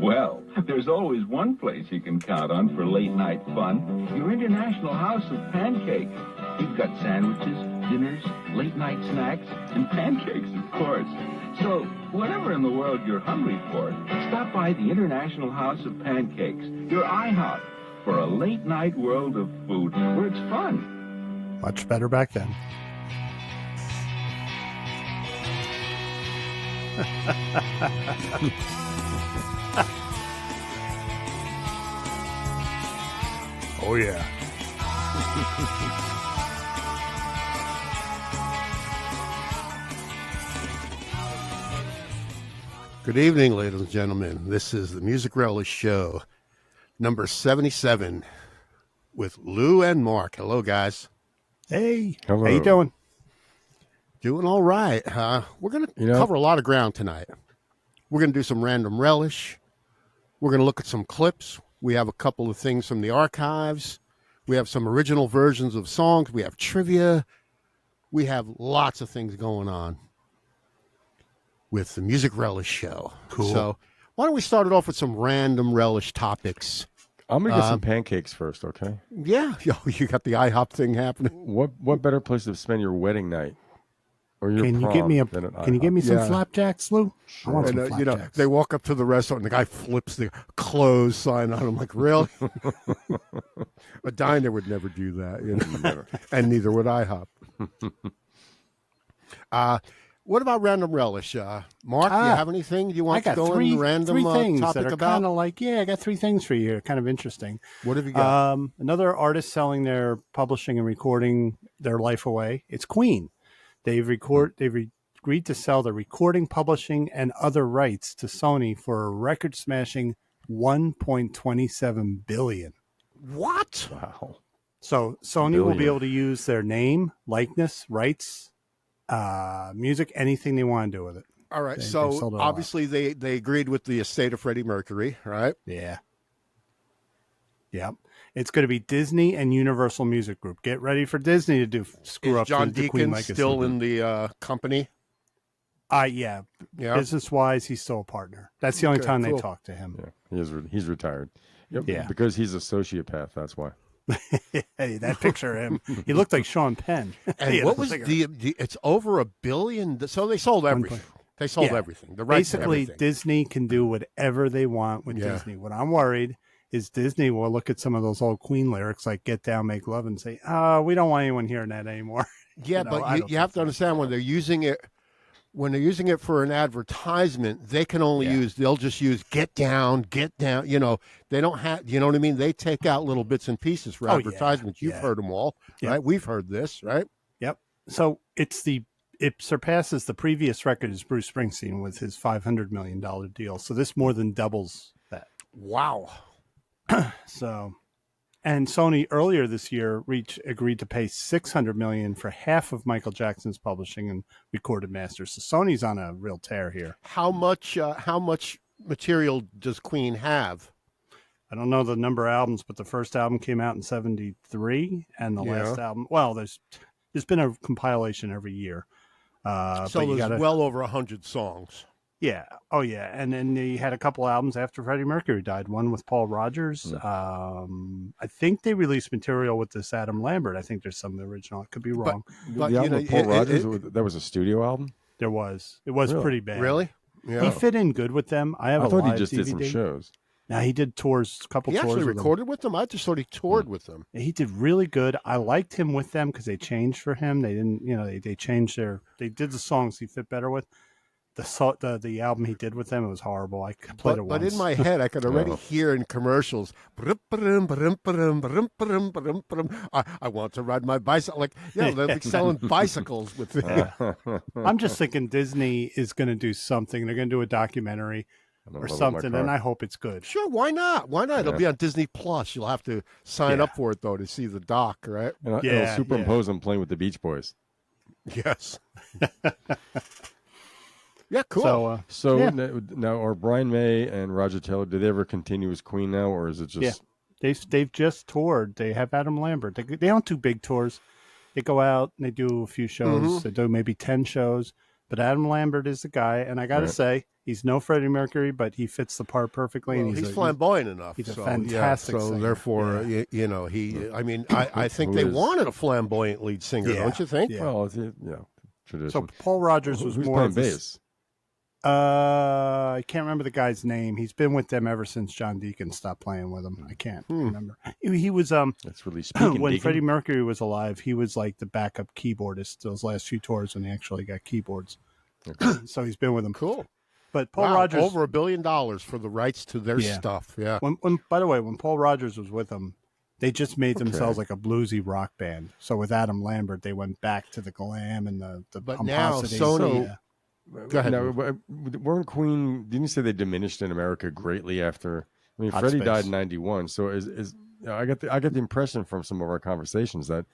Well, there's always one place you can count on for late-night fun. Your International House of Pancakes. You've got sandwiches, dinners, late-night snacks, and pancakes, of course. So, whatever in the world you're hungry for, stop by the International House of Pancakes, your IHOP, for a late-night world of food where it's fun. Much better back then. Oh, yeah. Good evening, ladies and gentlemen. This is the Music Relish Show, number 77, with Lou and Mark. Hello, guys. Hey. Hello. How you doing? Doing all right. We're going to cover a lot of ground tonight. We're going to do some random relish. We're going to look at some clips. We have a couple of things from the archives. We have some original versions of songs. We have trivia. We have lots of things going on with the Music Relish Show. Cool. So why don't we start it off with some random relish topics? I'm going to get some pancakes first, okay? Yeah. You got the IHOP thing happening. What better place to spend your wedding night? Or your Can you prom get me than at Can you give me some Yeah. flapjacks, Lou? I want some And, flapjacks. they walk up to the restaurant and the guy flips the closed sign on. I'm like, really? A diner would never do that. Never. And neither would IHOP. What about random relish? Mark, do you have anything you I want to got go three in random things that topic are about? kind of like, I got three things for you here, kind of interesting. What have you got? Another artist selling their publishing and recording their life away. It's Queen. They've agreed to sell the recording, publishing, and other rights to Sony for a record-smashing $1.27 billion. What? Wow. So Sony will be able to use their name, likeness, rights, music, anything they want to do with it. All right. They So sold it all obviously they agreed with the estate of Freddie Mercury, right? Yeah. Yep. It's going to be Disney and Universal Music Group. Get ready for Disney to do screw Is up John the Queen Deacon legacy. still in the company? Yeah. Yeah. Business-wise, he's still a partner. That's the only Okay, time cool. they talk to him. Yeah, he's retired. Yep. Yeah. Because he's a sociopath, that's why. Hey, that picture of him. He looked like Sean Penn. And He what had a was cigarette. it's over $1 billion. So they sold everything. They sold Yeah. everything. The rights to Basically, everything. Disney can do whatever they want with Yeah. Disney. What I'm worried is Disney will look at some of those old Queen lyrics like "Get Down, Make Love" and say, we don't want anyone hearing that anymore." Yeah, You know, but I you don't have think to understand when they're using it for an advertisement, they can only they'll just use get down, you know, they don't have, you know what I mean? They take out little bits and pieces for advertisements. You've heard them all, right? We've heard this, right? Yep. So it surpasses the previous record as Bruce Springsteen with his $500 million deal. So this more than doubles that. Wow. So, and Sony earlier this year agreed to pay $600 million for half of Michael Jackson's publishing and recorded masters. So Sony's on a real tear here. How much material does Queen have? I don't know the number of albums, but the first album came out in 73 and the last album, well, there's been a compilation every year. So but there's well over 100 songs. Yeah. Oh, yeah. And then they had a couple albums after Freddie Mercury died. One with Paul Rodgers. I think they released material with this Adam Lambert. I think there's some original. I could be wrong. But the album with Paul Rodgers, that was a studio album? There was. It was Really? pretty bad. Really? Yeah. He fit in good with them. I thought he live just DVD. did some shows. Now he did tours, a couple He tours. actually with recorded with them? I just thought he toured with them. He did really good. I liked him with them because they changed for him. They didn't, they changed they did the songs he fit better with. The album he did with them, it was horrible. I played it once. But in my head, I could already hear in commercials, I want to ride my bicycle. Like, they're like selling bicycles with I'm just thinking Disney is going to do something. They're going to do a documentary or something, and I hope it's good. Sure, why not? Why not? It'll be on Disney Plus. You'll have to sign up for it, though, to see the doc, right? And it'll superimpose them playing with the Beach Boys. Yes. Yeah, cool. So now, are Brian May and Roger Taylor, do they ever continue as Queen now, or is it just... Yeah, they've just toured. They have Adam Lambert. They don't do big tours. They go out and they do a few shows. They do maybe 10 shows. But Adam Lambert is the guy, and I got to say, He's no Freddie Mercury, but he fits the part perfectly. Well, and he's flamboyant enough. He's a so, fantastic So singer. therefore, you know, I think they wanted a flamboyant lead singer, don't you think? Yeah. Well, tradition. So Paul Rogers was Who's more playing of this. bass? I can't remember the guy's name. He's been with them ever since John Deacon stopped playing with them. I can't remember. He was That's really speaking. when Deacon. Freddie Mercury was alive. He was like the backup keyboardist those last few tours when they actually got keyboards. Okay. So he's been with them. Cool. But Paul Wow, Rogers over $1 billion for the rights to their stuff. Yeah. When by the way, when Paul Rogers was with them, they just made themselves like a bluesy rock band. So with Adam Lambert, they went back to the glam and the But now pomposity. Sony. Go ahead. No, weren't Queen? Didn't you say they diminished in America greatly after? I mean, Hot Freddie Space. died in '91. So I get the impression from some of our conversations that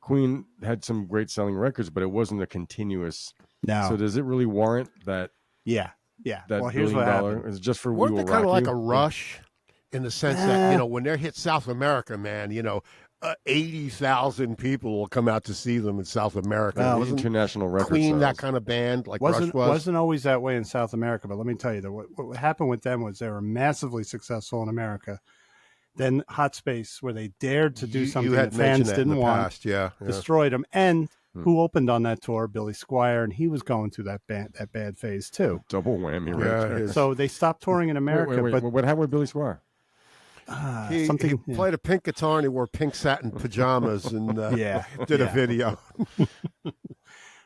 Queen had some great selling records, but it wasn't a continuous. No. So does it really warrant that? Yeah. That Well, here's $1 what billion happened. is just for Weren't We they Will kind of Rock like You? a Rush in the sense that, you know, when they hit South America, man, you know, 80,000 people will come out to see them in South America. Well, Wasn't international record Queen sales. that kind of band like Rush was? Wasn't always that way in South America, but let me tell you that what happened with them was they were massively successful in America. Then Hot Space, where they dared to do something you had that fans mentioned that in didn't the want, past. Yeah. destroyed them. And who opened on that tour? Billy Squier, and he was going through that bad phase too. Double whammy, right Yeah, there. So they stopped touring in America. Wait, But what happened with Billy Squier? He played a pink guitar and he wore pink satin pajamas and did a video.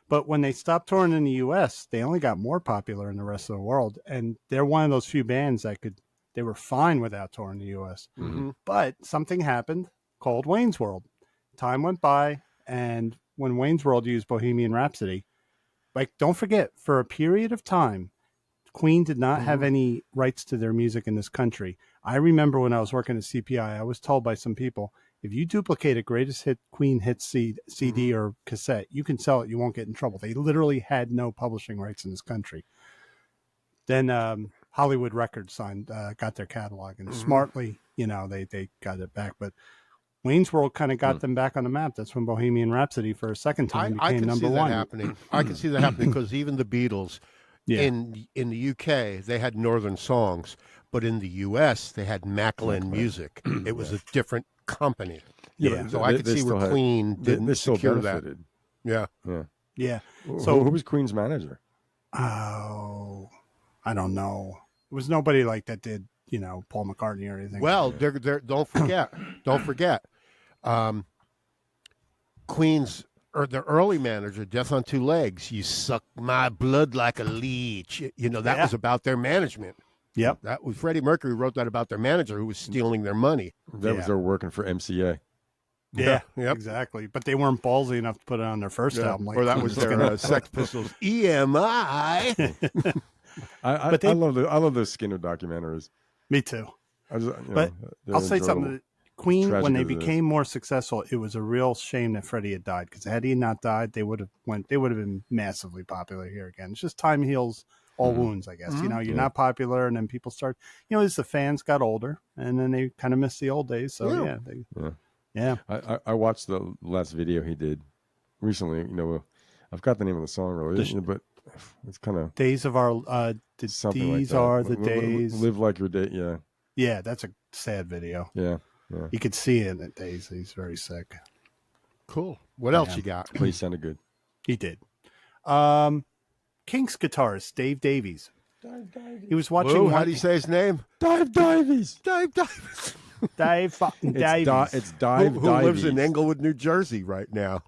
But when they stopped touring in the U.S., they only got more popular in the rest of the world. And they're one of those few bands that they were fine without touring in the U.S. Mm-hmm. But something happened called Wayne's World. Time went by, and when Wayne's World used Bohemian Rhapsody, like, don't forget, for a period of time, Queen did not have any rights to their music in this country. I remember when I was working at CPI, I was told by some people, if you duplicate a greatest hit Queen hit CD or cassette, you can sell it. You won't get in trouble. They literally had no publishing rights in this country. Then Hollywood Records got their catalog, and smartly, you know, they got it back. But Wayne's World kind of got them back on the map. That's when Bohemian Rhapsody, for a second time, I became can number see that one. happening. I can see that happening because even the Beatles in the UK, they had Northern songs. But in the U.S., they had Macklin Music. It was a different company. Yeah. So I could see where Queen didn't secure that. Yeah. Yeah. So who was Queen's manager? Oh, I don't know. It was nobody like that did, you know, Paul McCartney or anything. Well, don't forget. Queen's or their early manager, Death on Two Legs. You suck my blood like a leech. You know, that was about their management. Yep. That was Freddie Mercury wrote that about their manager who was stealing their money. That was their working for MCA. Yeah, Yep. Exactly. But they weren't ballsy enough to put it on their first album. Like, Or that was their Sex Pistols EMI. I love those Skinner documentaries. Me too. But I'll say something. Queen, when they Tragic as it became more successful, it was a real shame that Freddie had died, because had he not died, they would have been massively popular here again. It's just time heals all wounds, I guess. You know, you're not popular, and then people start, you know, as the fans got older, and then they kind of miss the old days. So yeah. I watched the last video he did recently. You know, I've got the name of the song really, but it's kind of Days of Our something like These that. Are the Days. Live like your day. Yeah. Yeah, that's a sad video. Yeah. You could see it in Days. He's very sick. Cool. What else you got? But he sounded good. He did. Kinks guitarist Dave Davies. He was watching. How do you say his name? Dave Davies. Dave Davies. Dave fucking Davies. It's Dave Who lives in Englewood, New Jersey right now.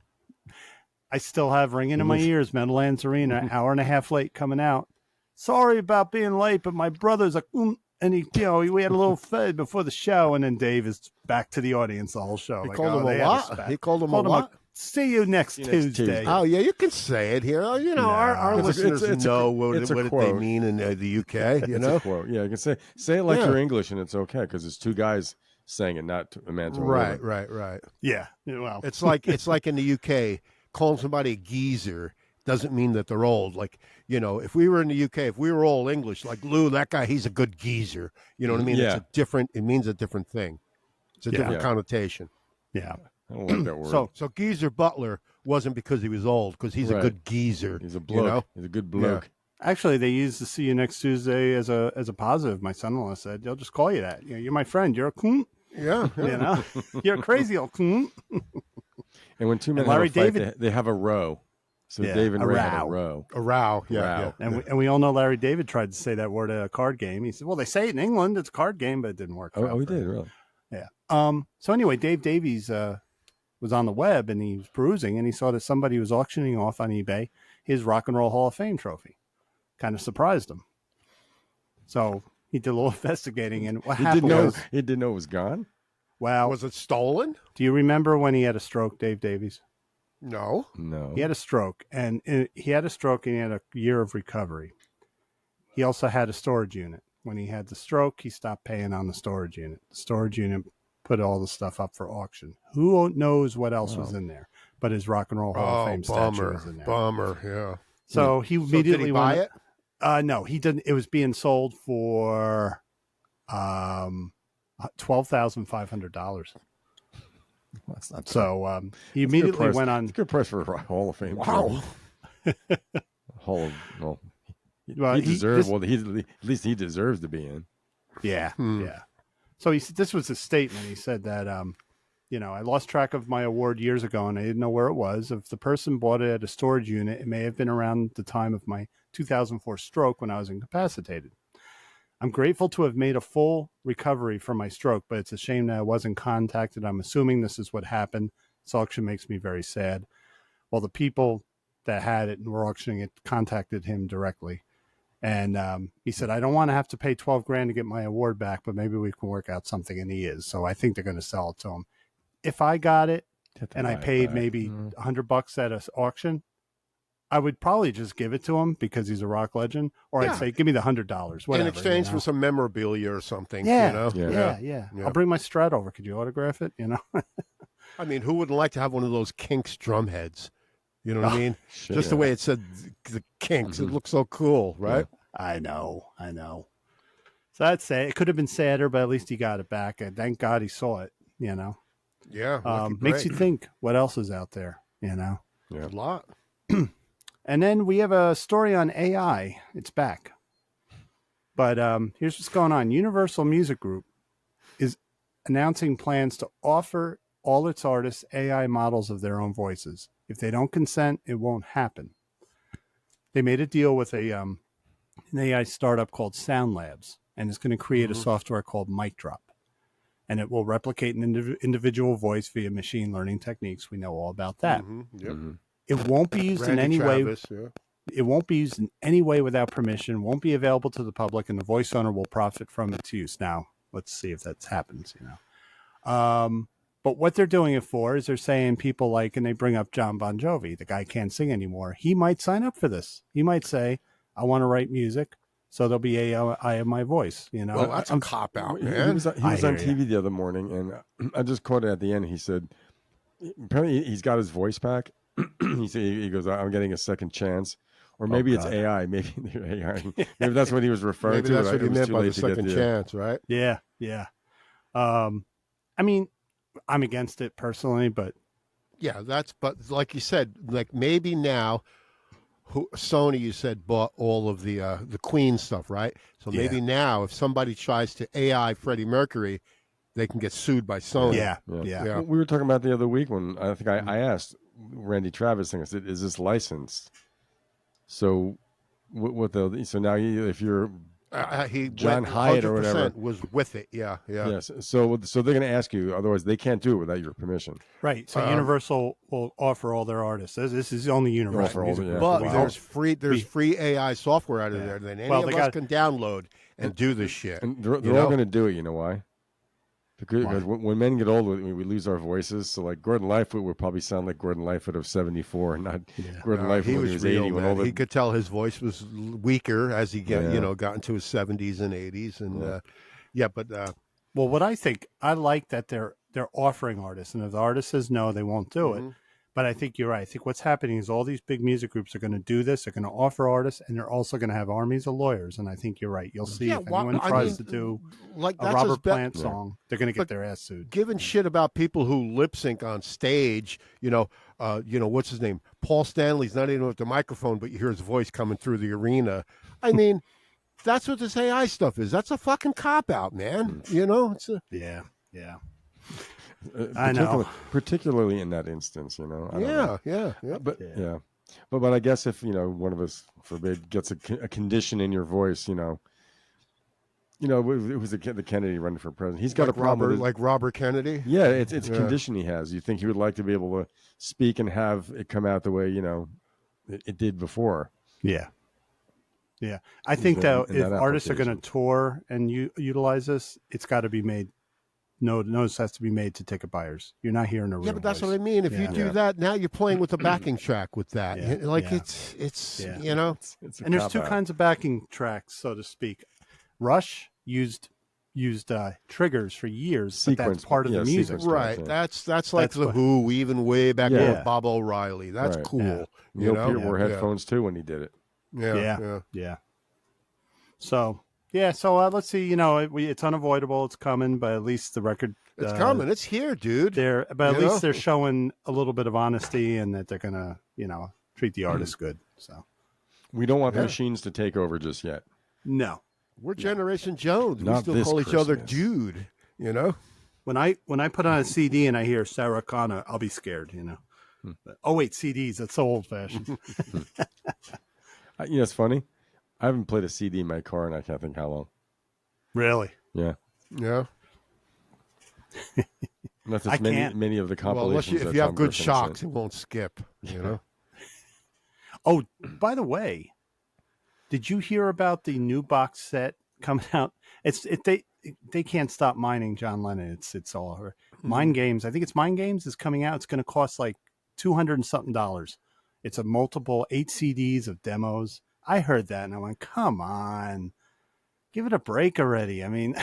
I still have ringing in my ears. Meadowlands Arena, hour and a half late coming out. Sorry about being late, but my brother's like, and he, you know, we had a little fed before the show, and then Dave is back to the audience the whole show. He Like, called him a what? He called him a what? See you next Tuesday. Oh, yeah, you can say it here. You know, our listeners know what they mean in the UK, you know? It's a quote. Yeah, you can say it like you're English, and it's okay, because it's two guys saying it, not a man to a woman. Right. Yeah. Well, it's like in the UK, calling somebody a geezer doesn't mean that they're old. Like, you know, if we were in the UK, if we were all English, like Lou, that guy, he's a good geezer. You know what I mean? Yeah. It means a different thing. It's a different connotation. Yeah. I don't like that word. So Geezer Butler wasn't because he was old, because he's a good geezer. He's a bloke. You know? He's a good bloke. Actually, they used the "see you next Tuesday" as a positive. My son-in-law said, "They'll just call you that. You know, you're my friend. You're a coon. Yeah. You know, you're a crazy old coon." And when two men Larry have a fight, David- they have a row. So Yeah, Dave and a Ray had row. a row. A row. Yeah. Row. Yeah. And we all know Larry David tried to say that word at a card game. He said, "Well, they say it in England. It's a card game, but it didn't work." Oh, he for him. did, really? Yeah. So anyway, Dave Davies was on the web and he was perusing and he saw that somebody was auctioning off on eBay his Rock and Roll Hall of Fame trophy. Kind of surprised him. So he did a little investigating, and what happened was, he didn't know it was gone? well, Was it stolen? do you remember when he had a stroke, Dave Davies? No. No. He had a stroke, and he had a year of recovery. He also had a storage unit. When he had the stroke, he stopped paying on the storage unit. The storage unit put all the stuff up for auction. Who knows what else was in there? But his Rock and Roll Hall of Fame statue was in there. Bummer. Yeah. So he immediately did he buy it? No, he didn't. It was being sold for $12,500. That's not So he immediately went on. It's a good price for a Hall of Fame. Wow. Hall of, well, Well, he deserves. Well, at least he deserves to be in. Yeah, yeah. So this was his statement. He said that, I lost track of my award years ago and I didn't know where it was. If the person bought it at a storage unit, it may have been around the time of my 2004 stroke when I was incapacitated. I'm grateful to have made a full recovery from my stroke, but it's a shame that I wasn't contacted. I'm assuming this is what happened. This auction makes me very sad. Well, the people that had it and were auctioning it contacted him directly. And he said, I don't want to have to pay $12,000 to get my award back, but maybe we can work out something. And he is. So I think they're going to sell it to him. If I got it and I paid maybe $100 at an auction, I would probably just give it to him because he's a rock legend, or I'd say, give me the $100, whatever. In exchange for some memorabilia or something. Yeah, You know? yeah. I'll bring my Strat over. Could you autograph it? I mean, who wouldn't like to have one of those Kinks drum heads? You know what I mean? Shit, Just the way it said the Kinks. It looks so cool, right? Yeah. I know. So I'd say it could have been sadder, but at least he got it back. And thank God he saw it, Yeah. Makes you think what else is out there, Yeah. A lot. And then we have a story on AI. It's back. But here's what's going on. Universal Music Group is announcing plans to offer all its artists AI models of their own voices. If they don't consent, it won't happen. They made a deal with an AI startup called Sound Labs, and it's going to create a software called Mic Drop. And it will replicate an individual voice via machine learning techniques. We know all about that. It won't be used in any way. It won't be used in any way without permission. Won't be available to the public, and the voice owner will profit from its use. Now, let's see if that happens. But what they're doing it for is they're saying people like, and they bring up John Bon Jovi. The guy can't sing anymore. He might sign up for this. He might say, "I want to write music, so there'll be AI of my voice." Well, that's a cop out, man. He was on TV the other morning, and I just caught it at the end. He said, apparently he's got his voice back. he goes, I'm getting a second chance. Or maybe it's AI. Maybe AI. Maybe that's what he was referring to. Maybe that's what he meant by the second chance, right? Yeah. I mean, I'm against it personally, but yeah, but like you said, like maybe now, Sony, you said, bought all of the Queen stuff, right? So maybe now, if somebody tries to AI Freddie Mercury, they can get sued by Sony. Yeah. Well, we were talking about the other week when I think I asked Randy Travis, I said, "Is this licensed?" So, so now if you're John Hyatt or whatever was with it, Yes. So they're going to ask you. Otherwise, they can't do it without your permission. Right. So Universal will offer all their artists. This is only Universal. Right. But there's free AI software out of there that any of us can download and do this shit. And they're all going to do it. You know why? Because when men get old, we lose our voices. So like Gordon Lightfoot would probably sound like Gordon Lightfoot of 74, not Gordon Lightfoot when he was 80. When he could tell his voice was weaker as he got into his 70s and 80s, and well, what I think, I like that they're offering artists, and if the artist says no, they won't do it. But I think you're right. I think what's happening is all these big music groups are going to do this. They're going to offer artists, and they're also going to have armies of lawyers. And I think you're right. You'll see if anyone tries to do like a Robert Plant song, they're going to get their ass sued. Giving shit about people who lip sync on stage, what's his name? Paul Stanley's not even with the microphone, but you hear his voice coming through the arena. I mean, that's what this AI stuff is. That's a fucking cop out, man. It's yeah. I know, particularly in that instance, But I guess if one of us, forbid, gets a condition in your voice, it was the Kennedy running for president. He's got a problem with like Robert Kennedy. Yeah, it's a condition he has. You think he would like to be able to speak and have it come out the way it did before. Yeah. I think that if artists are going to tour and utilize this, it's got to be made. Notice has to be made to ticket buyers. You're not hearing a real but that's voice. what I mean. If you do that, now you're playing with the backing track with that. It's and there's two kinds of backing tracks, so to speak. Rush used triggers for years, but that's part of the music. Right. That's like the Who, even way back with Bob O'Reilly. That's cool. Neil Peart wore headphones too when he did it. Yeah. So let's see. It's unavoidable. It's coming, but at least the record. It's coming. It's here, dude. But at least they're showing a little bit of honesty and that they're gonna, treat the artist good. So we don't want the machines to take over just yet. No, we're Generation Jones. Not we still call Christmas. each other dude. When I put on a CD and I hear Sarah Connor, I'll be scared. But, oh wait, CDs. That's so old fashioned. It's funny. I haven't played a CD in my car in I can't think how long. Really? Yeah. Unless it's many of the compilations. If you have good shocks, it won't skip. Oh, by the way, did you hear about the new box set coming out? They can't stop mining John Lennon. It's all over. Mind Games. I think it's Mind Games is coming out. It's going to cost like $200 and something. It's a multiple 8 CDs of demos. I heard that and I went, come on, give it a break already. I mean,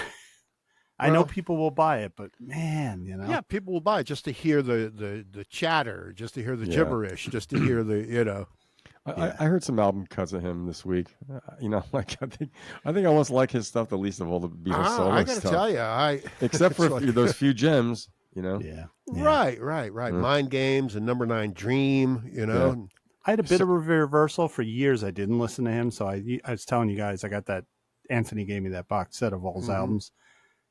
I know people will buy it, but man, Yeah, people will buy it just to hear the chatter, just to hear the gibberish, just to hear the, I heard some album cuts of him this week. I think I almost like his stuff the least of all the Beatles solo stuff. I got to tell you, except for those few gems, Right. Mind Games and Number 9 Dream, I had a bit of a reversal for years. I didn't listen to him, so I was telling you guys I got that. Anthony gave me that box set of all his albums,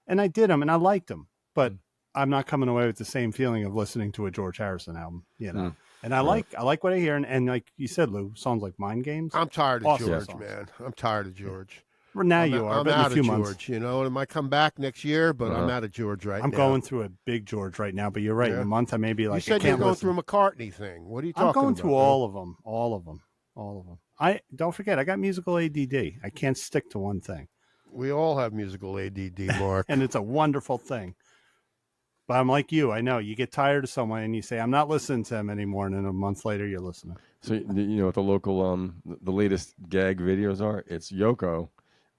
and I did them, and I liked them. But I'm not coming away with the same feeling of listening to a George Harrison album, And I like what I hear, and like you said, Lou, songs like Mind Games. I'm tired of George, man. I'm tired of George. Well, now you are. I'm out of George. It might come back next year, but I'm out of George right now. I'm going through a big George right now, but you're right. In a month, I may be like, you said you're going through a McCartney thing. What are you talking about? I'm going through all of them. I don't forget, I got musical ADD. I can't stick to one thing. We all have musical ADD, Mark, and it's a wonderful thing. But I'm like you. I know you get tired of someone and you say, I'm not listening to them anymore. And then a month later, you're listening. So, what the local, the latest gag videos are? It's Yoko.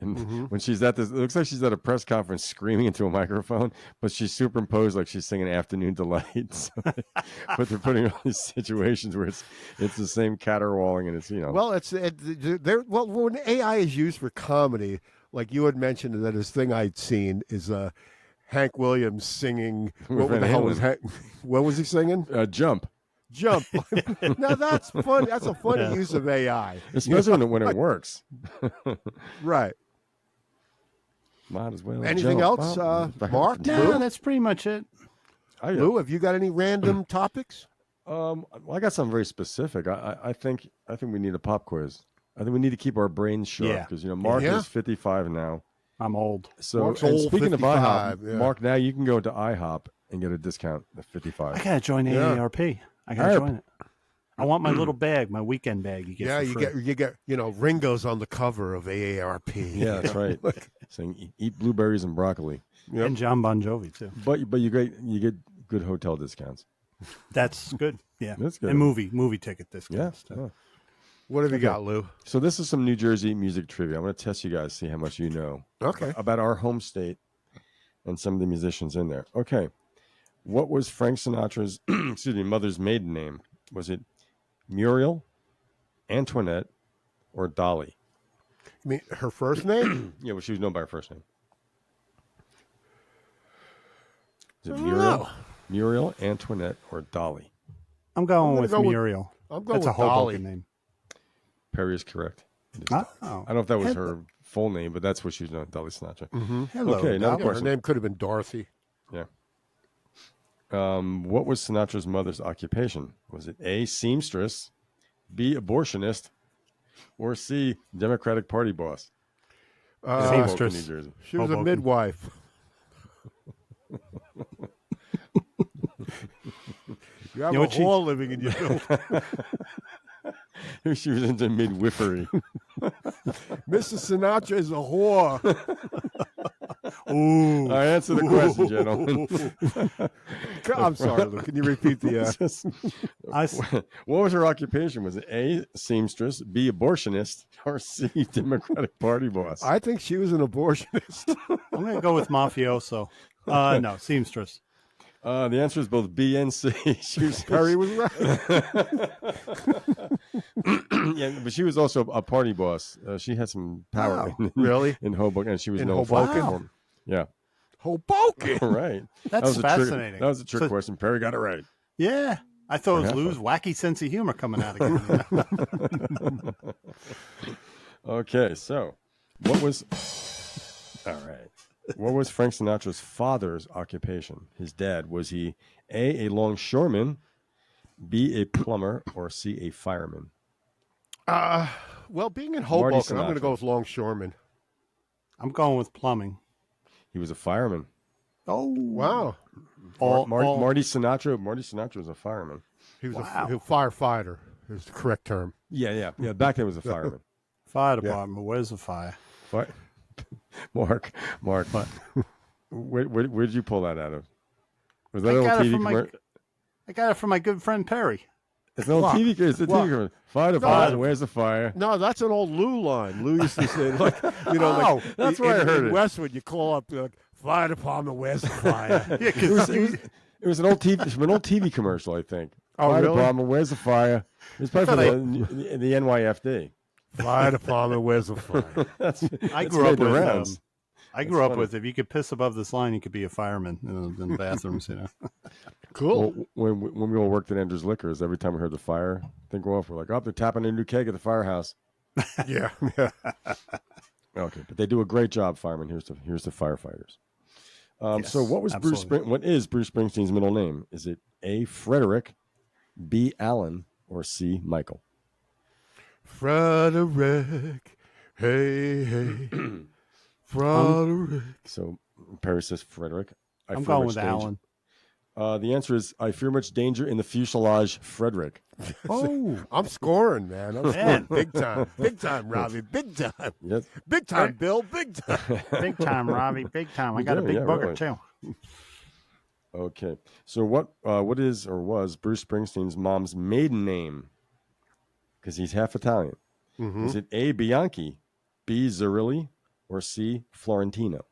And when she's at this, it looks like she's at a press conference screaming into a microphone, but she's superimposed like she's singing Afternoon Delight. So but they're putting all these situations where it's the same caterwauling and it's, Well, when AI is used for comedy, like you had mentioned that his thing I'd seen is Hank Williams singing. What the hell was Hank? What was he singing? Jump. Now that's funny. That's a funny use of AI, especially when it works. Right. Might as well. Anything else, Mark? No, that's pretty much it. Lou, have you got any random topics? Well, I got something very specific. I think we need a pop quiz. I think we need to keep our brains sharp because Mark is 55 now. I'm old. So speaking 55, of IHOP, Mark, now you can go to IHOP and get a discount at 55. I gotta join AARP. I gotta join it. I want my little bag, my weekend bag. You get Ringo's on the cover of AARP. Yeah, that's right. Saying eat blueberries and broccoli. Yep. And John Bon Jovi too. But you get good hotel discounts. That's good. Yeah, that's good. And movie ticket discounts. Yeah. What have you got, Lou? So this is some New Jersey music trivia. I'm going to test you guys, see how much you know. Okay. About our home state and some of the musicians in there. Okay. What was Frank Sinatra's mother's maiden name? Was it Muriel, Antoinette, or Dolly? You mean her first name? Yeah, well, she was known by her first name. Is it Muriel, Antoinette, or Dolly? I'm going with Muriel. I'm going That's with a Hoboken Dolly. name. Perry is correct. Oh. I don't know if that was her full name, but that's what she was known, Dolly Sinatra. Hello. Okay, another Her question. name could have been Dorothy. Yeah. What was Sinatra's mother's occupation? Was it A, seamstress, B, abortionist, or C, Democratic Party boss? Seamstress. New Jersey. She was a Hoboken. midwife. You have a whore living in your building. She was into midwifery. Mrs. Sinatra is a whore. Ooh. I answer the question, gentlemen. I'm sorry, Lou. Can you repeat the... What was her occupation? Was it A, seamstress, B, abortionist, or C, Democratic Party boss? I think she was an abortionist. I'm going to go with mafioso. No, seamstress. The answer is both B and C. Perry was right. Yeah, but she was also a party boss. She had some power. Really? In Hoboken, and she was In known Hoboken? for Yeah. Hoboken. All right. That's fascinating. That was a trick question. Perry got it right. Yeah. I thought it was Lou's wacky sense of humor coming out again. Okay, so what was Frank Sinatra's father's occupation? His dad, was he A, longshoreman, B, a plumber, or C, a fireman? Well, being in Hoboken, I'm going to go with longshoreman. I'm going with plumbing. He was a fireman. Oh, wow. Marty Sinatra. Marty Sinatra was a fireman. He was a firefighter. Is the correct term. Yeah. Back then, it was a fireman. Fire department. Where's the fire? Mark. What? Where did you pull that out of? Was that I an old got it TV from commercial? I got it from my good friend Perry. It's an old TV. It's a TV commercial. Fire department. Where's the fire? No, that's an old Lou line. Lou used to say, like, that's where I heard in it. Westwood, you call up the fire department. Where's the fire? Yeah, It was an old TV commercial, I think. Oh, fire really? department. Where's the fire? It's probably from the NYFD. Fire department. Where's the fire? I grew up with. I grew up with if you could piss above this line, you could be a fireman in the bathrooms. Cool. Well, when we all worked at Andrews Liquors, every time we heard the fire thing go off, we're like, "Oh, they're tapping a new keg at the firehouse." Yeah. Okay, but they do a great job, firemen. Here's the firefighters. Yes, so what is Bruce Springsteen's middle name? Is it A, Frederick, B, Alan, or C, Michael? Frederick. Hey. Frederick. So Perry says Frederick. I'm going with Alan. The answer is I fear much danger in the fuselage, Frederick. Oh, I'm scoring, man. I'm scoring big time. Big time, Robbie. Big time. Yes. Big time, Bill. Big time. Big time, Robbie. Big time. I got a big booger, too. Okay. So what is or was Bruce Springsteen's mom's maiden name? Because he's half Italian. Mm-hmm. Is it A, Bianchi, B, Zerilli, or C, Florentino?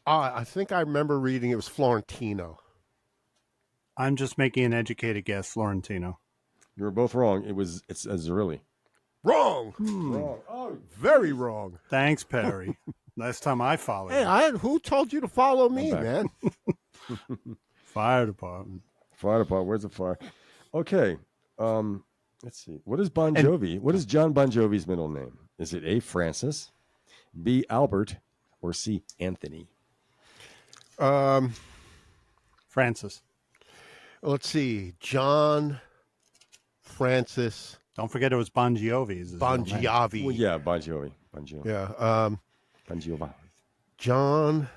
I think I remember reading it was Florentino. I'm just making an educated guess, Florentino. You were both wrong. It's Zerilli. Wrong. Wrong. Oh, very wrong. Thanks, Perry. Last time I followed. Hey, who told you to follow me, man? Fire department. Fire department. Where's the fire? Okay. Let's see. What is Bon Jovi? What is John Bon Jovi's middle name? Is it A, Francis, B, Albert, or C, Anthony? Francis. Let's see. John, Francis. Don't forget it was Bon Jovi. Bon Jovi. Well, yeah, Bon Jovi. Yeah. Bon Jovi. John,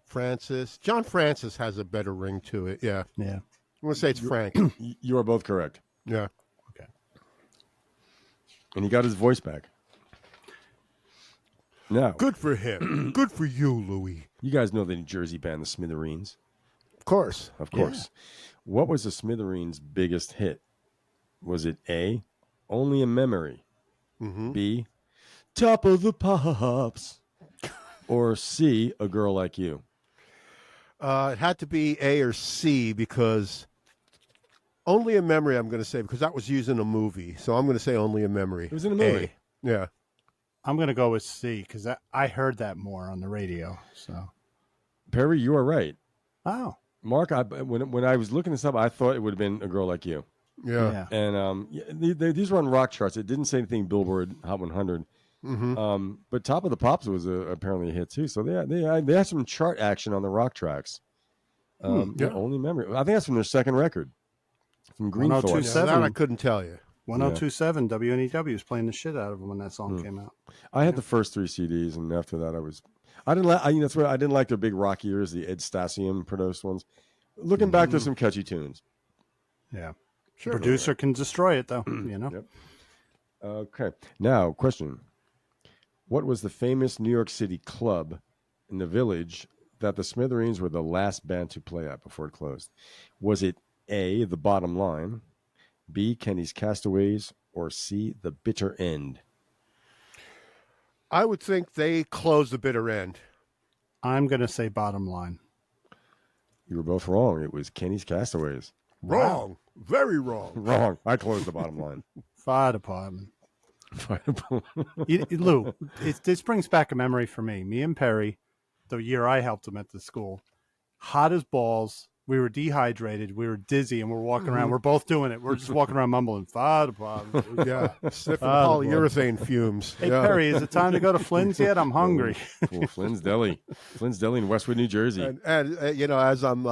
Francis. John Francis has a better ring to it. Yeah. Yeah. I'm going to say it's Frank. You are both correct. Yeah. Okay. And he got his voice back. Now, good for him. Good for you, Louie. You guys know the New Jersey band, the Smithereens. Of course. Of course. Yeah. What was the Smithereens' biggest hit? Was it A, Only a Memory, B, Top of the Pops, or C, A Girl Like You? It had to be A or C because Only a Memory, I'm going to say, because that was used in a movie. So I'm going to say Only a Memory. It was in a movie. Yeah. I'm going to go with C because I heard that more on the radio. So, Perry, you are right. Oh, Mark, when I was looking this up, I thought it would have been A Girl Like You. Yeah. And these were on rock charts. It didn't say anything Billboard Hot 100. Mm-hmm. But Top of the Pops was apparently a hit too. So they had some chart action on the rock tracks. Only Memory. I think that's from their second record, from Greenthorpe. 1027. That I couldn't tell you. 1027 WNEW was playing the shit out of them when that song came out. I had the first 3 CDs, and after that, I didn't like. That's why I didn't like their big rock ears, the Ed Stasium produced ones. Looking back, there's some catchy tunes. Yeah, sure. Producer can destroy it though. Yep. Okay. Now, question: what was the famous New York City club in the Village that the Smithereens were the last band to play at before it closed? Was it A, The Bottom Line, B, Kenny's Castaways, or C, The Bitter End? I would think they closed The Bitter End. I'm going to say Bottom Line. You were both wrong. It was Kenny's Castaways. Wrong. Wow. Very wrong. Wrong. I closed The Bottom Line. Fire department. Lou, this brings back a memory for me. Me and Perry, the year I helped him at the school, hot as balls. We were dehydrated. We were dizzy, and we're walking around. We're both doing it. We're just walking around mumbling, fire department. Yeah, sniffing polyurethane fumes. Hey, Perry, is it time to go to Flynn's yet? I'm hungry. Flynn's Deli in Westwood, New Jersey. And as I'm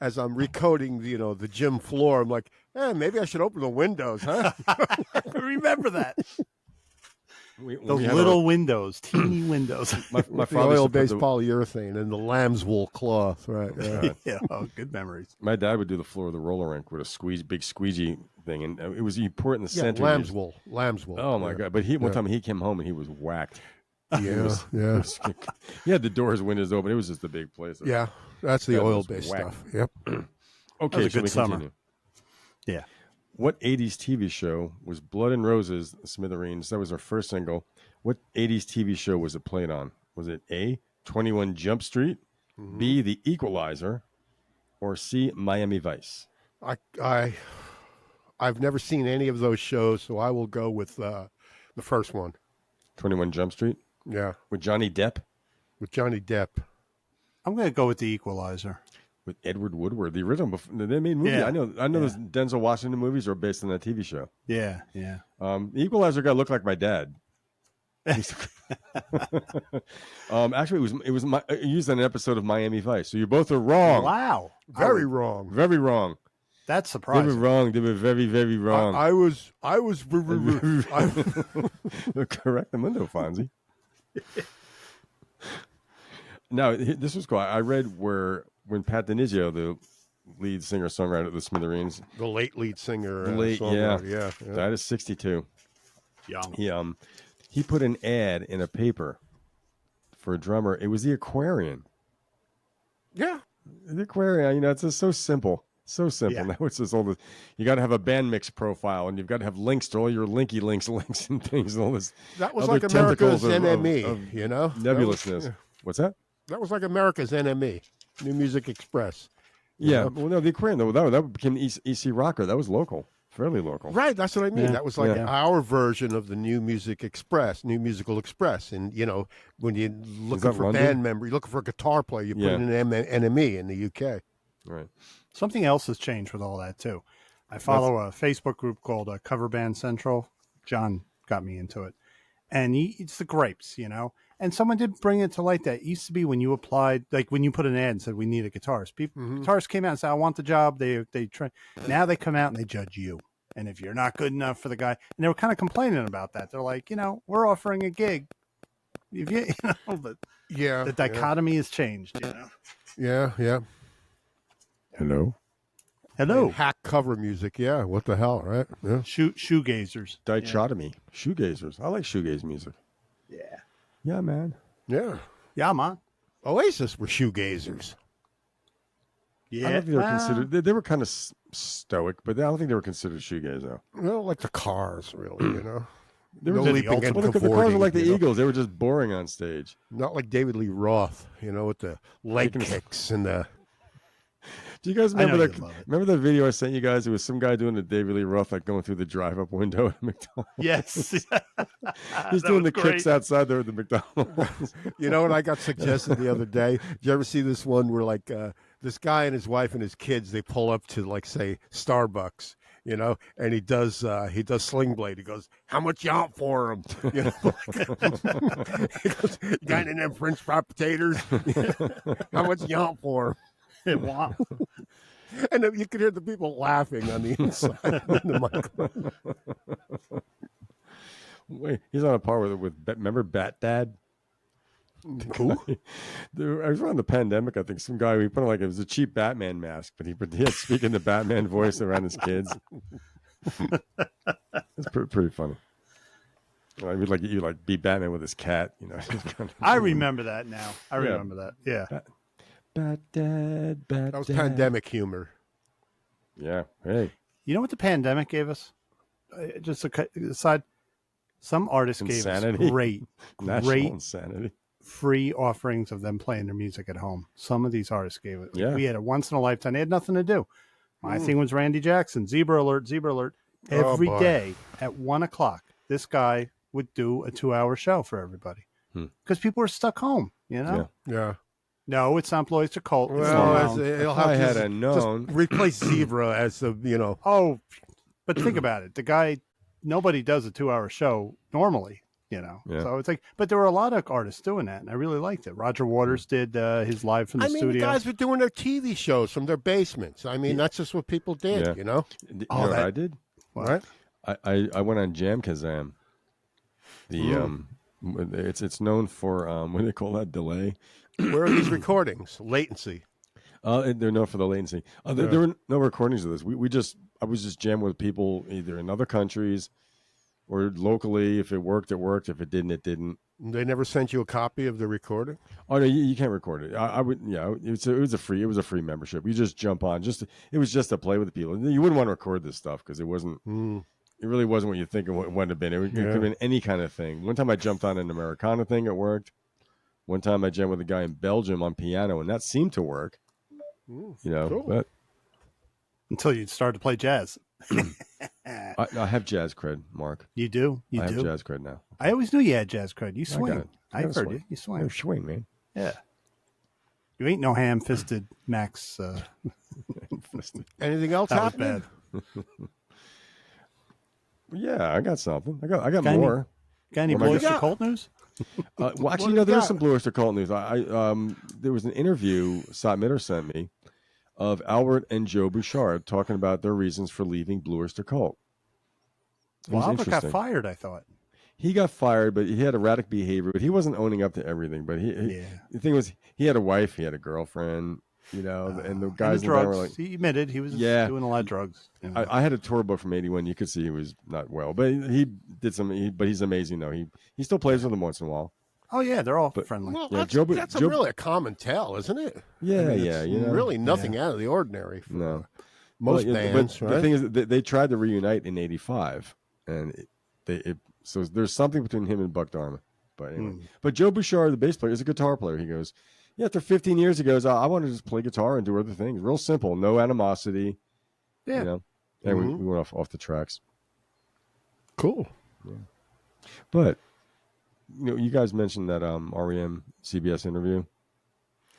recoding, the gym floor, I'm like, maybe I should open the windows, huh? Remember that. Those little windows, teeny windows. My oil-based polyurethane and the lamb's wool cloth, right? Yeah, good memories. My dad would do the floor of the roller rink with a big squeegee thing, and it was important in the center. Lamb's wool. Oh my God! But one time he came home and he was whacked. He had the doors, windows open. It was just a big place. Yeah, that's the oil-based stuff. Yep. Okay, so we summer. Continue. Yeah. What 80s TV show was Blood and Roses, Smithereens? That was our first single. What 80s TV show was it played on? Was it A, 21 Jump Street, B, The Equalizer, or C, Miami Vice? I've never seen any of those shows, so I will go with the first one. 21 Jump Street? Yeah. With Johnny Depp? With Johnny Depp. I'm going to go with The Equalizer. With Edward Woodward, the original. They made movies. Yeah. I know. Those Denzel Washington movies are based on that TV show. Yeah. The Equalizer guy looked like my dad. Actually, it was used in an episode of Miami Vice. So you both are wrong. Wow, very wrong. Very wrong. That's surprising. They were wrong. They were very, very wrong. I was. Correct the window, Fonzie. Now, this was cool. I read when Pat Denizio, the lead singer-songwriter of the Smithereens, the late lead singer, died at 62. Young. He put an ad in a paper for a drummer. It was the Aquarian. Yeah, the Aquarian. It's just so simple. So simple. Yeah. Now it's just all this. You got to have a band mix profile, and you've got to have links to all your links and things, and all this. That was like America's NME, of nebulousness. What's that? That was like America's NME, New Music Express. Yeah. Well, no, the Aquarian though that became EC Rocker. That was local, fairly local. Right. That's what I mean. Yeah. That was like our version of the New Musical Express. And when you're looking for band member, you're looking for a guitar player, you put in an NME in the UK. Right. Something else has changed with all that too. I follow a Facebook group called Cover Band Central. John got me into it, and it's the grapes, And someone did bring it to light that it used to be when you applied, like when you put an ad and said we need a guitarist. Guitarists came out and said I want the job. They try. Now they come out and they judge you. And if you're not good enough for the guy, and they were kind of complaining about that. They're like, we're offering a gig. If but the dichotomy has changed. Yeah. Hello. And hack cover music. Yeah. What the hell, right? Yeah. Shoegazers. Dichotomy. Shoegazers. I like shoegaze music. Yeah. Yeah, man. Yeah. Yeah, man. Oasis were shoegazers. Yeah. I don't think they were considered. They were kind of stoic, but I don't think they were considered shoegaze, though. Well, like the Cars, really, They were leaping and the Cars were like the Eagles. They were just boring on stage. Not like David Lee Roth, with the leg kicks and the... Do you guys remember that? Remember that video I sent you guys? It was some guy doing the David Lee Roth, like going through the drive-up window at McDonald's. Yes, he's doing the kicks outside there at the McDonald's. You know what I got suggested the other day? Did you ever see this one where like this guy and his wife and his kids, they pull up to like say Starbucks, you know, and he does Sling Blade. He goes, "How much you want for him?" You know, he goes, "You got any of them French fried potatoes? How much you want for him?" Wow. And then you could hear the people laughing on the inside of the microphone. Wait, he's on a par with remember Bat Dad? Who? I was around the pandemic. I think some guy, he put on like, it was a cheap Batman mask, but he had speaking the Batman voice around his kids. It's pretty funny. I would like be Batman with his cat, you know. I remember that now. I remember that. Yeah. Bat Dad, Bat That was Dad. pandemic humor. Yeah. Hey. You know what the pandemic gave us? Just aside, some artists Insanity. gave us great Insanity. free offerings of them playing their music at home. Some of these artists gave it. Yeah. We had a once in a lifetime. They had nothing to do. My thing was Randy Jackson, Zebra Alert. Every day at 1:00, this guy would do a 2-hour show for everybody because people were stuck home, you know? Yeah. No, it's not employees to cult. Well, it'll have I to had a known. just replace Zebra as the, you know. Oh, but think about it. The guy, nobody does a 2-hour show normally, you know? Yeah. So it's like, but there were a lot of artists doing that, and I really liked it. Roger Waters did his live from the studio. The guys were doing their TV shows from their basements. I mean, that's just what people did, you know? You know what I did? What? I went on Jam Kazam. It's known for what do they call that, delay? Where are these recordings? Latency. They're known for the latency. There were no recordings of this. I was just jamming with people either in other countries or locally. If it worked, it worked. If it didn't, it didn't. They never sent you a copy of the recording? Oh no, you can't record it. I would, it was a free membership. You just jump on. It was just to play with the people. You wouldn't want to record this stuff because it wasn't. It really wasn't what you think it would have been. It could have been any kind of thing. One time I jumped on an Americana thing, it worked. One time I jammed with a guy in Belgium on piano, and that seemed to work. You know, cool. but until you start to play jazz. I have jazz cred, Mark. You do? I have jazz cred now. I always knew you had jazz cred. You swing. I've heard swing. you. You swing. Swing, man. Yeah. You ain't no ham-fisted Max. Anything else happening? Bad. Yeah, I got something. I got more. Got any Blue Oyster Cult news? Well, actually, no, there's some Blue Oyster Cult news. There was an interview Sot Mitter sent me of Albert and Joe Bouchard talking about their reasons for leaving Blue Oyster Cult. Well, Albert got fired, I thought. He got fired, but he had erratic behavior. But he wasn't owning up to everything. But the thing was, he had a wife, he had a girlfriend, you know, and the guys and the drugs. Were like, he admitted he was doing a lot of drugs. You know. I had a tour book from '81. You could see he was not well, but he did some. But he's amazing though. He still plays with them once in a while. Oh yeah, they're all friendly. Well, that's really a common tell, isn't it? Yeah, I mean, you know, really nothing out of the ordinary for most bands. But right? the thing is, they tried to reunite in '85, and so there's something between him and Buck Dharma. But anyway, but Joe Bouchard, the bass player, is a guitar player. He goes, yeah, after 15 years, he goes, I want to just play guitar and do other things. Real simple, no animosity. Yeah, you know, and we went off the tracks. Cool. Yeah. But you know, you guys mentioned that REM CBS interview.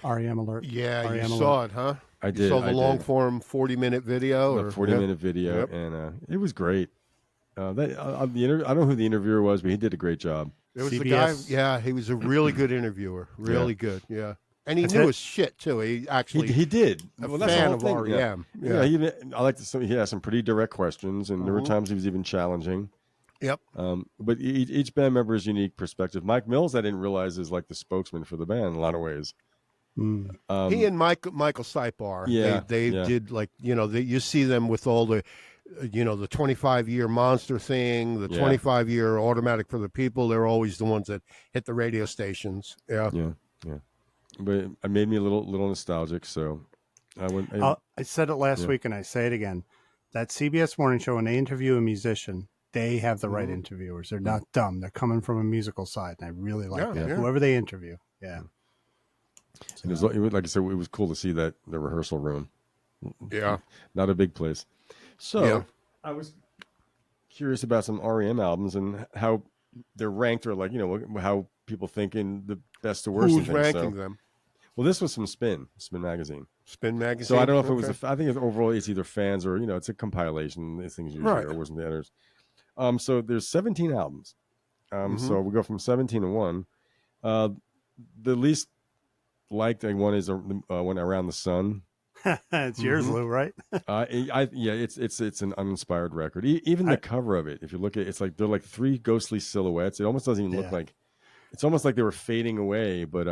REM alert. Yeah, REM you saw it, huh? I did. You saw the long did. form 40-minute video. A 40-minute video, and it was great. The I don't know who the interviewer was, but he did a great job. It was CBS. the guy. Yeah, he was a really good interviewer. Really good. Yeah, and he knew his shit too. He actually he did. A well, fan that's the whole of thing. REM. Yeah. I like he asked some pretty direct questions, and there were times he was even challenging. Yep. But each band member has unique perspective. Mike Mills, I didn't realize, is like the spokesman for the band in a lot of ways. He and Michael Sipar. Yeah, they did, like, you know, you see them with all the, you know, the 25-year Monster thing, the 25-year Automatic for the People. They're always the ones that hit the radio stations. Yeah. But it made me a little nostalgic. So I went. I said it last week, and I say it again. That CBS morning show, when they interview a musician, they have the right interviewers. They're not dumb. They're coming from a musical side, and I really like that. Yeah. Whoever they interview, And it was, like I said, it was cool to see that the rehearsal room. Yeah. Not a big place. So I was curious about some REM albums and how they're ranked, or like, how people think in the best to worst. Who's ranking them? Well, this was from Spin Magazine. Spin Magazine. So I don't know if it was. I think overall it's either fans or it's a compilation. These things usually are, wasn't the others. So there's 17 albums. So we go from 17 to 1. The least liked one is one Around the Sun. It's yours, Lou, right? It's an uninspired record. Even the cover of it, if you look at it, it's like they're like three ghostly silhouettes. It almost doesn't even look like. It's almost like they were fading away. But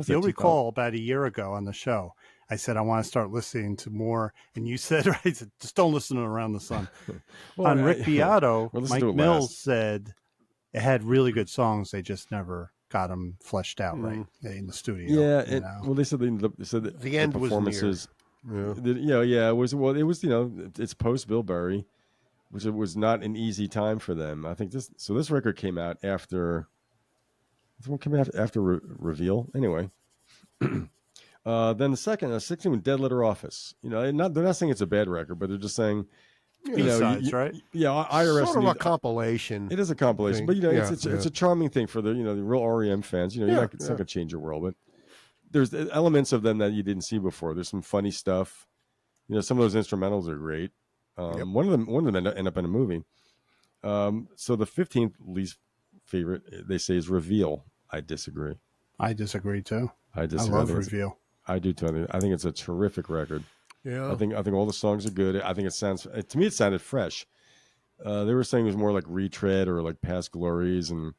you'll recall about a year ago on the show, I said I want to start listening to more, and you said, right, just don't listen to Around the Sun. On Rick Beato, Mike Mills said it had really good songs. They just never got them fleshed out right in the studio. Yeah, well, they said the end performances. Was near. It was it's post Bill Berry, which it was not an easy time for them. I think this record came out after. This one came out after Reveal. Anyway, then the 16 with Dead Letter Office. They're not saying it's a bad record, but they're just saying. B-sides, right? Yeah, IRS. Sort of a compilation. It is a compilation, but it's a charming thing for the the real REM fans. It's not going to change your world, but there's elements of them that you didn't see before. There's some funny stuff. Some of those instrumentals are great. One of them end up in a movie. So the 15th least favorite they say is Reveal. I disagree. I disagree too. I disagree. I love Reveal. I do too. I think it's a terrific record. Yeah, I think all the songs are good. I think it sounded fresh. They were saying it was more like Retread or like Past Glories, and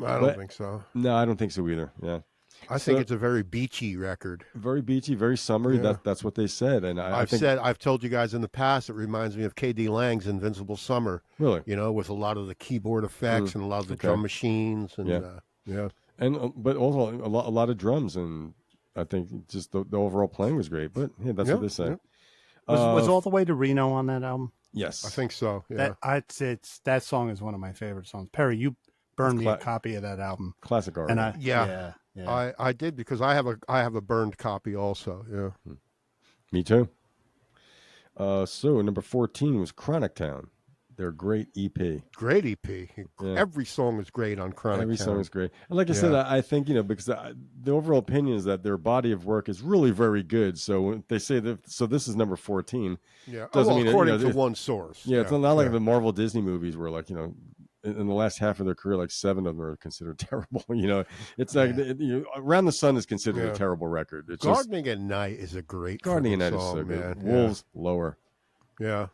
I don't think so. No, I don't think so either. Yeah, I think it's a very beachy record. Very beachy, very summery. Yeah. That's what they said, and I've told you guys in the past. It reminds me of K.D. Lang's Invincible Summer. Really, with a lot of the keyboard effects and a lot of the drum machines, and and but also a lot of drums, and I think just the overall playing was great. But that's what they say. Yeah. Was All the Way to Reno on that album? Yes, I think so. Yeah, that song is one of my favorite songs. Perry, you burned me a copy of that album. Classic art. And I did, because I have a burned copy also. Yeah, me too. So number 14 was Chronic Town. Their great EP. Great EP. Yeah. Every song is great on Chronic Town. Every song is great. And like I said, I think, because the overall opinion is that their body of work is really very good. So when they say that, so this is number 14. Yeah. Doesn't mean according to one source. Yeah. It's not like the Marvel Disney movies where, like, in the last half of their career, like 7 of them are considered terrible. It's like Around the Sun is considered a terrible record. It's Gardening at Night is a great Gardening at Night song, is so man. good. Wolves, lower. Yeah.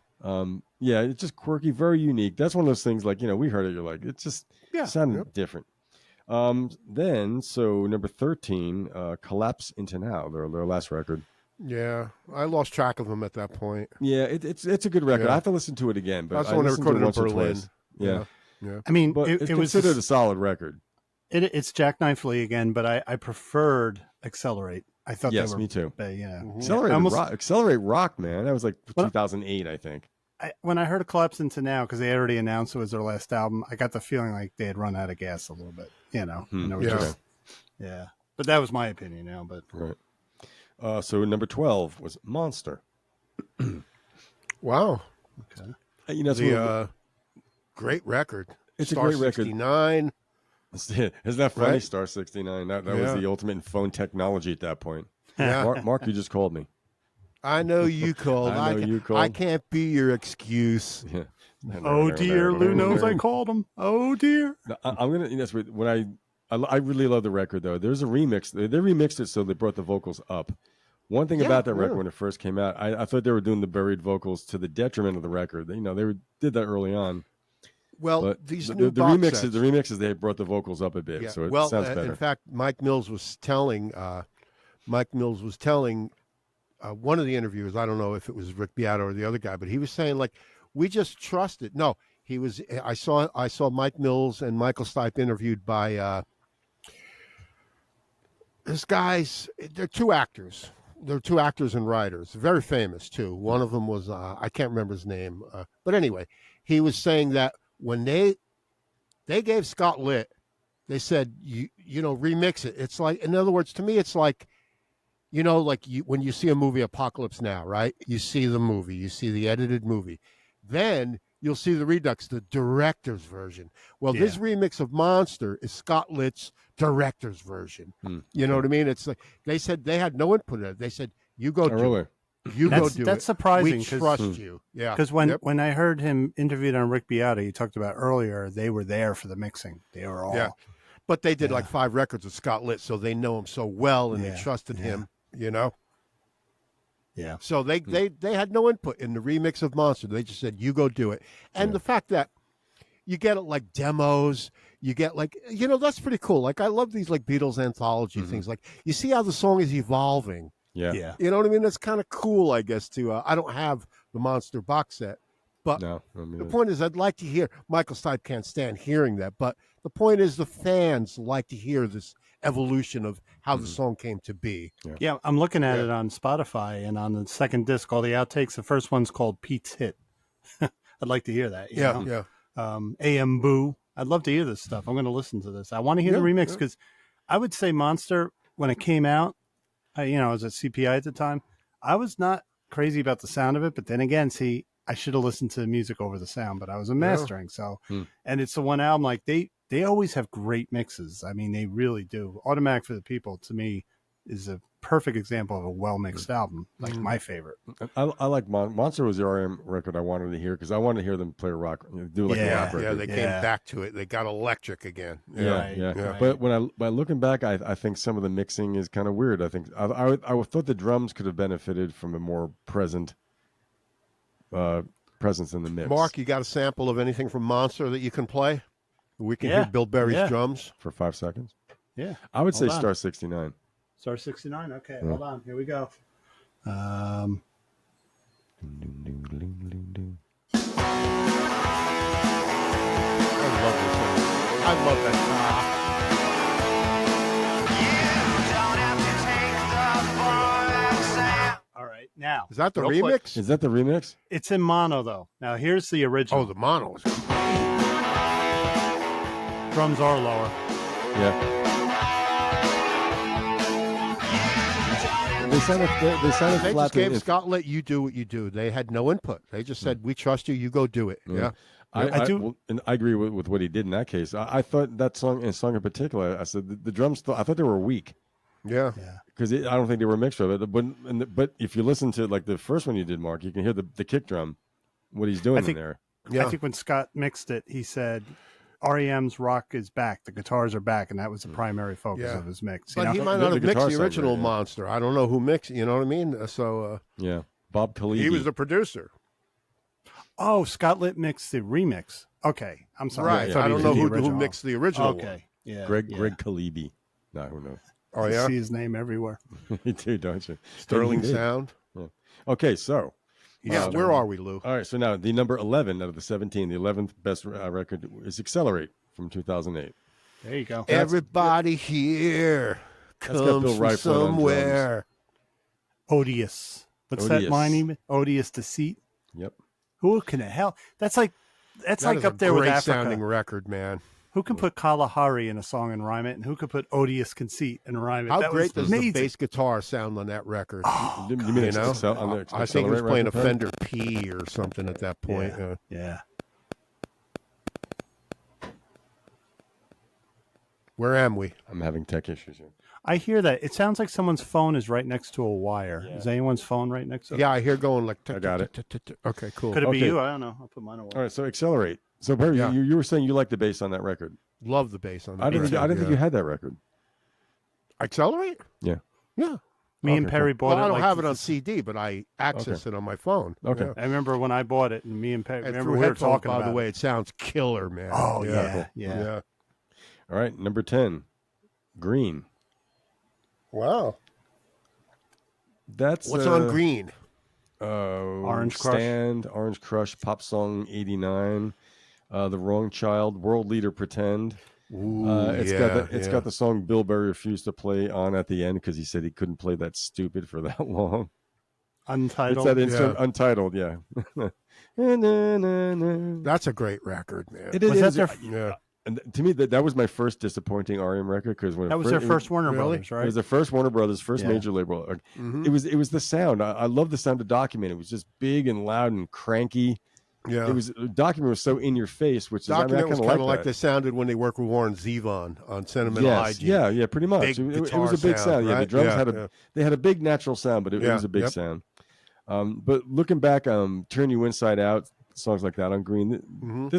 It's just quirky, very unique. That's one of those things, like, we heard it, you're like, it just sounded different. Then, so number 13, Collapse Into Now, their last record. Yeah, I lost track of them at that point. Yeah, it's a good record. I have to listen to it again, but that's when they recorded in Berlin. Yeah. I mean, but it was considered a solid record. It's Jackknife Lee again, but I preferred Accelerate. I thought yes, they were, me too. Accelerate rock, man. That was like 2008, I think. When I heard Collapse Into Now, because they had already announced it was their last album, I got the feeling like they had run out of gas a little bit. But that was my opinion now. But right. So number 12 was Monster. Wow. Okay. It's great record. It's Star a great record. 69. Isn't that funny? Right? Star 69. That was the ultimate in phone technology at that point. Yeah. Mark, you just called me. I know you called. I can't be your excuse. Yeah. Oh dear, Lou knows I called him. Oh dear. I'm gonna. When I really love the record though. There's a remix. They remixed it so they brought the vocals up. One thing about that record when it first came out, I thought they were doing the buried vocals to the detriment of the record. They did that early on. Well, but these the new box sets, the remixes they brought the vocals up a bit, so it sounds better. In fact, Mike Mills was telling one of the interviewers, I don't know if it was Rick Beato or the other guy, but he was saying, like, we just trusted. No, he was. I saw Mike Mills and Michael Stipe interviewed by this guy's. They're two actors. They're two actors and writers, very famous too. One of them was I can't remember his name, but anyway, he was saying that when they gave Scott Litt, they said you remix it. It's like, in other words, to me, it's like you know, like when you see a movie Apocalypse Now, right? You see the movie, you see the edited movie. Then you'll see the Redux, the director's version. Well, this remix of Monster is Scott Litt's director's version. You know what I mean? It's like they said they had no input in it. They said, you go do it. You go do it. That's surprising. We trust you. Yeah. Because when I heard him interviewed on Rick Beato, he talked about earlier, they were there for the mixing. They were all. Yeah. But they did like 5 records with Scott Litt, so they know him so well and they trusted him, you know? Yeah. So they had no input in the remix of Monster. They just said, you go do it. And the fact that you get it like demos, you get like, you know, that's pretty cool. Like I love these like Beatles anthology things. Like you see how the song is evolving. Yeah. You know what I mean? That's kind of cool, I guess, too. I don't have the Monster box set. But the point is, I'd like to hear, Michael Stipe can't stand hearing that, but the point is the fans like to hear this evolution of how the song came to be. Yeah, I'm looking at it on Spotify, and on the second disc, all the outtakes, the first one's called Pete's Hit. I'd like to hear that. You know? AM Boo. I'd love to hear this stuff. I'm going to listen to this. I want to hear the remix because I would say Monster, when it came out, you know, I was at CPI at the time, I was not crazy about the sound of it, but then again, see, I should have listened to the music over the sound, but I was mastering. So, and it's the one album, like they always have great mixes. I mean, they really do. Automatic for the People, to me, is a perfect example of a well-mixed album, like my favorite. I like Monster was the REM record I wanted to hear because I wanted to hear them play rock, do like a rock record. Yeah, they came back to it. They got electric again. Yeah. But by looking back, I think some of the mixing is kind of weird. I think I thought the drums could have benefited from a more presence in the mix. Mark, you got a sample of anything from Monster that you can play? We can hear Bill Berry's drums for 5 seconds. Yeah, I would say Star 69. Star 69. Okay, hold on. Here we go. I love this song. I love that. All right, now Is that the remix? Quick. Is that the remix? It's in mono though. Now here's the original. Oh, the mono. Drums are lower. Yeah. They sounded They flat. just gave Scott Litt, you do what you do. They had no input. They just said, we trust you. You go do it. Yeah. I do, and I agree with what he did in that case. I thought that song in particular, I said the drums. I thought they were weak. Yeah. Because I don't think they were a mixture of it. But if you listen to like the first one you did, Mark, you can hear the kick drum, what he's doing in there. Yeah. I think when Scott mixed it, he said, REM's rock is back. The guitars are back, and that was the primary focus of his mix. But he might not have mixed the original Monster. I don't know who mixed. You know what I mean? So Bob Khalibi. He was the producer. Oh, Scott Litt mixed the remix. Okay, I'm sorry. Right. I don't know who mixed the original. Okay, yeah. Greg Khalibi. No, who knows? Oh yeah, you see his name everywhere. You do, don't you? Sterling Sound. Yeah. Okay, so. Yeah, where are we, Lou? All right, so now the number 11 out of the 17, the 11th best record is Accelerate from 2008. There you go. Everybody here comes from somewhere. Odious. What's that line even? Odious Deceit? Yep. Who can hell? That's like up there with Africa. Great sounding record, man. Who can put Kalahari in a song and rhyme it, and who could put Odious Conceit and rhyme it? How great does the bass guitar sound on that record? Oh, you mean I think he was playing a Fender P or something at that point. Yeah. Where am we? I'm having tech issues here. I hear that. It sounds like someone's phone is right next to a wire. Yeah. Is anyone's phone right next to it? Yeah, I hear going like... I got it. Okay, cool. Could it be you? I don't know. I'll put mine away. All right, so Accelerate. So, Perry, you were saying you like the bass on that record. Love the bass on that record. I didn't think you had that record. Accelerate? Yeah. Yeah. Me and Perry bought it. I don't have it on CD, but I access it on my phone. Okay. Yeah. I remember when I bought it, and me and Perry, remember we were talking about it. By the way, it sounds killer, man. Oh, yeah. All right, number 10, Green. Wow. That's what's on Green? Orange Crush. Stand, Orange Crush, Pop Song 89, The Wrong Child, World Leader Pretend. It's got the song Bill Berry refused to play on at the end because he said he couldn't play that stupid for that long. Untitled. It's that Untitled, yeah. That's a great record, man. It is. And to me, that was my first disappointing REM record because when that was their first Warner Brothers, right? It was the first Warner Brothers, first major label. It was the sound. I love the sound of Document. It was just big and loud and cranky. Yeah, it was Document was so in your face, which Document was kind of like they sounded when they worked with Warren Zevon on Sentimental Hygiene. Yeah, pretty much. It was a big sound. Right? Yeah, the drums had a big natural sound, but it was a big sound. But looking back, Turn You Inside Out, songs like that on Green,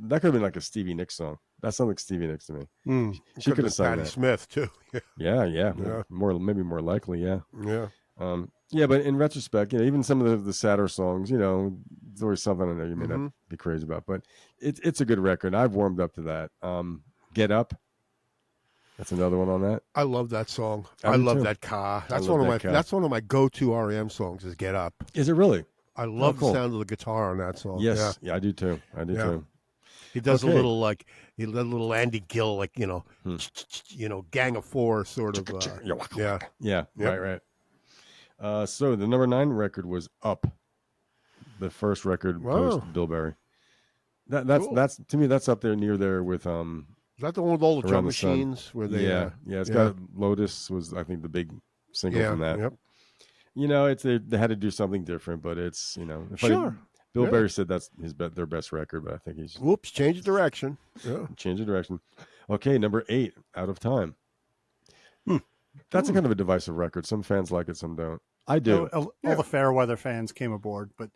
that could have been like a Stevie Nicks song. That sounds like Stevie Nicks to me. She could have sung Patti that. Smith too. Yeah. Maybe more likely. Yeah. Yeah. But in retrospect, even some of the sadder songs, there's always something in there you may not be crazy about, but it's a good record. I've warmed up to that. Get Up. That's another one on that. I love that song. I love that car. That's one of my go-to REM songs is Get Up. Is it really? I love the sound of the guitar on that song. Yes. Yeah, I do too. Too. He does a little Andy Gill, like, Gang of Four sort of. Yeah. Right. So the number 9 record was Up, the first record post Bilberry. That's to me that's up there near there with Is that the one with all the drum machines? Where they it's got Lotus was I think the big single from that. Yep. They had to do something different, but it's sure. Bill Berry said that's their best record, but I think he's change of direction. Yeah. Change of direction. Okay, number 8, Out of Time. That's a kind of a divisive record. Some fans like it, some don't. I do. All the Fairweather fans came aboard, but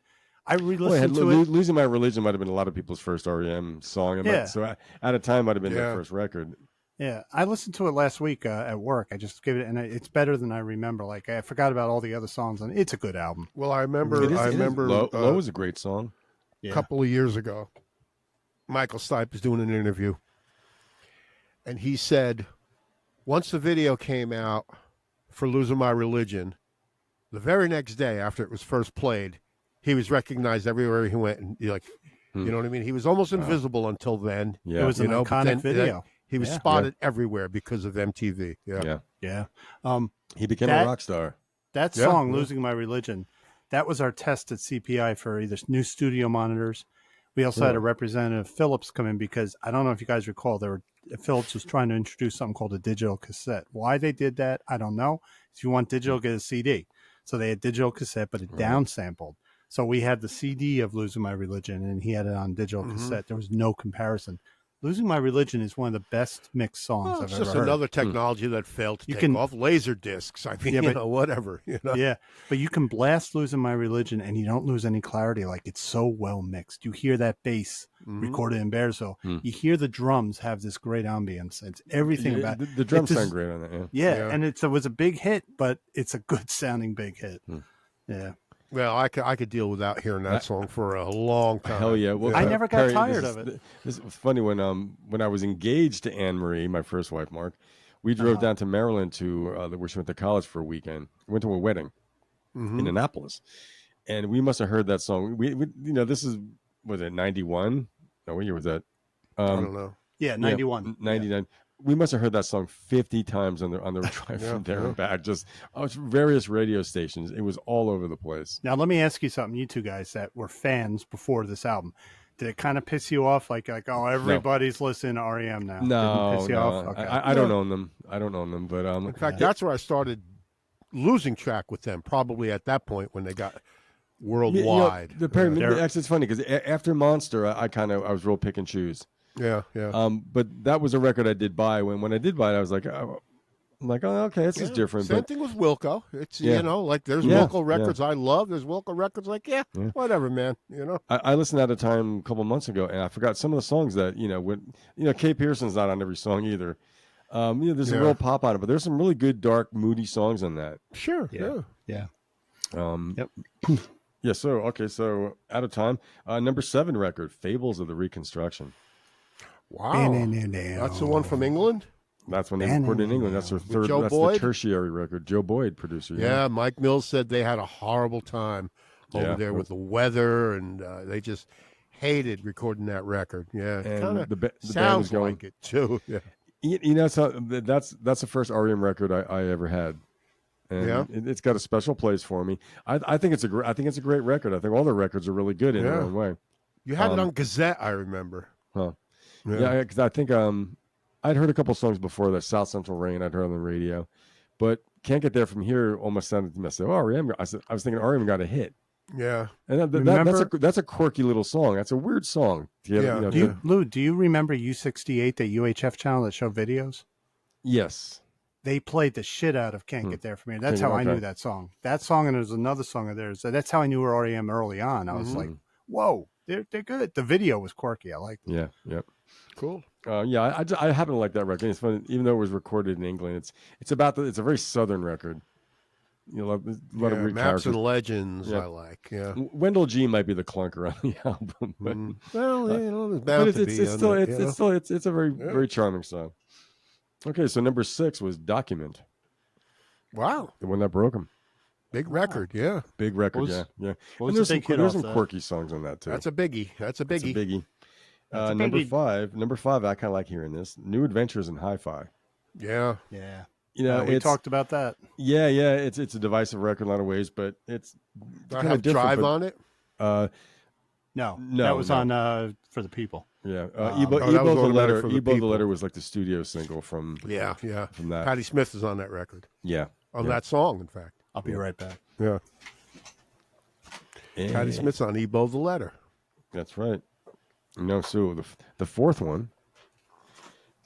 I re-listened to it. Losing My Religion might have been a lot of people's first REM song. So Out of Time might have been their first record. Yeah, I listened to it last week at work. I just gave it, and it's better than I remember. Like I forgot about all the other songs, and it's a good album. Well, I remember. Low is a great song. A couple of years ago, Michael Stipe was doing an interview, and he said, once the video came out for Losing My Religion, the very next day after it was first played, he was recognized everywhere he went, and you know what I mean. He was almost invisible until then. Yeah, it was an iconic video. He was spotted everywhere because of MTV. Yeah. He became a rock star. That song, Losing My Religion, that was our test at CPI for either new studio monitors. We also had a representative, Phillips, come in because I don't know if you guys recall, Phillips was trying to introduce something called a digital cassette. Why they did that, I don't know. If you want digital, get a CD. So they had digital cassette, but it downsampled. So we had the CD of Losing My Religion, and he had it on digital cassette. There was no comparison. Losing My Religion is one of the best mixed songs I've ever heard. It's just another technology that failed to take off. Laser discs, I mean, whatever. Yeah, but you can blast Losing My Religion and you don't lose any clarity. Like, it's so well mixed. You hear that bass recorded in Bearsville. You hear the drums have this great ambience. It's everything about it. The drums sound great on that, and it was a big hit, but it's a good sounding big hit. Yeah. Well, I could deal without hearing that song for a long time. Hell yeah! Well, I never got tired of it. This was funny when I was engaged to Anne Marie, my first wife, Mark. We drove down to Maryland where she went to college for a weekend. We went to a wedding in Annapolis, and we must have heard that song. We this was it 91? No, what year was that? I don't know. Yeah, 91. 99. We must have heard that song 50 times on the drive from there and back. Just various radio stations. It was all over the place. Now, let me ask you something, you two guys that were fans before this album. Did it kind of piss you off? Like everybody's listening to REM now. No, Didn't piss you off? Okay. I don't own them. I don't own them. But in fact, that's where I started losing track with them. Probably at that point when they got worldwide. Actually, it's funny because after Monster, I was real pick and choose. Yeah. But that was a record I did buy. When I did buy it, I was like, okay, this is different. Same thing with Wilco. It's like there's Wilco records I love. There's Wilco records like whatever, man. I listened at a time a couple months ago, and I forgot some of the songs that Kay Pearson's not on every song either. There's a real pop on it, but there's some really good, dark, moody songs on that. Sure. Yeah. Yep. Yeah. So Out of Time, number 7 record, Fables of the Reconstruction. Wow, that's the one from England. That's when they recorded in England. That's their third. That's the tertiary record. Joe Boyd, producer. Yeah, Mike Mills said they had a horrible time over there with the weather, and they just hated recording that record. Yeah, and the band sounds was going, like it too. Yeah, so that's the first REM record I ever had. And it's got a special place for me. I think it's a great record. I think all the records are really good in their own way. You had it on Gazette, I remember. Huh. Yeah, because I think I'd heard a couple songs before that. South Central Rain I'd heard on the radio, but Can't Get There From Here almost sounded to me. I said, "Oh, REM." I was thinking REM got a hit. Yeah, and that's a quirky little song. That's a weird song. Lou, do you remember U68, the UHF channel that showed videos? Yes. They played the shit out of Can't Get There From Here. That's how I knew that song. That song, and there's another song of theirs. That's how I knew REM early on. I was like, whoa, they're good. The video was quirky. I liked it. Yeah, yep. Cool. I happen to like that record. It's fun, even though it was recorded in England. It's a very southern record. You know, a lot of weird Maps characters. and Legends. I like. Yeah, Wendell G might be the clunker on the album, but it's bound to be. It's a very charming song. Okay, so number 6 was Document. Wow, the one that broke him. Big record, yeah. Big record, yeah. And there's some quirky songs on that too. That's a biggie. Number 5, I kind of like hearing this. New Adventures in Hi-Fi. Yeah. You know, we talked about that. Yeah. It's a divisive record in a lot of ways, but it's kind of Drive on it. No, that was on For the People. Yeah, Ebo the Letter was like the studio single from from that. Patti Smith is on that record. Yeah, on that song, in fact. I'll be right back. Yeah, Patti Smith's on Ebo the Letter. That's right. So the fourth one.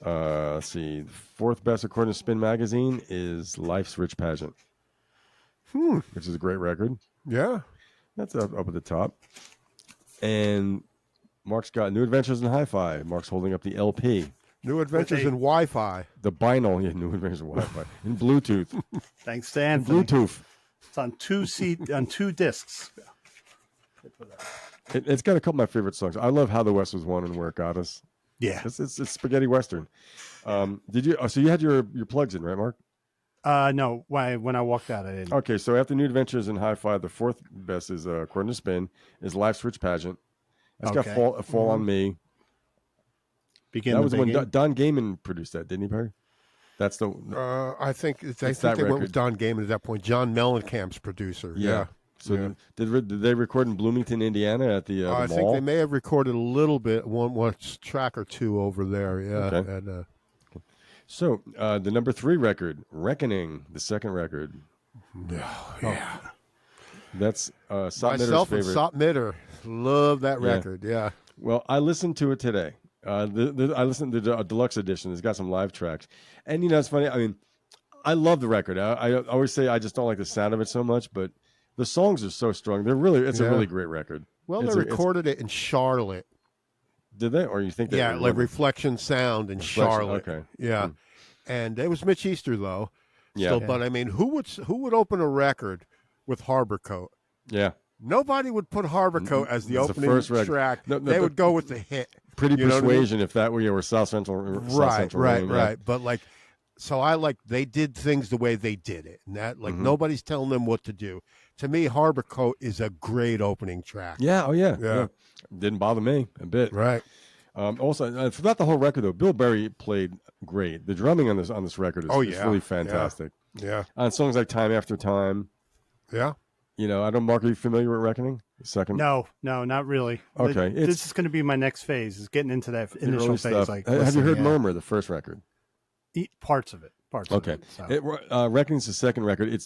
Let's see. The fourth best according to Spin Magazine is Life's Rich Pageant, which is a great record. Yeah, that's up at the top. And Mark's got New Adventures in Hi-Fi. Mark's holding up the LP. New Adventures in Wi-Fi. The vinyl, New Adventures in Wi-Fi. In Bluetooth. Thanks to Anthony. Bluetooth. It's on two discs. It's got a couple of my favorite songs. I love How the West Was Won and Where It Got Us. Yeah. It's spaghetti western. Did you? So you had your plugs in, right, Mark? No. When I walked out, I didn't. Okay, so after New Adventures in Hi-Fi, the fourth best is according to Spin is Life's Rich Pageant. That's got Fall on Me. That was when Don Gaiman produced that, didn't he, Perry? That's the. I think they went with Don Gaiman at that point. John Mellencamp's producer. Yeah. So did they record in Bloomington, Indiana at the I mall? think they may have recorded a little bit, one track or two over there. Yeah. Okay. So the number 3 record, Reckoning, the second record. Yeah. That's myself and Sot Mitter. Love that record. Yeah. Well, I listened to it today. I listened to the deluxe edition. It's got some live tracks, and it's funny. I mean, I love the record. I always say I just don't like the sound of it so much, but the songs are so strong. It's a really great record. Well, they recorded it in Charlotte. Did they? Or you think they? Yeah, like Reflection Sound in Charlotte. Okay. Yeah, and it was Mitch Easter though. Yeah. Still, but I mean, who would open a record with Harbor Coat? Yeah. Nobody would put Harbor Coat as the opening first track. They would go with the hit. Pretty Persuasion, if that were South Central. Right. But so they did things the way they did it, and that nobody's telling them what to do. To me, Harbor Coat is a great opening track. Yeah. Oh yeah. Didn't bother me a bit. Right. Also, throughout the whole record though, Bill Berry played great. The drumming on this record is really fantastic. Yeah. On songs like Time After Time. Yeah. Mark, are you familiar with Reckoning? The second? No, not really. Okay. This is going to be my next phase, is getting into that initial phase. Stuff. Have you heard Murmur, the first record? Parts of it. Okay. Reckoning's the second record.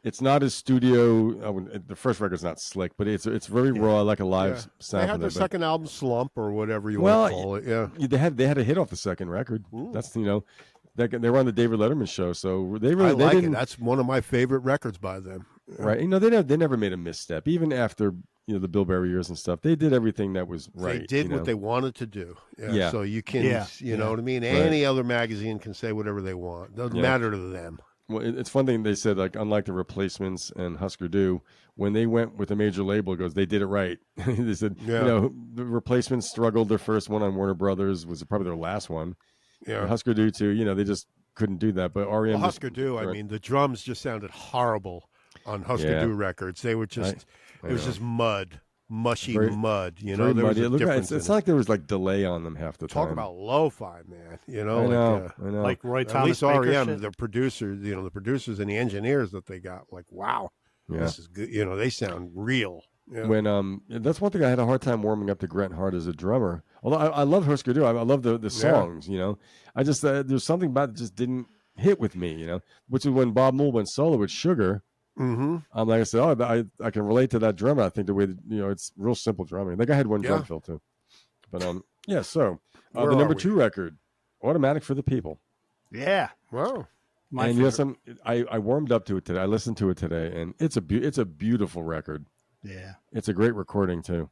It's not as studio. The first record's not slick, but it's very raw, like a live sound. They had their second album, Slump, or whatever you want to call it. Yeah. They had a hit off the second record. Ooh. That's they were on the David Letterman show, so they really. I like it. That's one of my favorite records by them. Right. They never made a misstep, even after the Bill Berry years and stuff. They did everything that was right. They did what they wanted to do. Yeah. So you can, you know what I mean? Right. Any other magazine can say whatever they want. Doesn't matter to them. Well, it's fun thing they said, like, unlike the Replacements and Husker Du, when they went with a major label, it goes, they did it right. They said, the Replacements struggled. Their first one on Warner Brothers was probably their last one. Yeah. And Husker Du too, they just couldn't do that. But REM, Husker Du, I mean, the drums just sounded horrible on Husker Du records. They were just, it was just mud. Mushy mud, there was a difference. It's not like there was delay on them half the time. Talk about lo-fi, man. I know. Like Roy Thomas. At least REM, the producers, the producers and the engineers that they got, wow, this is good. They sound real. when that's one thing I had a hard time warming up to Grant Hart as a drummer. Although I love Husker Du, I love the songs. You know, I just there's something about it that just didn't hit with me. You know, which is when Bob Mould went solo with Sugar. Like I said, I can relate to that drummer. I think the way that, it's real simple drumming. I think I had one drum fill too. But so the number 2 record, Automatic for the People. Yeah. Wow. And yes, I warmed up to it today. I listened to it today, and it's a beautiful record. Yeah. It's a great recording too.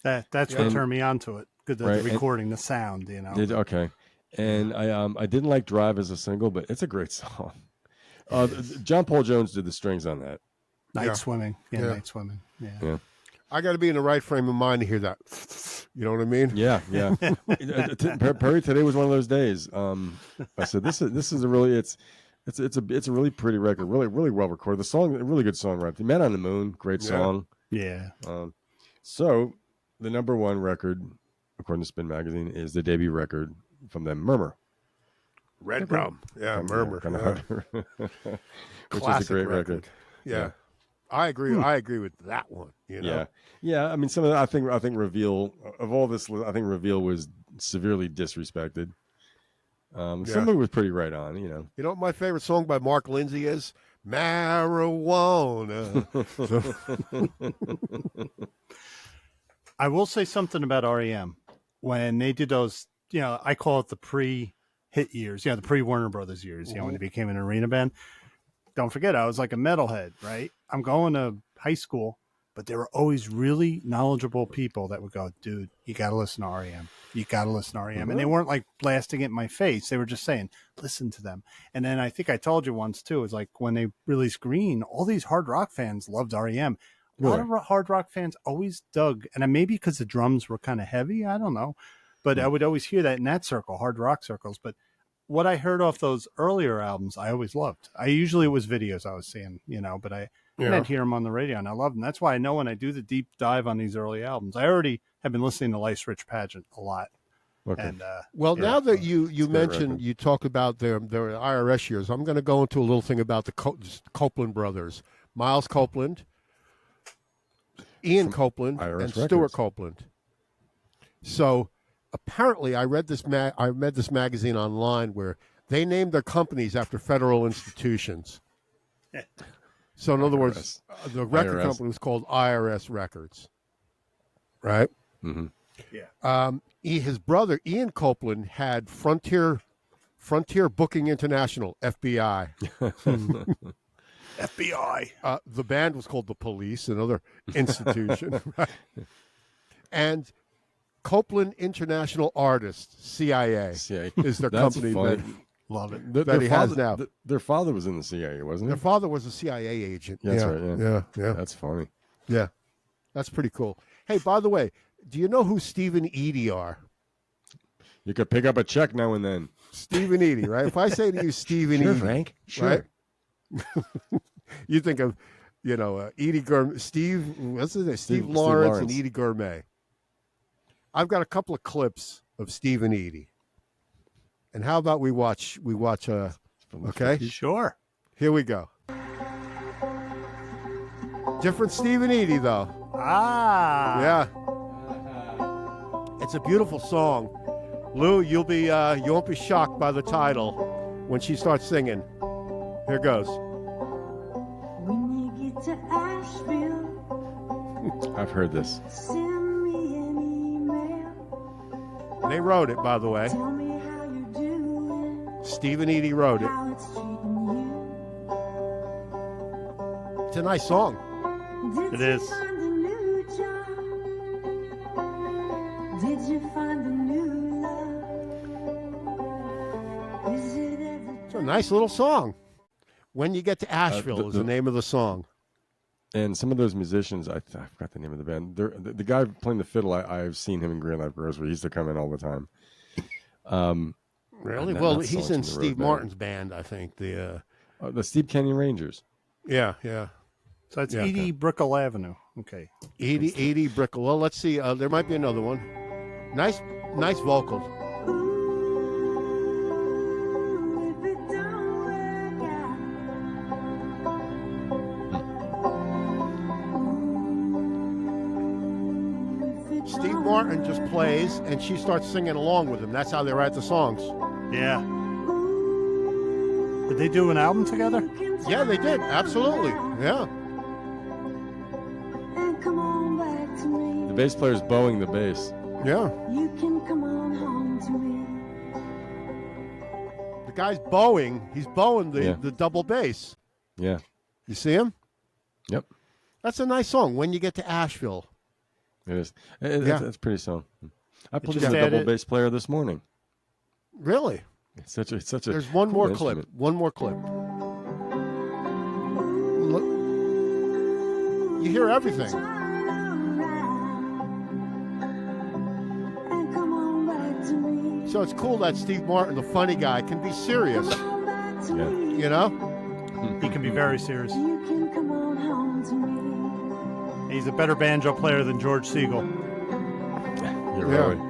That's what turned me on to it. Good, the recording, the sound, Okay. And I didn't like Drive as a single, but it's a great song. John Paul Jones did the strings on that. Night Swimming. Yeah, Night Swimming. Yeah. I got to be in the right frame of mind to hear that. You know what I mean? Yeah. Perry, today was one of those days. I said, this is a really, it's a really pretty record, really well recorded. The song, a really good songwriting. The Man on the Moon, great song. Yeah. So the number 1 record, according to Spin Magazine, is the debut record from them, Murmur. Red Rum. Yeah, Murmur. Which is a great record. Yeah. I agree. I agree with that one. Yeah. I mean, some of the, I think Reveal of all this, I think Reveal was severely disrespected. Some of it was pretty right on. You know what my favorite song by Mark Lindsay is? Marijuana. I will say something about REM when they did those. I call it the pre-hit years. The pre-Warner Brothers years. When they became an arena band. Don't forget, I was like a metalhead, right? I'm going to high school, but there were always really knowledgeable people that would go, dude, you got to listen to REM. You got to listen to REM. And they weren't like blasting it in my face. They were just saying, listen to them. And then I think I told you once too, it was like when they released Green, all these hard rock fans loved REM. A lot of hard rock fans always dug, and maybe because the drums were kind of heavy, I don't know. But I would always hear that in that circle, hard rock circles. But what I heard off those earlier albums, I always loved. Usually it was videos I was seeing, but I'd hear them on the radio, and I loved them. That's why I know when I do the deep dive on these early albums, I already have been listening to Life's Rich Pageant a lot. Okay. And now that you mentioned, you talk about their IRS years, I'm going to go into a little thing about the Copeland brothers, Miles Copeland, Ian Copeland, and Stewart Copeland. So apparently, I read this magazine online where they named their companies after federal institutions. So in other words, the record company was called IRS Records, right? Mm-hmm. Yeah. His brother Ian Copeland had Frontier Booking International, FBI. FBI. The band was called The Police, another institution, right? And Copeland International Artists, CIA, is their company. Love it. That he has now. Their father was in the CIA, wasn't he? Their father was a CIA agent. That's right. Yeah. That's funny. Yeah, that's pretty cool. Hey, by the way, do you know who Steve and Edie are? You could pick up a check now and then. Steve and Edie, right? If I say to you Steve and Edie, Frank, right? You think of, Edie Gourmet, Steve, what's his name? Steve Lawrence and Edie Gourmet. I've got a couple of clips of Steve and Edie. And how about we watch, okay? Sure. Here we go. Different Steve and Edie, though. Yeah. It's a beautiful song. Lou, you won't be shocked by the title when she starts singing. Here goes. When you get to Asheville, I've heard this. send me an email. They wrote it, by the way. Tell me how you're doing, Steve and Edie wrote it. how it's treating you. It's a nice song. Did It you is. find a new job? Did you find a new love? Is it ever It's a nice little song. When You Get to Asheville is the name of the song. And some of those musicians, I forgot the name of the band. The guy playing the fiddle, I've seen him in Green Life Grocery. He used to come in all the time. Really? Not Well, Songs he's from in the Road Steve band. Martin's band, I think. The Steep Canyon Rangers. Yeah. So it's Yeah, Edie Brickell Avenue. Okay. Edie Brickell. Well, let's see. There might be another one. Nice vocals. ooh, if it don't work out? Ooh, Steve Martin just plays, and she starts singing along with him. That's how they write the songs. Yeah. Did they do an album together? Yeah, they did. Absolutely. Yeah. And come on back to me. The bass player's bowing the bass. Yeah. You can come on home to me. The guy's bowing. He's bowing the double bass. Yeah. You see him? Yep. That's a nice song. When you get to Asheville. It is. Yeah. That's pretty song. I played just with a double added- bass player this morning. Really? It's such a. There's one cool more instrument. clip. One more clip. Look. You hear everything. Turn around and come on back to me. So it's cool that Steve Martin, the funny guy, can be serious. Come back to Yeah. me. You know? He can be very serious. You can come on home to me. He's a better banjo player than George Siegel. You're Yeah. right.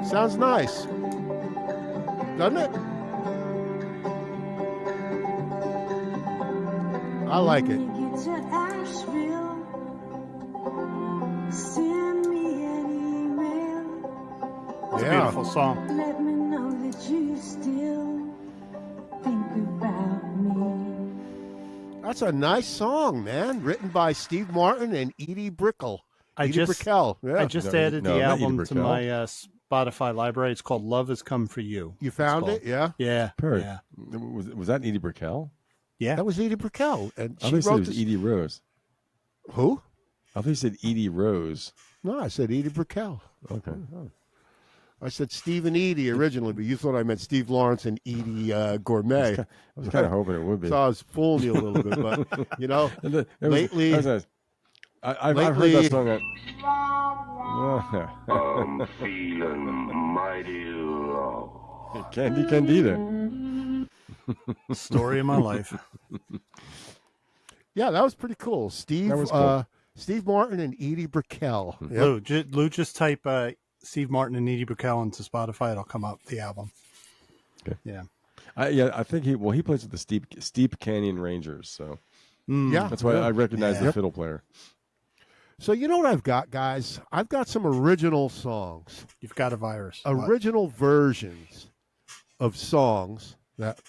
Sounds nice. Doesn't it? I like it. When you get to Asheville, send me an email. It's a Yeah. beautiful song. Let me know that you still think about me. That's a nice song, man. Written by Steve Martin and Edie Brickell. Edie Brickell. Yeah. I just No, added no, the not Edie album to Brickell. my Spotify library. It's called Love Has Come For You. You found called. it? Yeah. Yeah. Pert. Yeah. Was that Edie Brickell? Yeah. That was Edie Brickell. And I she thought you said it wrote was this. Edie Rose. Who? I thought you said Edie Rose. No, I said Edie Brickell. Okay. I said Steve and Edie originally, but you thought I meant Steve Lawrence and Edie Gourmet. I was kind of hoping it would be. So I was fooling you a little bit, but you know, And it was- lately- that was nice. I've heard lately- that song. I'm feeling mighty low. Candy Candida. Story of my life. yeah, that was pretty cool. Steve, That was cool. Steve Martin and Edie Brickell. Yep. Lou, just type Steve Martin and Edie Brickell into Spotify. It'll come up, the album. Okay. Yeah. I think he plays with the Steep Canyon Rangers, so Yeah, that's why yeah. I recognize Yeah. the fiddle player. So you know what I've got, guys? I've got some original songs, You've got a virus. What? original versions of songs that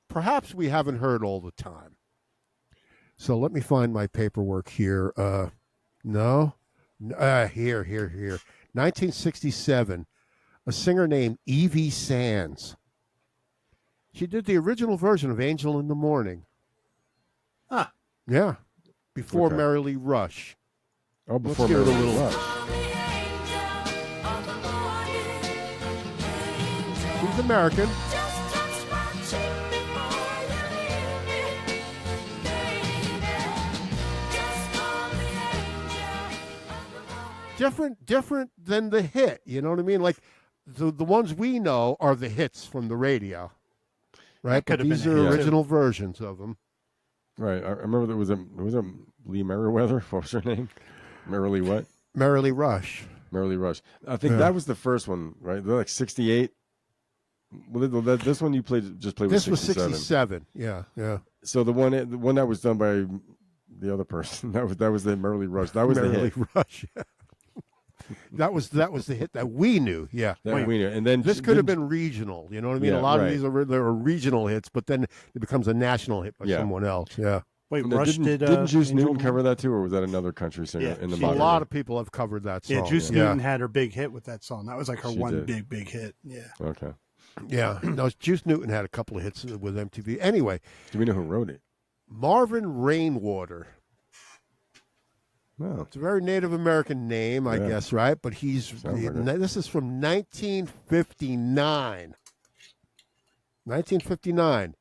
perhaps we haven't heard all the time. So let me find my paperwork here. Here. 1967, a singer named Evie Sands. She did the original version of Angel in the Morning. Ah. Yeah. Before Okay. Merrily Rush. Oh, before hear it a Merrily little. Rush. She's American. Different than the hit. You know what I mean? Like the ones we know are the hits from the radio, right? That could But have these been are a hit, too. original versions of them. Right. I remember there was a Lee Merriweather. What was her name? Merrily what? Merrily Rush. Merrily Rush. I think Yeah. that was the first one, right? They're like 68. Well, this one you played This was was 67. 67. Yeah. So the one that was done by the other person that was the Merrily Rush. That was Merrily the hit. Rush. that was the hit that we knew. Yeah. That we knew. And then This could have been regional. You know what I mean? Yeah, a lot right. of these are regional hits, but then it becomes a national hit by Yeah. someone else. Yeah. Wait, Now, Rush didn't Juice Angel- Newton cover that too, or was that another country singer Yeah, in the she- A modern lot era? of people have covered that song. Yeah, Juice yeah. Newton had her big hit with that song. That was like her She one did. big hit. Yeah. Okay. Yeah. No, Juice Newton had a couple of hits with MTV. Anyway, Do we know who wrote it? Marvin Rainwater. No. It's a very Native American name, I Yeah. guess, right? But Sounds like it. this is from 1959. 1959.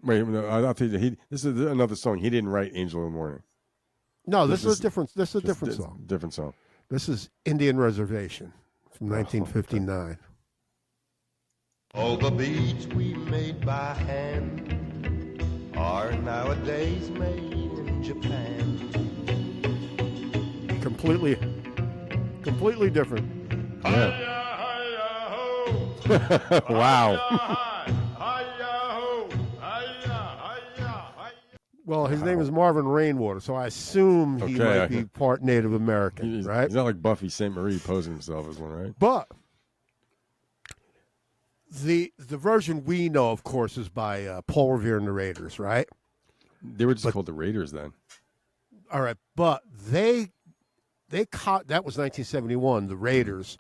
Wait, no, I'll tell you. This is another song. He didn't write "Angel in the Morning." No, this This is a different. This is a different It's a song. Different song. This is Indian Reservation from 1959. All the beads we made by hand are nowadays made in Japan. Completely different. Wow. Well, his name is Marvin Rainwater, so I assume he might be part Native American, right? He's not like Buffy St. Marie posing himself as one, right? But the version we know, of course, is by Paul Revere and the Raiders, right? They were just called the Raiders then. All right, but that was 1971, the Raiders.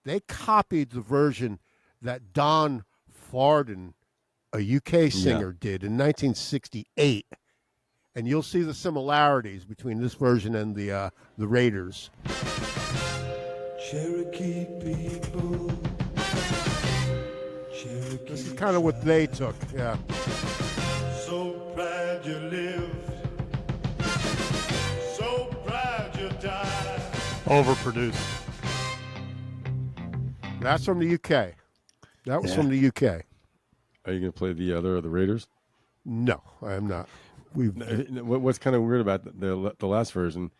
They copied the version that Don Farden, a UK singer, did in 1968. And you'll see the similarities between this version and the Raiders. Cherokee people. This is kind of what they took, yeah. So proud you lived. So proud you died. Overproduced. That's from the UK. That was from the UK. Are you going to play the other of the Raiders? No, I am not. What's kind of weird about the last version,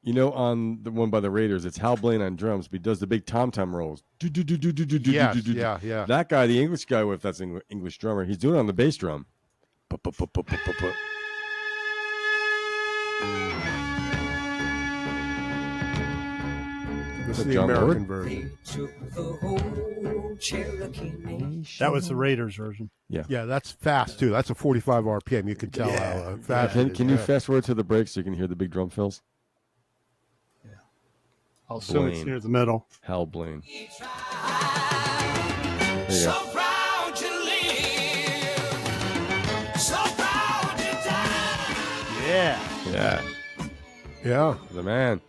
on the one by the Raiders, it's Hal Blaine on drums, but he does the big tom-tom rolls. Yeah. That guy, the English guy, if that's an English drummer, he's doing it on the bass drum. This is the American version. That was the Raiders version. Yeah, that's fast too. That's a 45 RPM. You can tell how fast. Can you fast forward to the break so you can hear the big drum fills? Yeah. I'll assume it's near the middle. Hal Blaine. There you go. Yeah. The man.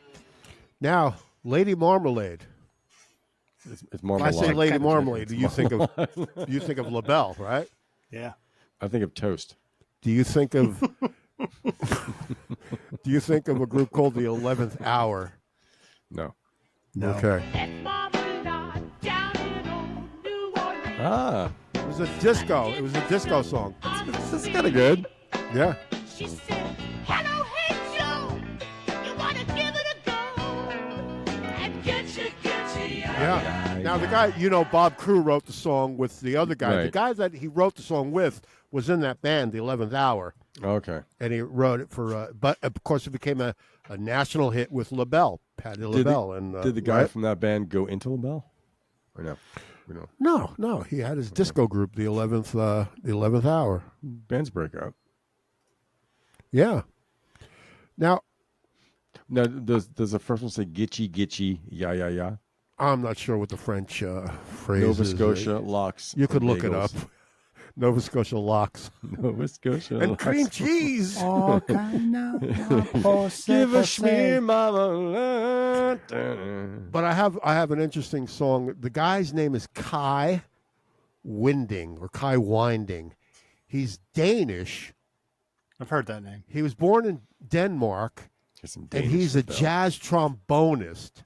Now, Lady Marmalade. It's Marmalade. When I say Lady Marmalade, do you think of LaBelle, right? Yeah. I think of Toast. Do you think of a group called the 11th Hour? No. Okay. Ah. It was a disco. It was a disco song. This is kind of good. Yeah. She said, "Hello, hey Joe, you wanna give it a go and get you. Yeah. Now the guy, Bob Crew wrote the song with the other guy. Right. The guy that he wrote the song with was in that band, the 11th Hour. Okay. And he wrote it for, but of course it became a national hit with LaBelle, Patti LaBelle. Did the guy from that band go into LaBelle? Or no? We don't. No. He had his disco group, the 11th Hour. Bands break up. Yeah. Now, does the first one say gitchy, ya? I'm not sure what the French phrase Nova is. Scotia locks. You could look it up. Nova Scotia locks. Nova Scotia and locks. cream cheese. All kind of Give a schmear, mama. But I have an interesting song. The guy's name is Kai Winding or Kai Winding. He's Danish. I've heard that name. He was born in Denmark, and he's a jazz trombonist.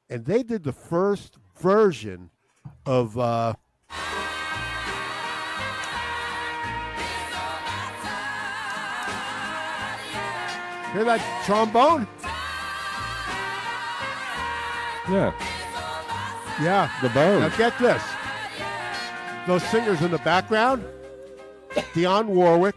And they did the first version of hear that trombone? Yeah. The bone. Now get this. Those singers in the background, Dionne Warwick,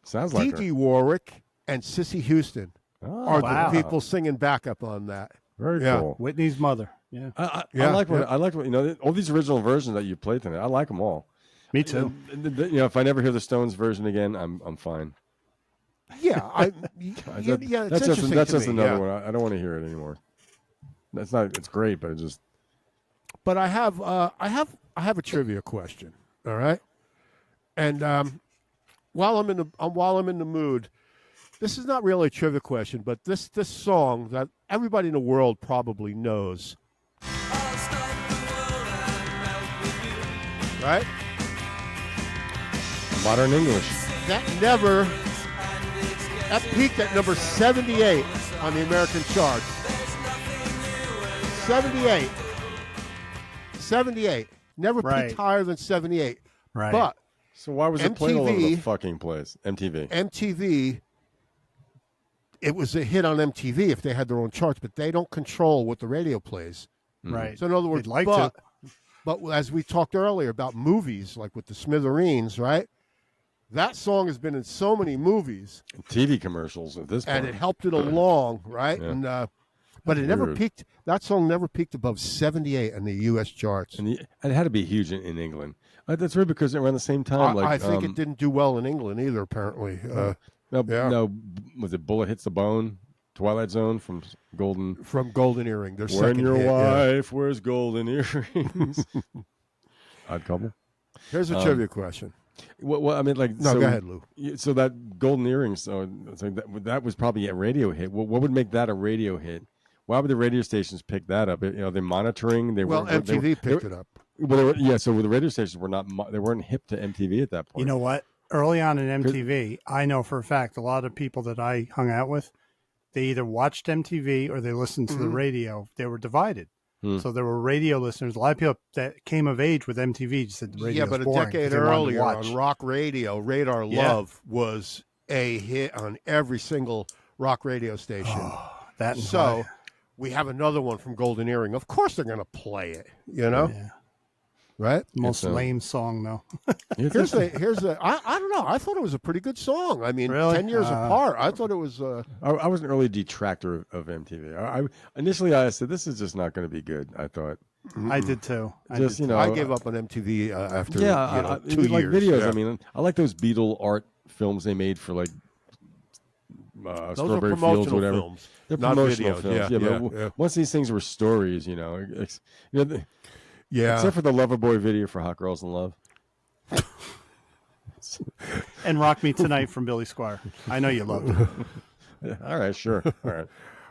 Sounds like Dee Warwick, and Sissy Houston are the people singing backup on that. Very cool. Whitney's mother. Yeah. I like what all these original versions that you played tonight. I like them all. Me too. If I never hear the Stones version again, I'm fine. Yeah, that's just another one. I don't want to hear it anymore. It's great, but it just. But I have a trivia question. All right, and while I'm in the mood, this is not really a trivia question, but this song that everybody in the world probably knows. Right? Modern English. That peaked at number 78 on the American charts. 78. Never peaked higher than 78. Right. But so why was it played all over the fucking place? MTV. It was a hit on MTV if they had their own charts, but they don't control what the radio plays. Right. So in other words, but as we talked earlier about movies, like with the Smithereens, right? That song has been in so many movies, TV commercials at this point, and it helped it along, right? Yeah. And but it never peaked. That song never peaked above 78 in the U.S. charts. And it had to be huge in England. That's right, because around the same time, I think it didn't do well in England either. Apparently, no, was it Bullet Hits the Bone? Twilight Zone from Golden Earring. Their when second your hit, wife wears golden earrings. Odd Couple. Here's a trivia question. Well, I mean, like, go ahead, Lou. So that golden earrings, so that was probably a radio hit. What would make that a radio hit? Why would the radio stations pick that up? They're monitoring. MTV picked it up. Well, so the radio stations were not. They weren't hip to MTV at that point. You know what? Early on in MTV, I know for a fact a lot of people that I hung out with, they either watched MTV or they listened to the radio. They were divided. So there were radio listeners. A lot of people that came of age with MTV just said the radio was but a boring decade 'cause they wanted to earlier watch. on rock radio, Radar Love was a hit on every single rock radio station. So we have another one from Golden Earring. Of course they're going to play it, Yeah. right? Most lame song, though. Here's I don't know. I thought it was a pretty good song. I mean, Really? 10 years apart. I thought it was. I was an early detractor of MTV. Initially I said this is just not going to be good. I thought. I did too. I gave up on MTV after 2 like years. videos. Yeah. I mean, I like those Beatle art films they made for like Those are Strawberry Fields, promotional whatever. films. They're not promotional videos. films. Yeah. Once these things were stories, except for the Loverboy video for Hot Girls in Love. And Rock Me Tonight from Billy Squire. I know you loved it. All right, sure. All right.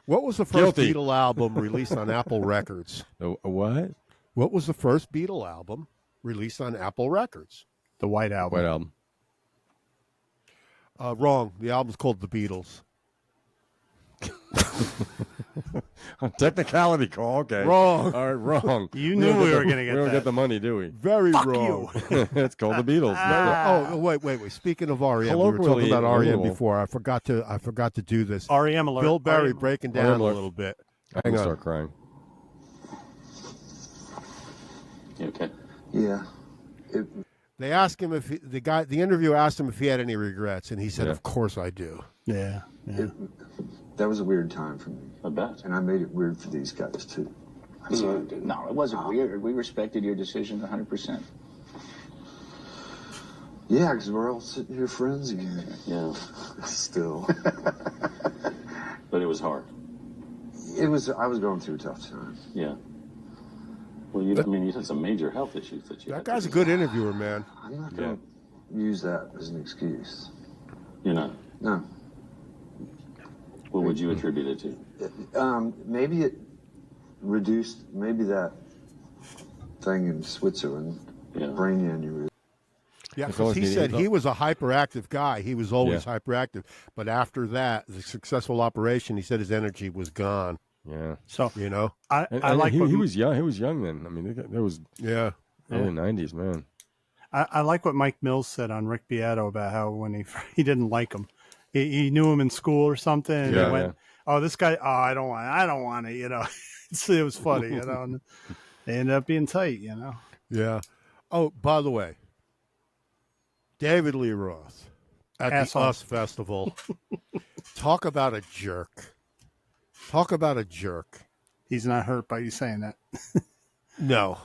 What was the first Guilty. Beatle album released on Apple Records? A what? What was the first Beatle album released on Apple Records? The White Album. White Album. Wrong. The album's called The Beatles. Technicality call. Okay. Wrong. All right, wrong. You knew we were going to get We don't that. get the money, do we? Very wrong. It's called the Beatles. Wait. Speaking of REM, we were Colloquially, talking about REM Beatle. before. I forgot to do this. REM alert. Bill Berry REM. breaking down REM a alert. little bit. I'm Hang gonna on. start crying. You okay? Yeah. They asked him if the interviewer asked him if he had any regrets, and he said, Yeah. "Of course I do." Yeah. That was a weird time for me. I bet. And I made it weird for these guys, too. No, it wasn't weird. We respected your decision 100%. Yeah, because we're all sitting here friends again. Yeah. Still. But it was hard. I was going through a tough time. Yeah. Well, you had some major health issues that you That had guy's a to good interviewer, man. I'm not going to use that as an excuse. You're not. No. What would you attribute it to? Maybe it reduced, maybe that thing in Switzerland, brain aneurysm. Yeah, because he said he was a hyperactive guy. He was always hyperactive. But after that, the successful operation, he said his energy was gone. Yeah. So I like he what was young. He was young then. I mean, there was early 90s, man. I like what Mike Mills said on Rick Beato about how when he didn't like him, he knew him in school or something, and he went, "Oh, this guy, I don't want it." It was funny, And they ended up being tight, Yeah. Oh, by the way, David Lee Roth at Asshole. the US Festival. Talk about a jerk. Talk about a jerk. He's not hurt by you saying that. No.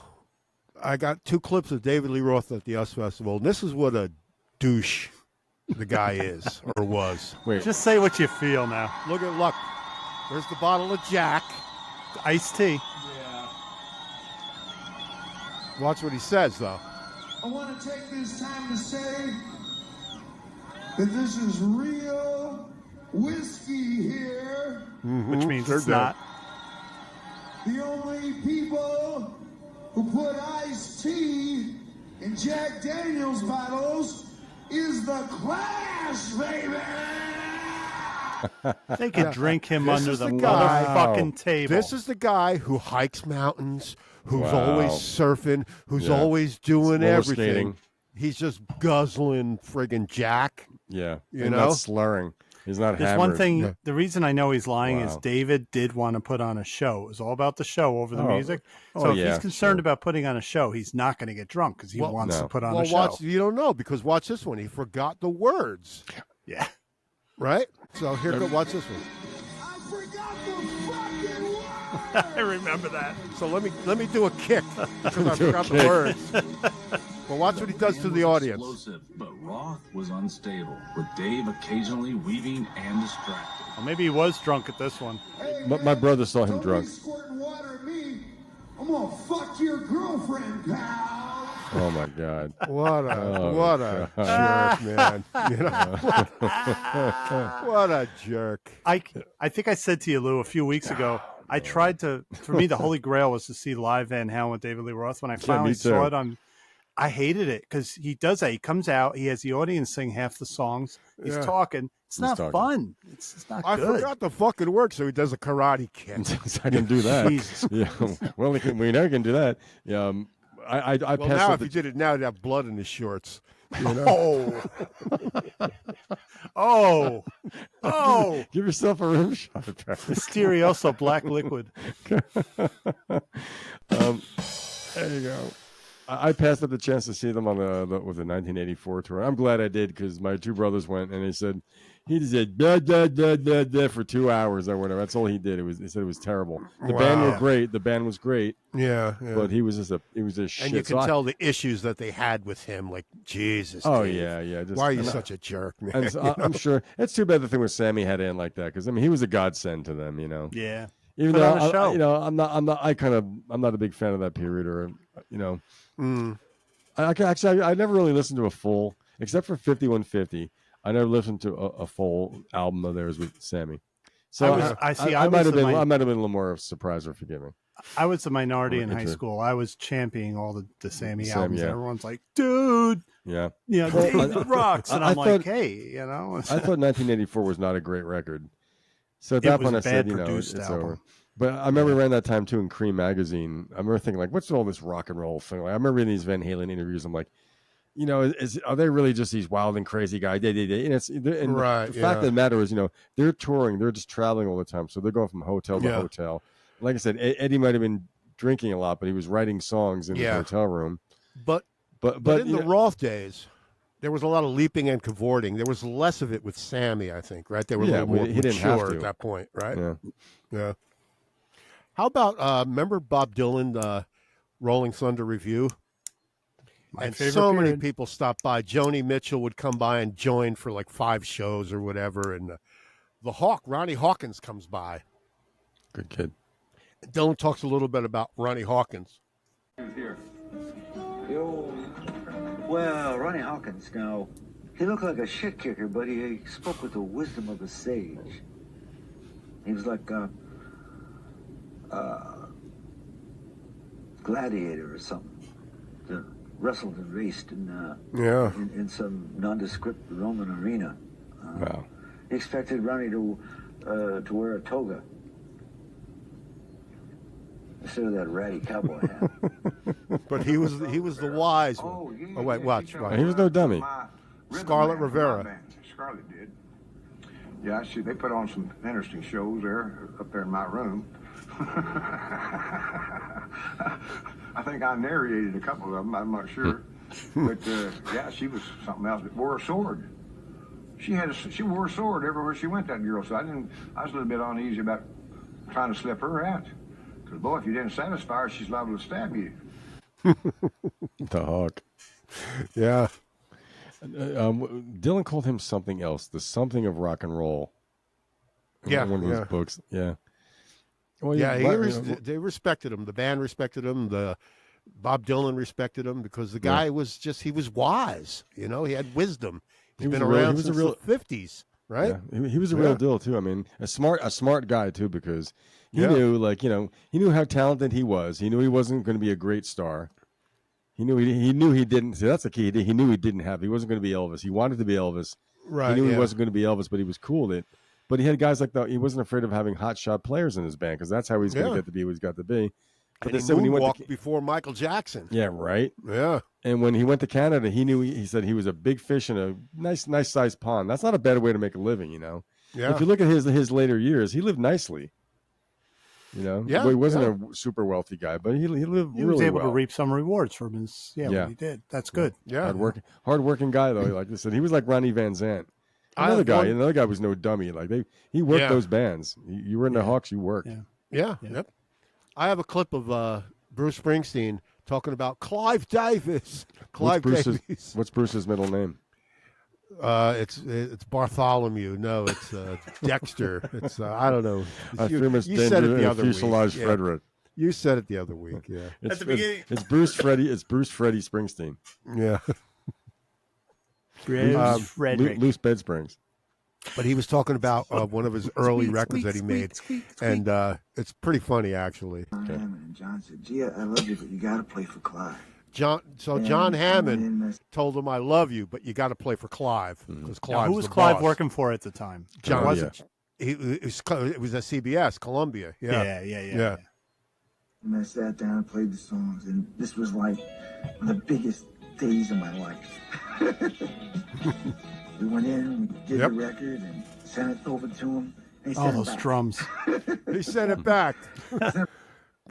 I got 2 clips of David Lee Roth at the US Festival, and this is what a douche the guy is or was. Wait. Just say what you feel now. Look. There's the bottle of Jack. Iced tea. Yeah. Watch what he says, though. I want to take this time to say that this is real whiskey here. Which means They're it's dead. not. The only people who put iced tea in Jack Daniels bottles is the Clash, baby! They could drink him This under is the guy- motherfucking table. This is the guy who hikes mountains, who's Wow. always surfing, who's Yeah. always doing Roller everything. skating. He's just guzzling friggin' Jack. Yeah. You and know? not slurring. He's not There's hammered. one thing. Yeah. The reason I know he's lying is David did want to put on a show. It was all about the show over the music. So if he's concerned about putting on a show, he's not going to get drunk because he wants to put on a show. Watch, you don't know because watch this one. He forgot the words. Yeah. Right? So here go. Watch this one. I forgot the fucking word. I remember that. So let me do a kick because I forgot the words. But watch what he does to the audience. Explosive, but Roth was unstable, with Dave occasionally weaving and distracted. Well, maybe he was drunk at this one. Hey, My brother saw him drunk. Squirting water at me. I'm gonna fuck your girlfriend, pal. Oh my God! What a jerk, man! You know? What a jerk! I think I said to you, Lou, a few weeks ago. I tried to. For me, the holy grail was to see live Van Halen with David Lee Roth. When I finally saw it I hated it because he does that. He comes out, he has the audience sing half the songs. He's talking. It's not fun. It's not good. I forgot the fucking word, so he does a karate kick. I can do that. Yeah. Well, we never can do that. Yeah. I well, passed now up if he did it now, he'd have blood in his shorts. You know? Oh. Give yourself a rim shot. Mysterioso black liquid. There you go. I passed up the chance to see them on the 1984 tour. I'm glad I did because my two brothers went and they said he just said da, da, da, da, da, for 2 hours or whatever. That's all he did. They said it was terrible. The band were great. The band was great. Yeah. But he was just shit. And you can tell the issues that they had with him. Like Jesus. Oh Dave. yeah. Why are you such a jerk, man? And so, I'm sure it's too bad the thing with Sammy had to end like that because I mean he was a godsend to them. You know. Yeah. Even though I'm not a big fan of that period or you know. I never really listened to a full, except for 5150. I never listened to a full album of theirs with Sammy. So I might have been a little more surprised or forgiving. I was the minority in high school. I was championing all the Sammy albums. Yeah. Everyone's like, dude, Dave rocks, and I'm like, hey, you know. I thought 1984 was not a great record. So at that point, I said, it's over. But I remember around that time too in Cream magazine. I remember thinking like, what's all this rock and roll thing? Like, I remember in these Van Halen interviews, I'm like, are they really just these wild and crazy guys? And the fact of the matter is, they're touring, they're just traveling all the time, so they're going from hotel to hotel. Like I said, Eddie might have been drinking a lot, but he was writing songs in the hotel room. But in the Roth days, there was a lot of leaping and cavorting. There was less of it with Sammy, I think. Right? They were a little more mature at that point, right? Yeah. How about remember Bob Dylan, the Rolling Thunder Review? And so many people stopped by. Joni Mitchell would come by and join for like 5 shows or whatever. And the Hawk, Ronnie Hawkins, comes by. Good kid. Dylan talks a little bit about Ronnie Hawkins. Here. Well, Ronnie Hawkins, now, he looked like a shit kicker, but he spoke with the wisdom of a sage. He was like gladiator or something that wrestled and raced in some nondescript Roman arena. Wow. He expected Ronnie to wear a toga instead of that ratty cowboy hat. But he was the wise one. Oh wait, watch. He was no dummy. Scarlett Rivera. Scarlett did. Yeah, they put on some interesting shows there up there in my room. I think I narrated a couple of them. I'm not sure, but she was something else. But wore a sword. She wore a sword everywhere she went. That girl. So I was a little bit uneasy about trying to slip her out. Because boy, if you didn't satisfy her, she's liable to stab you. The Hawk. Yeah. Dylan called him something else. The something of rock and roll. Yeah. One of his books. Yeah. Well, they respected him. The band respected him. The Bob Dylan respected him because the guy was he was wise. He had wisdom. He's been around since the 50s, right? Yeah. He was a real deal too. I mean, a smart guy too because he knew he knew how talented he was. He knew he wasn't going to be a great star. He knew he didn't. See, that's the key. He knew he didn't have. He wasn't going to be Elvis. He wanted to be Elvis. Right. He knew he wasn't going to be Elvis, but he was cool with it. But he had guys like that. He wasn't afraid of having hotshot players in his band because that's how he's going to get to be what he's got to be. But and he moonwalked before Michael Jackson. Yeah, right. Yeah. And when he went to Canada, he knew he said he was a big fish in a nice sized pond. That's not a bad way to make a living, Yeah. If you look at his later years, he lived nicely. You know, Yeah, well, he wasn't a super wealthy guy, but he lived really He was able well. to reap some rewards from his what he did. That's good. Yeah, hardworking guy though. Like I said, he was like Ronnie Van Zant. Another guy was no dummy. Like he worked those bands. You were in the Hawks, you worked. Yeah. Yep. I have a clip of Bruce Springsteen talking about Clive Davis. What's Bruce's middle name? It's Bartholomew. No, it's Dexter. It's I don't know. You said it the other week. Frederick. You said it the other week. Yeah. At the beginning, it's Bruce Freddie. It's Bruce Freddie Springsteen. Yeah. Frederick. Loose bed springs. But he was talking about one of his early records that he made, and it's pretty funny actually. And John said, "Gee, I love you, but you got to play for Clive." John Hammond told him, "I love you, but you got to play for Clive because Clive." Who was Clive working for at the time? John wasn't. It was at CBS, Columbia. Yeah. And I sat down and played the songs, and this was like one of the biggest days of my life. We went in, we did the record, and sent it over to him. And he those drums. He sent it back.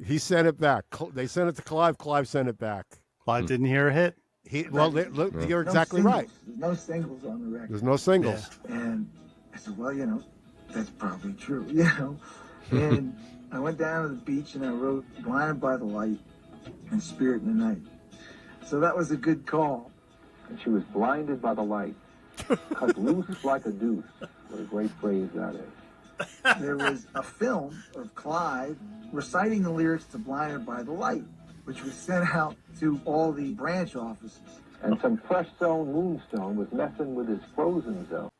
He sent it back. They sent it to Clive. Clive sent it back. Clive didn't hear a hit. You're exactly right. There's no singles on the record. There's no singles. Yeah. And I said, well, that's probably true, And I went down to the beach and I wrote Blinded by the Light and Spirit in the Night. So that was a good call. And she was blinded by the light. Cut loose like a deuce. What a great phrase that is. There was a film of Clive reciting the lyrics to Blinded by the Light, which was sent out to all the branch offices. And some fresh zone moonstone was messing with his frozen zone.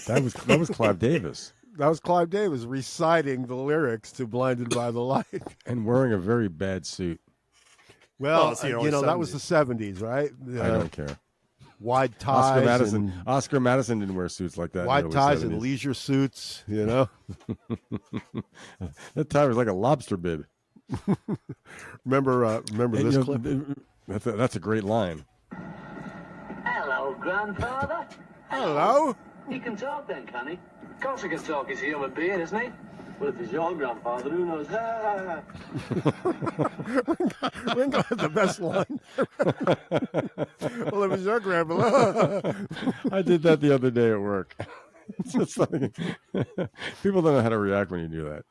That was Clive Davis. That was Clive Davis reciting the lyrics to Blinded by the Light. And wearing a very bad suit. Well, that was the 70s, right? I don't care. Wide ties. Oscar Madison didn't wear suits like that. Wide ties and leisure suits, That tie was like a lobster bib. Remember this clip? That's a great line. Hello, grandfather. Hello. He can talk then, can he? Of course he can talk. He's a human being, isn't he? Well, if he's your grandfather, who knows? Ringo had the best line. Well, if it's your grandfather. I did that the other day at work. It's just like, people don't know how to react when you do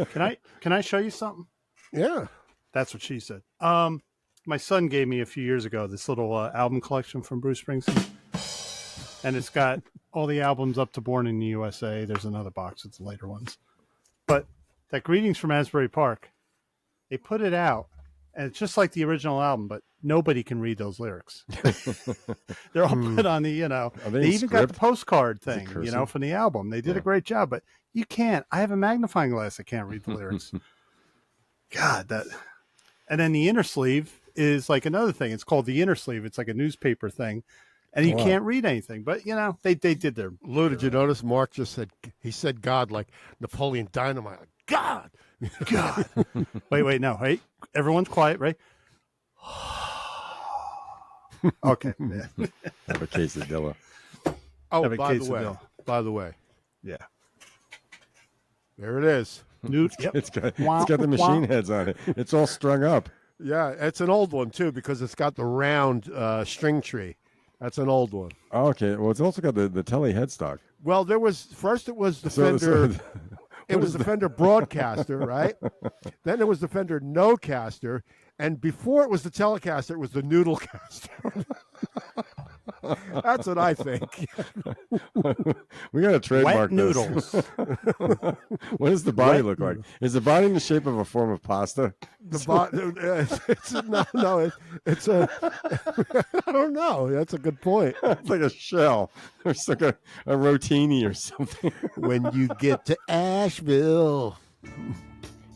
that. Can I show you something? Yeah. That's what she said. My son gave me a few years ago this little album collection from Bruce Springsteen. And it's got all the albums up to Born in the USA. There's another box. It's the later ones. But that Greetings from Asbury Park, they put it out, and it's just like the original album, but nobody can read those lyrics. They're all put on the, they even got the postcard thing, from the album. They did a great job, but you can't. I have a magnifying glass. I can't read the lyrics. God, that. And then the inner sleeve is like another thing. It's called the inner sleeve. It's like a newspaper thing. And you can't read anything, but they did their. Lou, did you notice Mark just said God like Napoleon Dynamite? God. Wait, no, hey, everyone's quiet, right? Okay. Have a quesadilla. Oh, by the way. Yeah. There it is. Yep. It's got the machine heads on it. It's all strung up. Yeah, it's an old one too because it's got the round string tree. That's an old one. Oh, okay. Well, it's also got the telly headstock. Well, it was the Fender. It was the Fender Broadcaster, right? Then it was the Fender Nocaster, and before it was the Telecaster, it was the Noodlecaster. That's what I think. We got to trademark Wet noodles. What does the body look like? Is the body in the shape of a form of pasta? It's a. I don't know. That's a good point. It's like a shell. It's like a rotini or something. When you get to Asheville.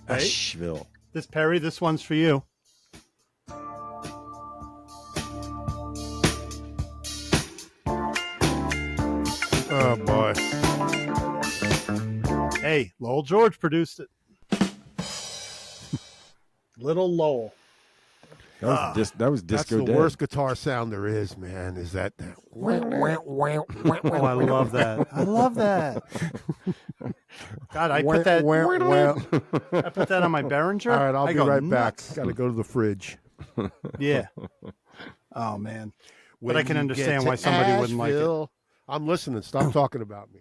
Asheville. Perry, this one's for you. Oh, boy. Hey, Lowell George produced it. Little Lowell. That was That's disco. the worst guitar sound there is, man. Is that? Oh, I love that. I love that. God, I put that. I put that on my Behringer. All right, I'll be right nuts. back. Got to go to the fridge. Yeah. Oh man. When but I can you understand get why to somebody wouldn't like it. Asheville, I'm listening. Stop talking about me.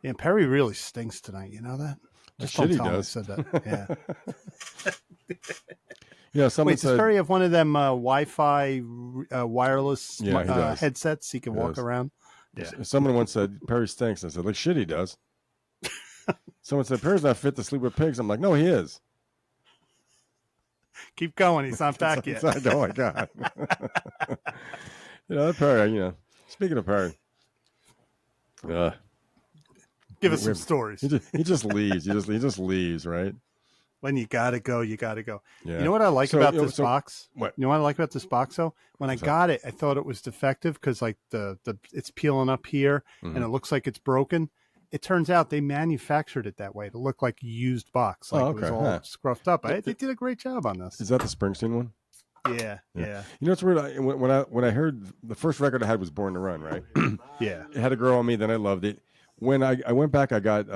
Yeah, Perry really stinks tonight. You know that? Just Shit, don't he tell him I does. said that. Yeah. Yeah, someone Wait, said. does Perry have one of them Wi-Fi wireless Yeah, he does. headsets he can He walk does. around? Yeah. Someone once said Perry stinks. I said, like shit, he does. Someone said Perry's not fit to sleep with pigs. I'm like, no, he is. Keep going. He's not back yet. Oh my god. Perry. Speaking of Perry, Give us some stories. He just leaves. He just leaves, right? When you gotta go, you gotta go. Yeah. You know what I like about this box? What? You know what I like about this box though? When I got it, I thought it was defective because like the it's peeling up here and it looks like it's broken. It turns out they manufactured it that way to look like a used box, like it was all scruffed up. They did a great job on this. Is that the Springsteen one? Yeah. You know what's weird? When I heard the first record I had was Born to Run, right? Yeah. It had a girl on me, then I loved it. When I went back, I got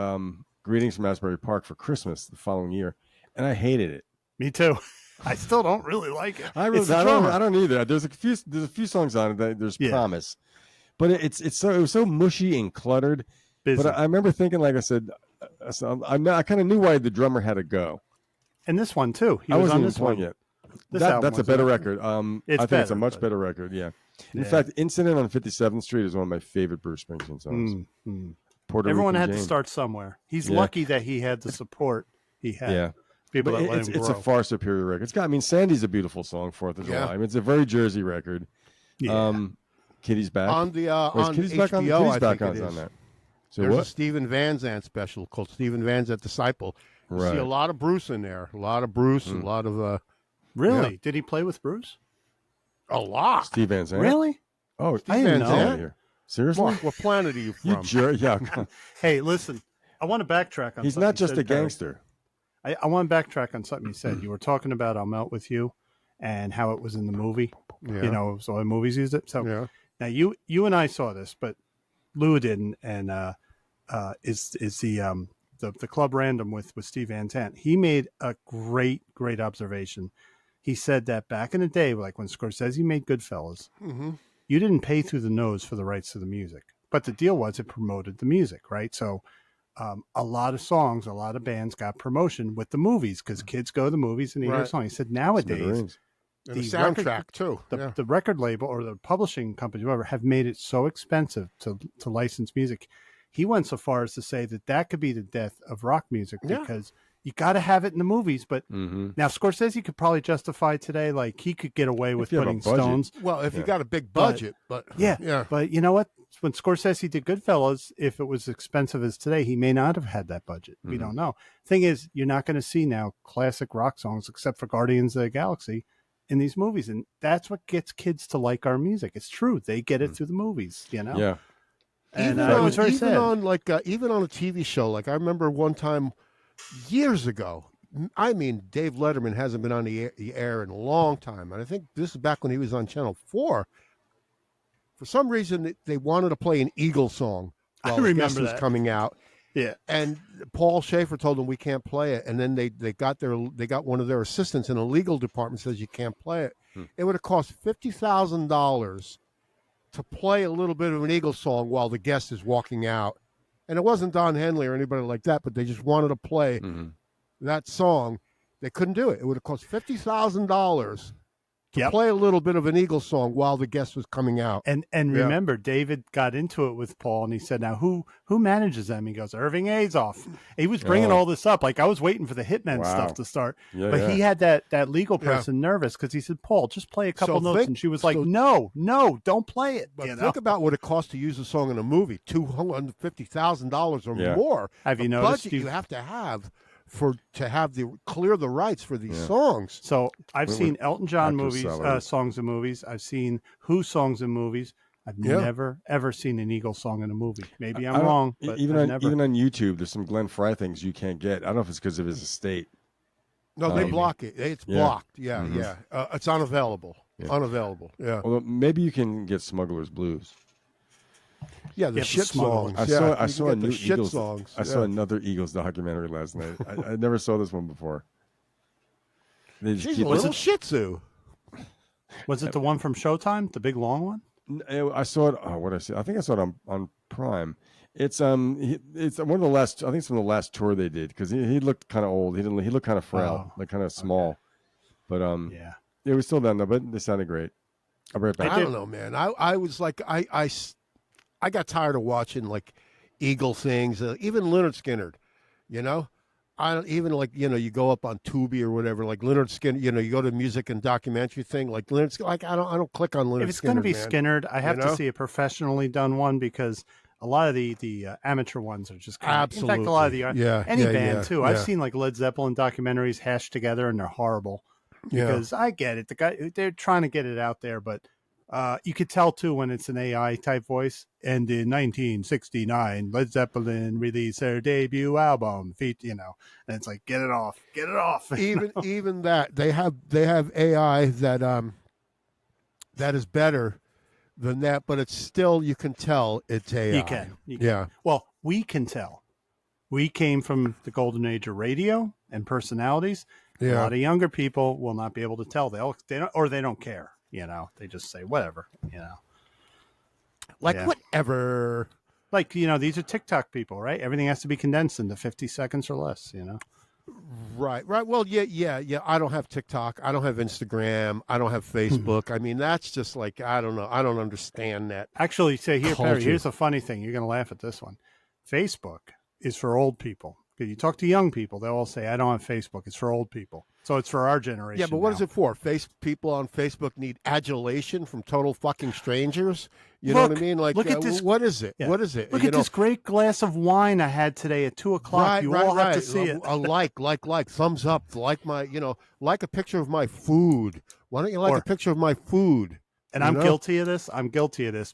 Greetings from Asbury Park for Christmas the following year, and I hated it. Me too. I still don't really like it. I don't either. There's a few songs on it that there's promise, but it was so mushy and cluttered. Busy. But I remember thinking, like I said, I kind of knew why the drummer had to go. And this one too. He I was wasn't on even this playing one yet. This That's a better wasn't- record. I It's think it's a better, much but- better record. Yeah. In fact, Incident on 57th Street is one of my favorite Bruce Springsteen songs. Puerto Everyone Rican had to Jane. start somewhere. He's Yeah. lucky that he had the support he had. Yeah. People But that let him it's a grow. far superior record. Sandy's a beautiful song, 4th of Yeah. July. I mean, it's a very Jersey record. Yeah. Kitty's back. On the Or is on Kitty's back on, HBO, Kitty's I back think on, it on is. that. So There's a what? Steven Van Zandt special called Steven Van Zandt Disciple. You see Right. a lot of Bruce in there. A lot of Bruce. A lot of Really? yeah. Did he play with Bruce? A lot. Steve Van Zandt. Really? Oh, I didn't know. Van Zandt. Seriously? Mark, what planet are you from? You jerk. Yeah. Hey, listen. I want to backtrack on He's something not you just said, a Perry. gangster. I want to backtrack on something you said. You were talking about I'll Melt With You and how it was in the movie. Yeah. You know, so the movies used it. So Yeah. now you and I saw this, but Lou didn't, and is the Club Random with Steve Van Zandt. He made a great observation. He said that back in the day, like when Scorsese made Goodfellas, you didn't pay through the nose for the rights to the music, but the deal was it promoted the music, right? So a lot of songs, a lot of bands got promotion with the movies because kids go to the movies and they hear a Right. song. He said nowadays And the soundtrack too. the record label or the publishing company, whoever, have made it so expensive to license music. He went so far as to say that could be the death of rock music because you got to have it in the movies. But now Scorsese could probably justify today, like he could get away with you have a putting budget. Stones. Well, if you got a big budget, but yeah. But you know what? When Scorsese did Goodfellas, if it was expensive as today, he may not have had that budget. We don't know. Thing is, you're not going to see now classic rock songs except for Guardians of the Galaxy in these movies, and that's what gets kids to like our music. It's true; they get it through the movies, you know. Yeah. And even it was very sad. Even on a TV show, like I remember one time years ago. I mean, Dave Letterman hasn't been on the air in a long time, and I think this is back when he was on Channel 4. For some reason, they wanted to play an Eagles song while the guest was coming out. Yeah, and Paul Schaefer told them we can't play it, and then they got one of their assistants in a legal department says you can't play it. It would have cost $50,000 to play a little bit of an Eagles song while the guest is walking out, and it wasn't Don Henley or anybody like that, but they just wanted to play that song. They couldn't do it. It would have cost $50,000 to play a little bit of an Eagles song while the guest was coming out. And remember, David got into it with Paul, and he said, "Now who manages them?" He goes, "Irving Azoff." He was bringing all this up. Like I was waiting for the Hitmen stuff to start, but he had that legal person nervous because he said, "Paul, just play a couple notes," and she was like, "No, don't play it." But think about what it costs to use a song in a movie: $250,000 or more. Have you the noticed? Budget you have to have to have clear the rights for these songs. So I've seen Elton John movies, songs in movies. I've seen Who songs in movies. I've never ever seen an Eagles song in a movie. Maybe I'm wrong, but even I've on never. even on YouTube, there's some Glenn Frey things you can't get. I don't know if it's because of his estate. No, they block it. It's blocked. Yeah, yeah. It's unavailable. Yeah. Unavailable. Yeah. Although maybe you can get Smuggler's Blues. Yeah, the shit songs. I saw a new shit Eagles. songs. I saw another Eagles documentary last night. I never saw this one before. She's a little Shih Tzu. Was it the one from Showtime, the big long one? I saw it. Oh, what I see? I think I saw it on Prime. It's it's one of the last. I think it's from the last tour they did because he looked kind of old. He looked kind of frail, like kind of small. But yeah, it was still done though. But they sounded great. I'll be right back. I don't know, man. I was like I got tired of watching like Eagle things, even Leonard Skinner. You know, I don't even like you go up on Tubi or whatever, like Leonard Skinner. You go to music and documentary thing, like Leonard. Like I don't click on Leonard. If it's going to be Skinnered, I have to see a professionally done one because a lot of the amateur ones are just kind of, in fact, a lot of the any band too. I've seen like Led Zeppelin documentaries hashed together and they're horrible because I get it. They're trying to get it out there, but you could tell too when it's an AI type voice. And in 1969, Led Zeppelin released their debut album. And it's like get it off. even that they have AI that is better than that, but it's still, you can tell it's AI. You can. Yeah. Well, we can tell. We came from the golden age of radio and personalities. Yeah. A lot of younger people will not be able to tell. They don't care. They just say whatever. Like whatever. Like these are TikTok people, right? Everything has to be condensed into 50 seconds or less. Right. Well, yeah. I don't have TikTok. I don't have Instagram. I don't have Facebook. I mean, that's just like, I don't know. I don't understand that. Actually, Perry, here's a funny thing. You're going to laugh at this one. Facebook is for old people. Because you talk to young people, they'll all say, I don't have Facebook. It's for old people. So it's for our generation. Yeah, but what is it for? People on Facebook need adulation from total fucking strangers? You know what I mean? Like, look at this. What is it? Yeah. What is it? Look at this great glass of wine I had today at 2:00. Right, you all have to see it. Like, thumbs up, like my, like a picture of my food. Why don't you like a picture of my food? And I'm guilty of this.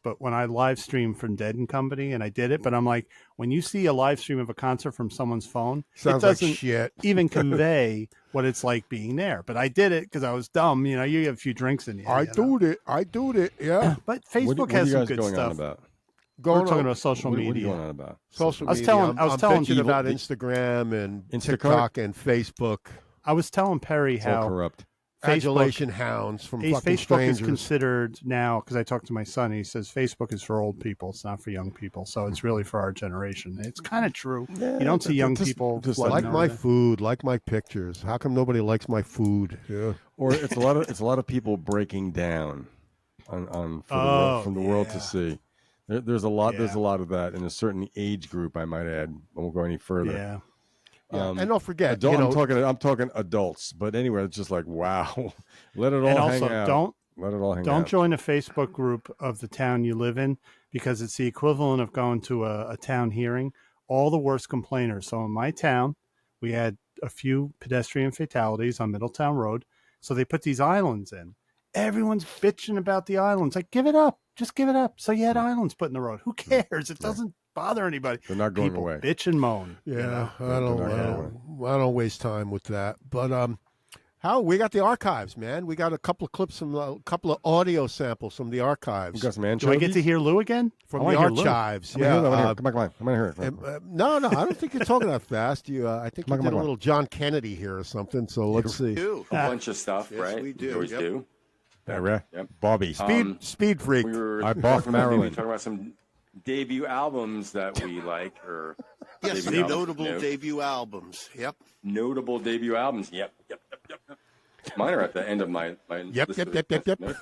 But when I live stream from Dead and Company, and I did it, but I'm like, when you see a live stream of a concert from someone's phone, sounds it doesn't like shit. even convey what it's like being there. But I did it because I was dumb. You have a few drinks in you. I do it. Yeah. But Facebook has some good stuff. We're talking about social media. What are you going on about? Social media. I was telling people about Instagram and TikTok and Facebook. I was telling Perry it's how all corrupt. Adulation hounds from fucking Facebook strangers. is considered now, because I talked to my son, he says Facebook is for old people. It's not for young people. So it's really for our generation. It's kind of true. Yeah, you don't see young people just like my food, like my pictures. How come nobody likes my food? Yeah. Or it's a lot of people breaking down from the world to see. There's a lot of that in a certain age group, I might add. I won't go any further. Yeah. And don't forget, I'm talking adults. But anyway, it's just like, wow, let it all hang out. Don't join a Facebook group of the town you live in, because it's the equivalent of going to a town hearing. All the worst complainers. So in my town, we had a few pedestrian fatalities on Middletown Road. So they put these islands in. Everyone's bitching about the islands. Like, give it up. Just give it up. So you had islands put in the road. Who cares? It doesn't bother anybody. They're not going People away. Bitch and moan. Yeah, I don't waste time with that. But how we got the archives, man. We got a couple of clips from a couple of audio samples from the archives. We got some Do I get to hear Lou again? From the archives? Yeah. Come on. I'm gonna hear it. No, I don't think you're talking that fast. I think you did a little John Kennedy here or something. So let's see. We do a bunch of stuff, yes, right? We do. Always do. Yeah, Yep. Bobby. Speed freak. We were I bought from Maryland. talking about some debut albums that we like, or yes, debut notable debut albums. Yep. Notable debut albums. Yep. Mine are at the end of my Yep. notes.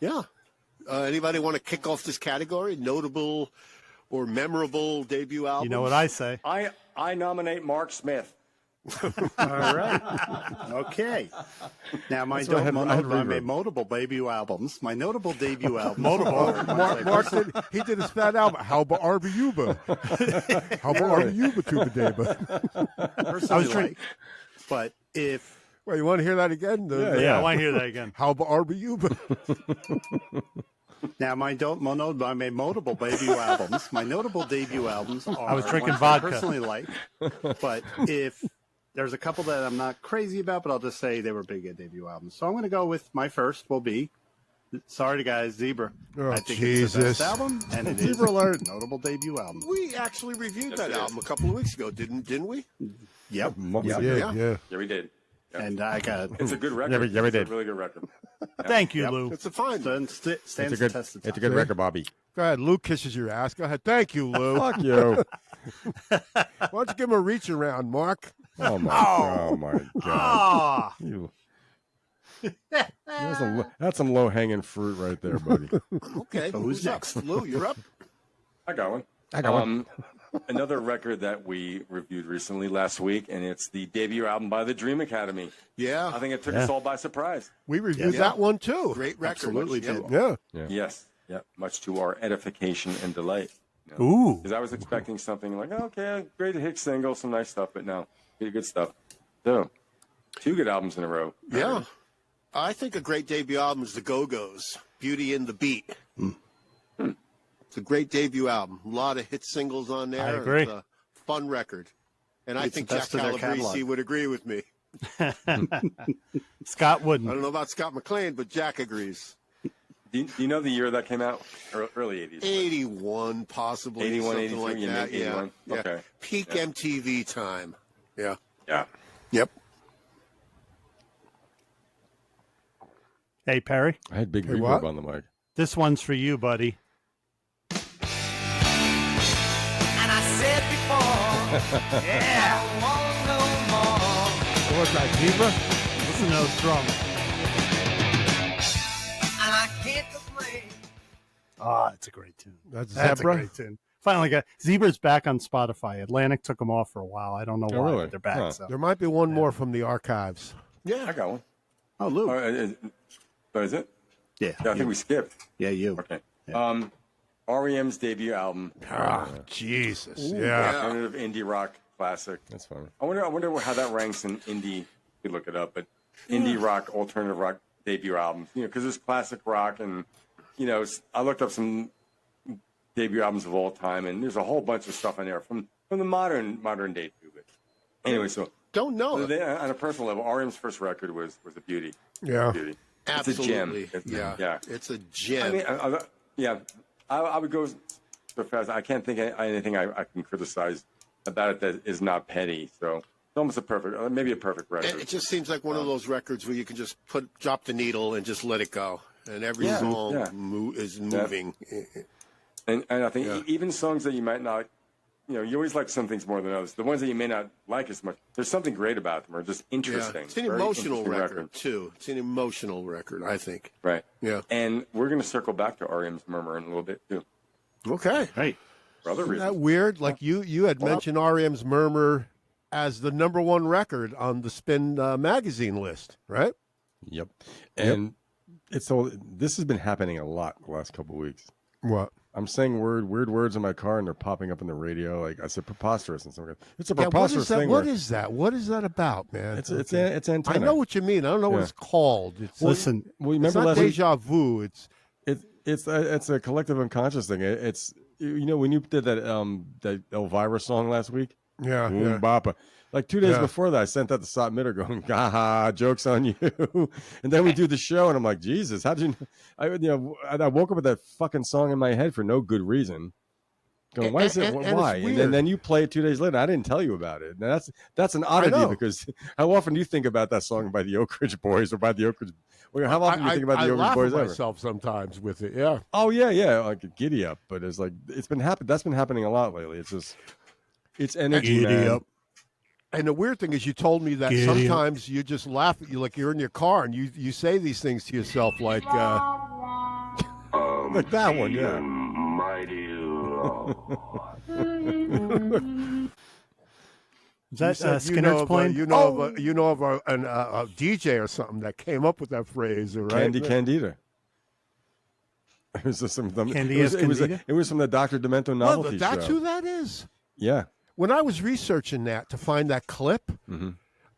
Yeah. Anybody want to kick off this category? Notable or memorable debut albums? You know what I say. I nominate Mark Smith. All right. Okay. Now, my notable debut albums. My notable debut album. Mark he did his fat album. How about Arba Yuba? How about Arba Yuba Tuba Deba? I was trying. But if. Well, you want to hear that again? Yeah, I want to hear that again. How about Arba Yuba? Now, my notable debut albums. My notable debut albums are. I was drinking ones vodka. I personally like. But if there's a couple that I'm not crazy about, but I'll just say they were big at debut albums. So I'm going to go with my first will be, sorry guys, Zebra. Oh, I think Jesus. it's the best album, and it is Zebra alert. a notable debut album. We actually reviewed that album a couple of weeks ago, didn't we? Yep. Yeah, we did. Yep. And I got It's a good record. Yeah, we did. It's a really good record. Yeah. Thank you, Lou. It's a fine. Stands It's a the good, test of it's a time. good record, Bobby. Go ahead. Lou kisses your ass. Go ahead. Thank you, Lou. Fuck you. Why don't you give him a reach around, Mark? Oh my God. You. That's some low hanging fruit right there, buddy. Okay. Who's next? Lou, you're up. I got one. Another record that we reviewed recently last week, and it's the debut album by the Dream Academy. Yeah. I think it took us all by surprise. We reviewed that one too. Great record. Absolutely, Yeah. too. Yeah. Yes. Yeah. Much to our edification and delight. Ooh. Because I was expecting something like, okay, great hit single, some nice stuff, but no, pretty good stuff. So, 2 good albums in a row. Yeah. I think a great debut album is the Go-Go's, Beauty and the Beat. It's a great debut album. A lot of hit singles on there. I agree. It's a fun record. And I It's think the Jack best of their Calabrese catalog. would agree with me. Scott I wouldn't. don't know about Scott McLean, but Jack agrees. Do you know the year that came out? Early 80s. 81, possibly. 81, something 82, like you that. mean 81? Yeah. Okay. Peak MTV time. Yeah. Yeah. Yep. Hey, Perry. I had big Hey, reverb what? on the mic. This one's for you, buddy. And I said before, yeah, I want no more. What's that, Zebra? Listen to those drums. And I can't complain. Ah, it's a great tune. That's That's Zebra? a great tune. Finally got Zebra's back on Spotify. Atlantic took them off for a while. I don't know why, really? but they're back. Huh. So. There might be one more from the archives. Yeah. I got one. Oh, Lou. Is it? Yeah. I think we skipped. Yeah, you. Okay. Yeah. REM's debut album. Jesus. Ooh, Yeah. Alternative indie rock classic. That's funny. I wonder how that ranks in indie. You could look it up, but indie rock, alternative rock debut albums. Because there's classic rock, and I looked up some debut albums of all time, and there's a whole bunch of stuff in there from the modern day too. But anyway, so don't know. On a personal level, REM's first record was a beauty. Yeah. Beauty. Absolutely. It's a gem. Yeah. It's a gem. I would go so fast. I can't think of anything I can criticize about it that is not petty. So it's almost maybe a perfect record. It just seems like one of those records where you can just drop the needle and just let it go, and every song is moving. And I think even songs that you might not, you always like some things more than others. The ones that you may not like as much, there's something great about them, or just interesting. Yeah. It's an Very emotional interesting record too. It's an emotional record, I think. Right. Yeah. And we're going to circle back to REM's Murmur in a little bit too. Okay. Right. For other Isn't reasons. that weird? Like you had mentioned REM's Murmur as the #1 record on the Spin magazine list, right? Yep. And this has been happening a lot the last couple of weeks. What? I'm saying weird words in my car, and they're popping up on the radio. Like I said, preposterous, and something. It's a preposterous thing. What is that? What is that about, man? It's antenna. I know what you mean. I don't know what it's called. It's Listen, remember it's not last week? deja vu. It's a collective unconscious thing. It's when you did that Elvira song last week. Yeah, Boom Bapa. Like 2 days before that, I sent that to Sot Mitter going, ha, joke's on you. And then we do the show, and I'm like, Jesus, how did you? I woke up with that fucking song in my head for no good reason. Going, why is it? Why? And then you play it 2 days later. I didn't tell you about it. Now that's an oddity because how often do you think about that song by the Oak Ridge Boys or by the Oak Ridge? How often do you think about the Oak Ridge Boys? I laugh at myself sometimes with it. Yeah. Oh yeah, like a giddy up. But it's like that's been happening a lot lately. It's energy, Giddy man. up. And the weird thing is, you told me that sometimes you just laugh. You're in your car and you say these things to yourself, like like that one, yeah. Is that Skinner's playing? You know of a DJ or something that came up with that phrase, right? Candy Candida. It was just it was from the Dr. Demento novelty show. That's who that is. Yeah. When I was researching that to find that clip,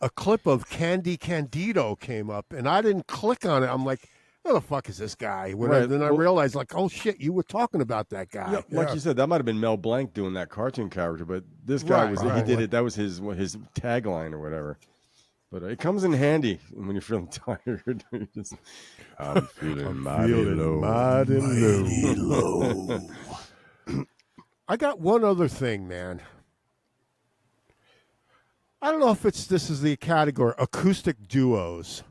a clip of Candy Candido came up, and I didn't click on it. I'm like, who the fuck is this guy? Right. Then I realized, like, oh shit, you were talking about that guy. Yeah, like you said, that might have been Mel Blanc doing that cartoon character, but this guy he did it. That was his tagline or whatever. But it comes in handy when you're feeling tired. I'm feeling mighty low. Mighty low. I got one other thing, man. I don't know if this is the category, acoustic duos.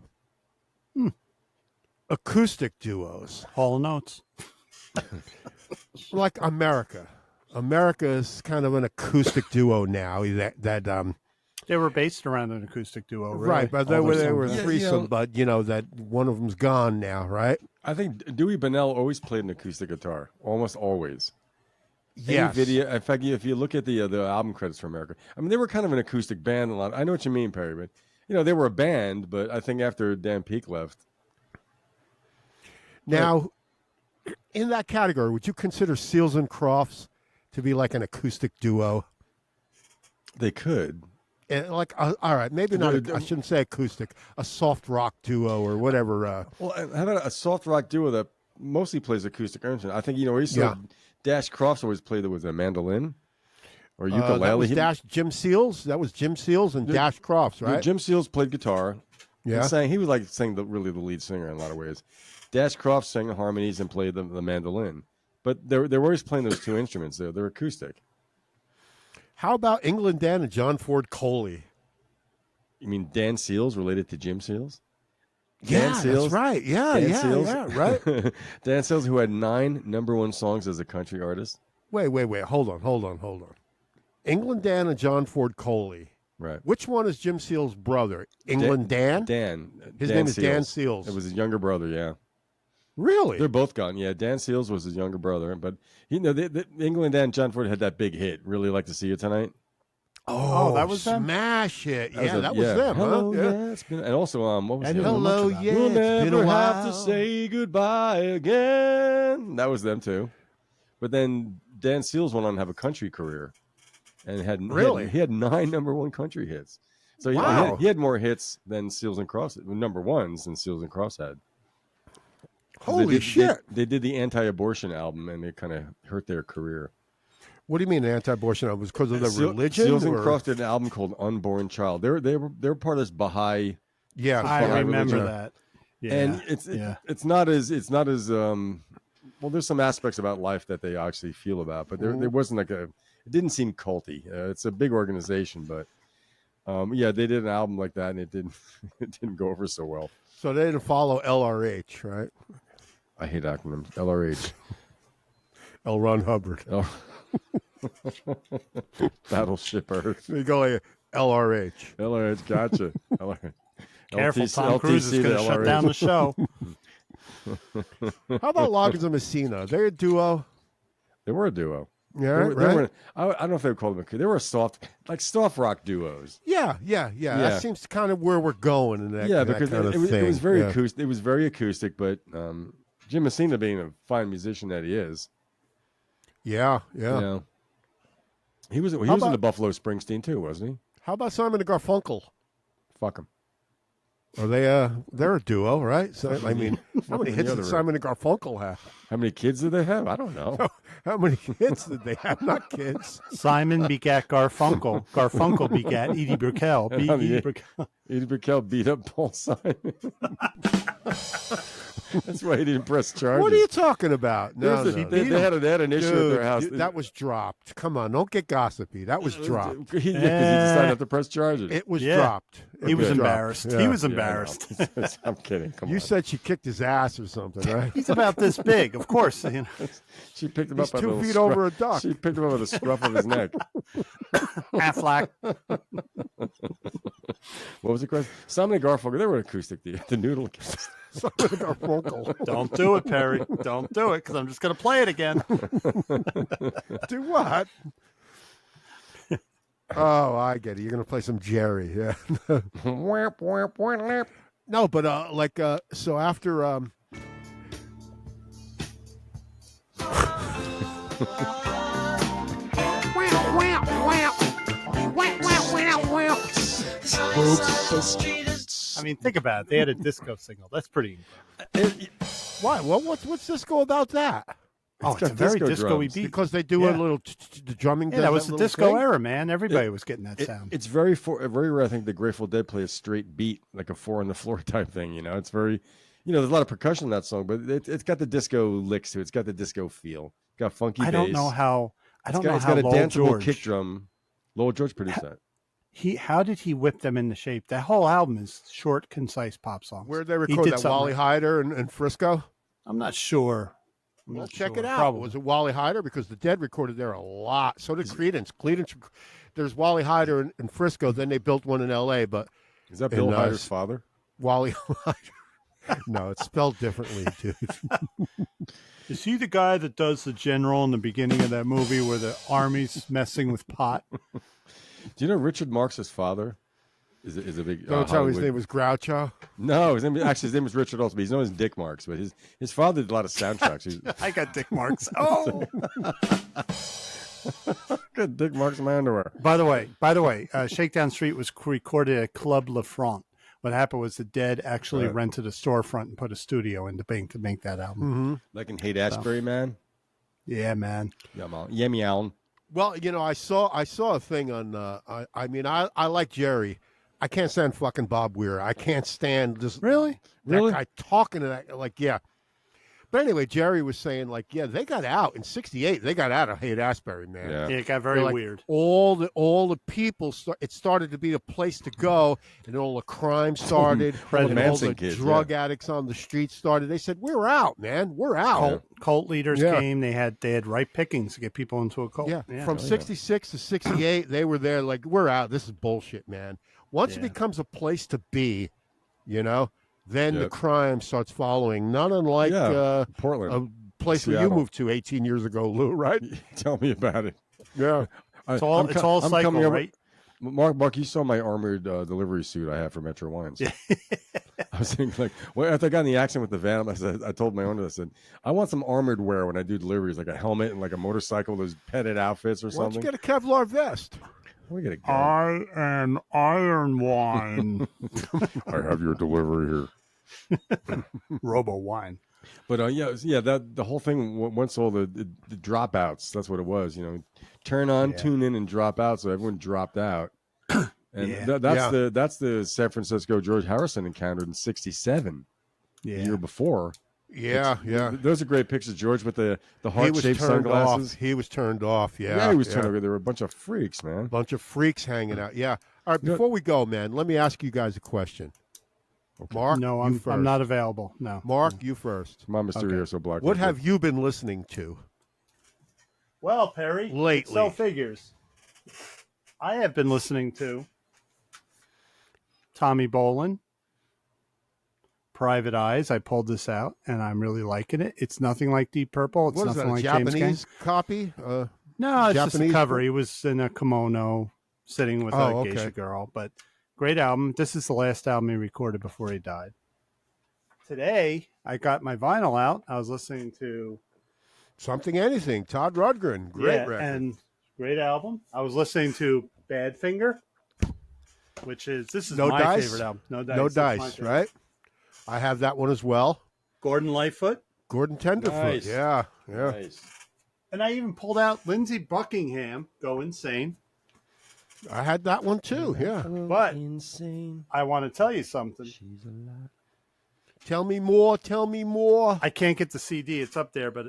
Acoustic duos. Hall & Oates. Like America. America is kind of an acoustic duo now. They were based around an acoustic duo, really. Right, but they were threesome, but that one of them's gone now, right? I think Dewey Bunnell always played an acoustic guitar, almost always. Yes. Any video, in fact, if you look at the album credits for America, I mean, they were kind of an acoustic band a lot. I know what you mean, Perry, but they were a band. But I think after Dan Peake left. Now, in that category, would you consider Seals and Crofts to be like an acoustic duo? They could. All right, maybe not. I shouldn't say acoustic. A soft rock duo or whatever. Well, how about a soft rock duo that mostly plays acoustic instrument? I think Dash Crofts always played with a mandolin or ukulele. That was Jim Seals. That was Jim Seals and Dash Crofts, right? Jim Seals played guitar. Yeah, he was like the lead singer in a lot of ways. Dash Crofts sang the harmonies and played the mandolin, but they were always playing those two instruments. They're acoustic. How about England Dan and John Ford Coley? You mean Dan Seals related to Jim Seals? Yeah, that's right. Yeah, right. Dan Seals, who had 9 #1 songs as a country artist. Wait. Hold on. England Dan and John Ford Coley. Right. Which one is Jim Seals' brother? England Dan? Dan. His name is Dan Seals. It was his younger brother, yeah. Really? They're both gone. Yeah, Dan Seals was his younger brother. But, England Dan and John Ford had that big hit, Really Like to See You Tonight. Oh, that was smash hit. That was them, Hello, huh? Yeah. It's been, and also, what was it? Hello, yeah. We'll It's been never a have to while. say goodbye again. That was them, too. But then Dan Seals went on to have a country career. And he had 9 #1 country hits. So he had more hits than Seals and Crofts, #1s than Seals and Crofts had. Holy shit. They did the anti-abortion album, and it kind of hurt their career. What do you mean anti-abortion? It was because of their religion? Seals and Crofts did an album called Unborn Child. They were part of this Baha'i. Yeah, I remember religion. that. Yeah, and it's not as well. There's some aspects about life that they actually feel about, but there wasn't it didn't seem culty. It's a big organization, but they did an album like that, and it didn't go over so well. So they didn't follow LRH, right? I hate acronyms. LRH. L. Ron Hubbard. Battleship Earth. We go like LRH. LRH, gotcha. LRH. Careful, Tom Cruise is going to shut down the show. How about Loggins and Messina? They're a duo. They were a duo. Yeah, they right. Were, I don't know if they would call them. They were soft rock duos. Yeah. That seems kind of where we're going in that. Because that kind of it was very acoustic. acoustic. It was very acoustic, but Jim Messina, being a fine musician that he is, He was in the Buffalo Springsteen too, wasn't he? How about Simon and Garfunkel? Fuck him. Are they? They're a duo, right? So I mean, how many hits did Simon and Garfunkel have? How many kids did they have? I don't know. How many hits did they have? Not kids. Simon begat Garfunkel. Garfunkel begat Edie Brickell. Edie Brickell beat up Paul Simon. That's why he didn't press charges. What are you talking about? No. They had an issue at their house. That was dropped. Come on, don't get gossipy. That was dropped. Because he decided not to press charges. It was dropped. He was embarrassed. Yeah. He was embarrassed. I'm kidding. Come on. You said she kicked his ass or something, right? He's about this big, of course. She picked him He's up. 2 feet over a duck. She picked him up with a scruff of his neck. Affleck. What was the question? Simon and Garfunkel. They were acoustic. The Noodle Cast. Simon and Garfunkel. Don't do it, Perry. Don't do it, because I'm just going to play it again. Do what? Oh, I get it. You're going to play some Jerry. Yeah. No, but so after I mean, think about it. They had a disco signal. That's pretty incredible. Why? Well, what's disco about that? It's a very disco-y beat. Because they do a little the drumming. Yeah, that was the disco era, man. Everybody was getting that sound. It's very rare. I think the Grateful Dead play a straight beat, like a 4 on the floor type thing. You know, it's very, there's a lot of percussion in that song, but it's got the disco licks to it. It's got the disco feel. It's got funky bass. I don't know how. It's got a danceable kick drum. Lowell George produced that. How did he whip them into shape? That whole album is short, concise pop songs. Where did they record that? Wally Hyder in Frisco? I'm not sure. Well, check it out. Probably. Was it Wally Hyder? Because the Dead recorded there a lot. So did Creedence. There's Wally Hyder in Frisco. Then they built one in L.A. But is that Bill Hyder's father? Wally Hyder. No, it's spelled differently, dude. Is he the guy that does the general in the beginning of that movie where the army's messing with pot? Do you know Richard Marx's father is a big... Don't tell me his name was Groucho? No, his name was Richard also, but he's known as Dick Marks. But his father did a lot of soundtracks. I got Dick Marks. Oh! Got Dick Marks in my underwear. By the way, Shakedown Street was recorded at Club La Front. What happened was the Dead actually rented a storefront and put a studio in the bank to make that album. Mm-hmm. Like in Haight-Ashbury, man? Yeah, man. Yeah, me, Alan. Well, I saw a thing on. I like Jerry. I can't stand fucking Bob Weir. I can't stand this. Really? That guy talking to that. Yeah. But anyway, Jerry was saying, they got out in '68. They got out of Haight-Ashbury, man. Yeah, it got very weird. All the people, it started to be a place to go, and all the crime started. All the drug addicts on the street started. They said, "We're out, man. We're out." Cult leaders came. They had right pickings to get people into a cult. Yeah. From '66 to '68, they were there. We're out. This is bullshit, man. Once it becomes a place to be, then the crime starts following. Not unlike Portland, a place where you moved to 18 years ago, Lou. Right? Tell me about it. Yeah, it's all cycle, right? Mark, you saw my armored delivery suit I have for Metro Wines. I was thinking, after I got in the accident with the van, I told my owner, I said, I want some armored wear when I do deliveries, like a helmet and like a motorcycle, those petted outfits or something. Why don't you get a Kevlar vest? I am Iron Wine. I have your delivery here. Robo Wine. But the whole thing, once all the dropouts, that's what it was. Turn on, tune in, and drop out. So everyone dropped out. And that's the San Francisco George Harrison encountered in '67, the year before. Yeah. Those are great pictures, George, with the heart-shaped sunglasses. He was turned off, he was turned off. There were a bunch of freaks, man. Bunch of freaks hanging out, yeah. All right, before we go, man, let me ask you guys a question. Okay. Mark, no, I'm not available. No. Mark, you first. My Mysterioso Black. What have you been listening to? Well, Perry, lately. Excel figures. I have been listening to Tommy Bolin, Private Eyes. I pulled this out, and I'm really liking it. It's nothing like Deep Purple. It's nothing like Japanese James copy? No, it's Japanese just a cover. He was in a kimono sitting with a geisha girl, but great album. This is the last album he recorded before he died. Today, I got my vinyl out. I was listening to Something Anything, Todd Rundgren. Great record. And great album. I was listening to Badfinger, which is my favorite album. No Dice, right? I have that one as well. Gordon Lightfoot. Gordon Tenderfoot. Nice. Yeah. Nice. And I even pulled out Lindsey Buckingham, Go Insane. I had that one too, yeah. But I want to tell you something. She's alive. Tell me more. I can't get the CD. It's up there, but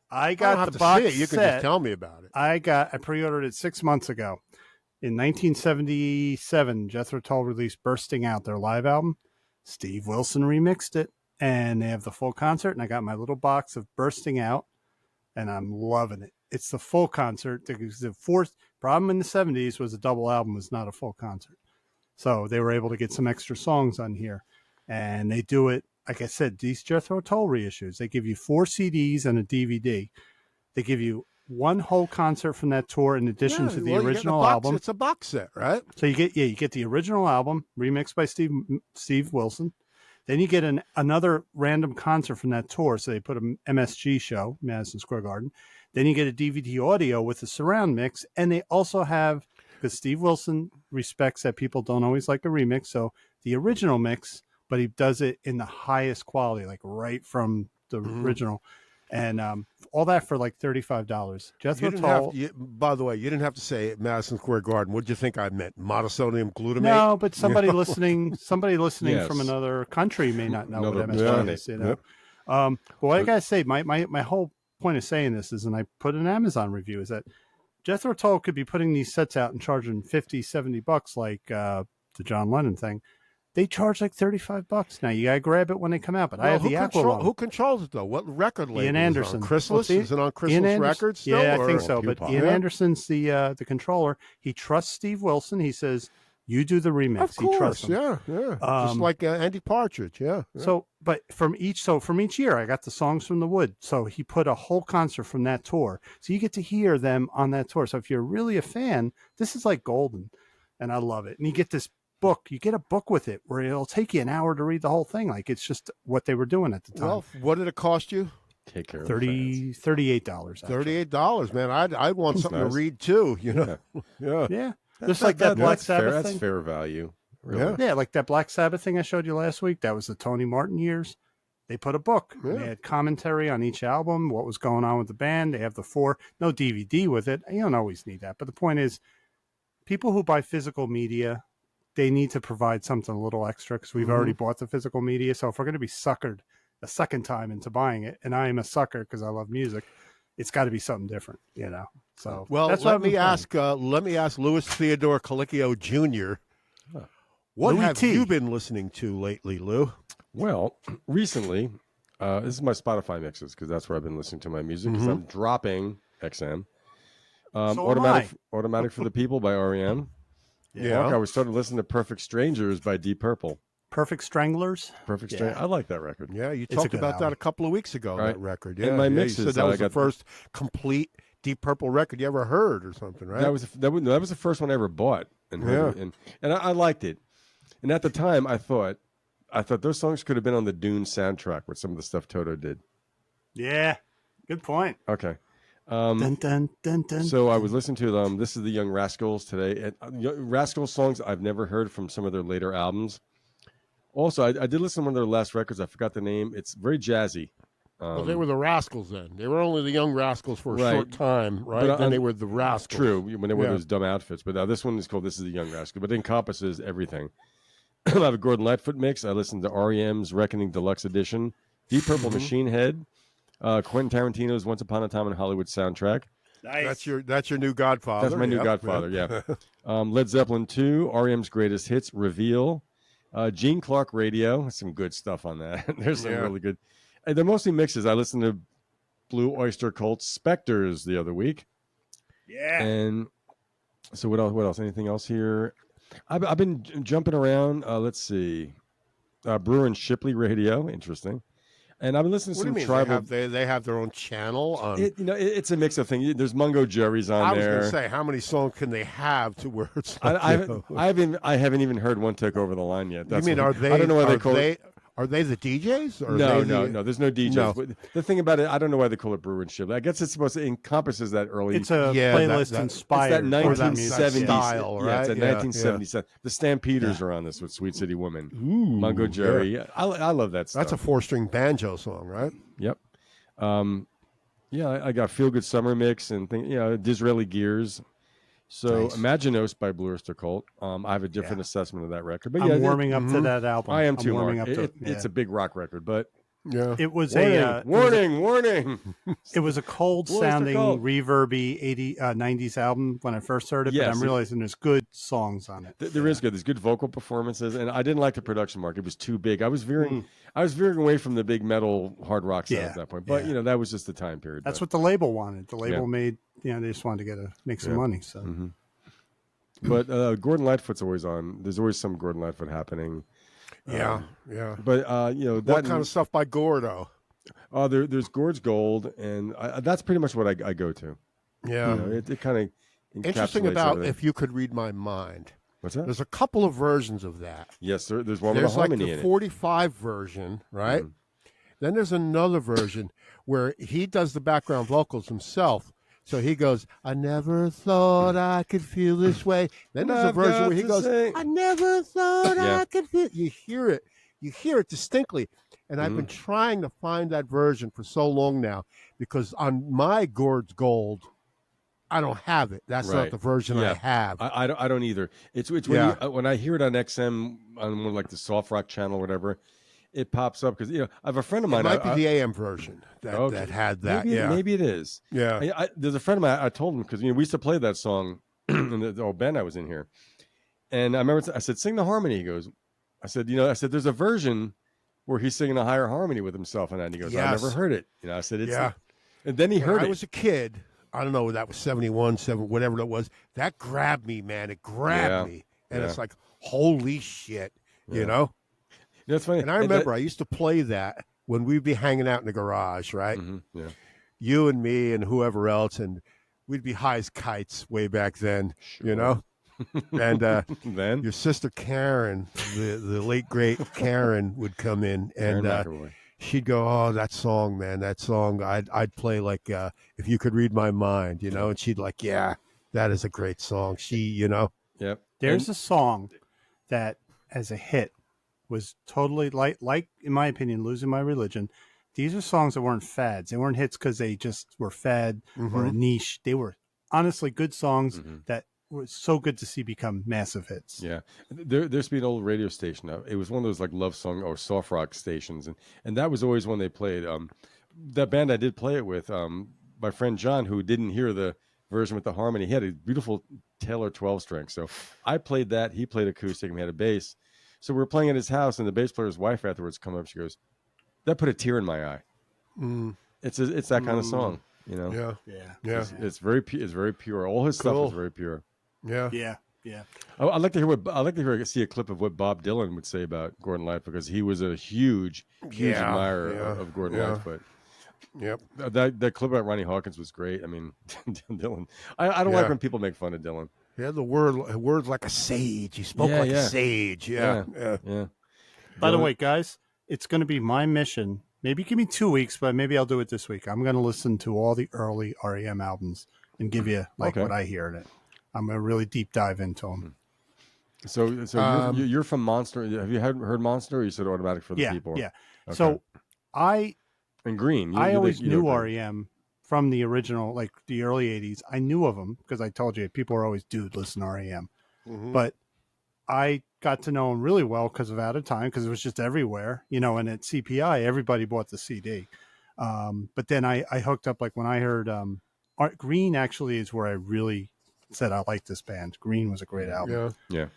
I got the box set. You can just tell me about it. I pre-ordered it 6 months ago. In 1977, Jethro Tull released Bursting Out, their live album. Steve Wilson remixed it, and they have the full concert, and I got my little box of Bursting Out, and I'm loving it. It's the full concert. The fourth problem in the 70s was a double album was not a full concert. So they were able to get some extra songs on here, and they do it, like I said, these Jethro Tull reissues. They give you 4 CDs and a DVD. They give you one whole concert from that tour in addition to the original album. It's a box set, right? So you get the original album remixed by Steve Wilson. Then you get another random concert from that tour. So they put an MSG show, Madison Square Garden. Then you get a DVD audio with the surround mix, and they also have, because Steve Wilson respects that people don't always like the remix, so the original mix, but he does it in the highest quality, like right from original, and all that for like $35. Jethro You didn't Tull. by the way, you didn't have to say Madison Square Garden. What did you think I meant? Monosodium glutamate? No, but somebody listening, Yes. from another country may not know what Another MSG planet. is. You know. But what I gotta say, my whole point of saying this is, and I put an Amazon review, is that Jethro Tull could be putting these sets out and charging $50-$70 like the John Lennon thing. They charge like $35 now. You gotta grab it when they come out. But I have the Aqualung. Who controls it though? What record label? Ian is it on? Anderson. Chrysalis? Well, Is it on Chrysalis Records still? Yeah, I or- think so. But Ian Anderson's the controller. He trusts Steve Wilson. He says, "You do the remix." Of course, he trusts him. yeah. Just like Andy Partridge, yeah. So, but from each year, I got the songs from the Wood. So he put a whole concert from that tour. So you get to hear them on that tour. So if you're really a fan, this is like golden, and I love it. And you get this book. You get a book with it where it'll take you an hour to read the whole thing. Like it's just what they were doing at the time. Well, what did it cost you? Take care of $38. $38, man. I'd want something to read too. You know, Yeah. Just like that Black Sabbath That's thing. fair value. Really. Yeah, like that Black Sabbath thing I showed you last week. That was the Tony Martin years. They put a book. Yeah. They had commentary on each album, what was going on with the band. They have no DVD with it. You don't always need that. But the point is, people who buy physical media, they need to provide something a little extra because we've already bought the physical media. So if we're going to be suckered a second time into buying it, and I am a sucker because I love music, it's got to be something different, you know. So well, that's let me ask Louis Theodore Colicchio Jr. What Louis have T. you been listening to lately, Lou? Well, recently, this is my Spotify mixes because that's where I've been listening to my music. Because I'm dropping XM. Automatic for the People by REM. Yeah. I was starting to listen to Perfect Strangers by Deep Purple. Perfect Stranglers. Perfect Stranger. I like that record. Yeah, you It's a talked good about that album. a couple of weeks ago. Right. That record. And Yeah, my you mixes, said that was I the got- first complete Deep Purple record you ever heard, or something, right? That was the first one I ever bought, and heard it, and I liked it. And at the time, I thought those songs could have been on the Dune soundtrack with some of the stuff Toto did. Yeah, good point. Okay. Dun, dun, dun, dun. So I was listening to them. This is the Young Rascals today. And, Rascals songs I've never heard from some of their later albums. Also, I did listen to one of their last records. I forgot the name. It's very jazzy. Well, they were the Rascals then. They were only the Young Rascals for a Right. short time, right? But Then they were the Rascals. True, when they wore Yeah. those dumb outfits. But this one is called This is the Young Rascal. But it encompasses everything. I have a Gordon Lightfoot mix. I listened to REM's Reckoning Deluxe Edition, Deep Purple Machine Head, Quentin Tarantino's Once Upon a Time in Hollywood soundtrack. Nice. That's your new Godfather. That's my new Yep, Godfather, yep. yeah. Led Zeppelin 2, REM's Greatest Hits, Reveal, Gene Clark Radio. Some good stuff on that. There's some really good. And they're mostly mixes. I listened to Blue Oyster Cult's Spectres the other week. Yeah. And so what else? Anything else here? I've been jumping around. Let's see. Brewer and Shipley Radio. Interesting. And I've been listening to What do some you mean? tribal. They have their own channel on. It's a mix of things. There's Mungo Jerry's on I was there. going to say, how many songs can they have to where it's like, I haven't even heard one take over the line yet. That's you mean what- are they? I don't know why they call they, it. Are they the DJs? Or No, are they no. There's no DJs. No. But the thing about it, I don't know why they call it Brewer and Shipley. I guess it's supposed to encompasses that early. It's a Yeah, playlist that- inspired. It's that for that music. 1970s style, Yeah, it's right? that Yeah, 1977. The Stampeders are on this with Sweet City Woman. Mungo Jerry. yeah. I love that stuff. That's a 4-string banjo song, right? Yep. I got Feel Good Summer Mix and Disraeli Gears. So Nice. Imaginos by Blue Oyster Cult. I have a different assessment of that record. But I'm warming up to that album. I am I'm too. warming Mark. up to it. It's Yeah. a big rock record, but yeah, it was warning. It was a cold Blue Oyster sounding, Cult. reverby 90s album when I first heard it. Yes, but I'm realizing there's good songs on it. There is good. There's good vocal performances, and I didn't like the production. Mark, it was too big. I was veering away from the big metal hard rock sound at that point. But that was just the time period. That's but, what the label wanted. The label Yeah. made, they just wanted to make some money. So. Mm-hmm. But Gordon Lightfoot's always on. There's always some Gordon Lightfoot happening. Yeah. But what kind of stuff by Gordo? There's Gord's Gold, and that's pretty much what I go to. Yeah, it kind of interesting about If You Could Read My Mind. What's that? There's a couple of versions of that. Yes, there's one There's with a like harmony the in it. 45 version, right? Then there's another version where he does the background vocals himself. So he goes, I never thought I could feel this way. Then there's a I've version got where he to goes, say- I never thought Yeah. I could feel. You hear it You hear it distinctly. And I've been trying to find that version for so long now because on my Gord's Gold, I don't have it. That's not the version I have. I don't either. It's when, when I hear it on XM on one like the soft rock channel or whatever, it pops up because I have a friend of mine. It might be the AM version that had that. Maybe it is. Yeah. There's a friend of mine. I told him because we used to play that song in the old band I was in here, and I remember I said, "Sing the harmony." He goes, "I said, there's a version where he's singing a higher harmony with himself," and he goes, "I never heard it." I said, "It's and then he heard it. I was a kid. I don't know. That was 71, whatever that was. That grabbed me, man. It grabbed me, and it's like, holy shit, you know. That's funny. And I remember I used to play that when we'd be hanging out in the garage, right? Yeah. You and me and whoever else, and we'd be high as kites way back then, you know. And then your sister Karen, the late great Karen, would come in, and she'd go, "Oh, that song, man, that song." I'd play like "If You Could Read My Mind," and she'd like, "Yeah, that is a great song." Yep. There's a song that, as a hit, was totally like in my opinion, Losing My Religion. These are songs that weren't fads. They weren't hits because they just were fad or a niche. They were honestly good songs that were so good to see become massive hits. Yeah. There used to be an old radio station. It was one of those like love song or soft rock stations. And that was always when they played. That band I did play it with, my friend John, who didn't hear the version with the harmony, he had a beautiful Taylor 12 string. So I played that. He played acoustic and we had a bass. So we were playing at his house, and the bass player's wife afterwards come up. She goes, "That put a tear in my eye." It's that kind of song, Yeah. It's very pure. All his stuff is very pure. Yeah. I'd like to hear see a clip of what Bob Dylan would say about Gordon Life because he was a huge admirer of Gordon Life. But that clip about Ronnie Hawkins was great. I mean, Dylan. I don't like when people make fun of Dylan. He had the words like a sage. He spoke like a sage. Yeah. By the way, guys, it's going to be my mission. Maybe give me 2 weeks, but maybe I'll do it this week. I'm going to listen to all the early REM albums and give you what I hear in it. I'm going to really deep dive into them. So you're from Monster. Have you heard Monster? Or you said Automatic for the People? Yeah. Okay. So and Green. I always knew REM from the original, like the early 80s. I knew of them because I told you people are always, dude, listen to REM. But I got to know them really well because of Out of Time, because it was just everywhere, and at CPI, everybody bought the CD. But then I hooked up, like when I heard Green actually is where I really said I like this band. Green was a great album. Yeah.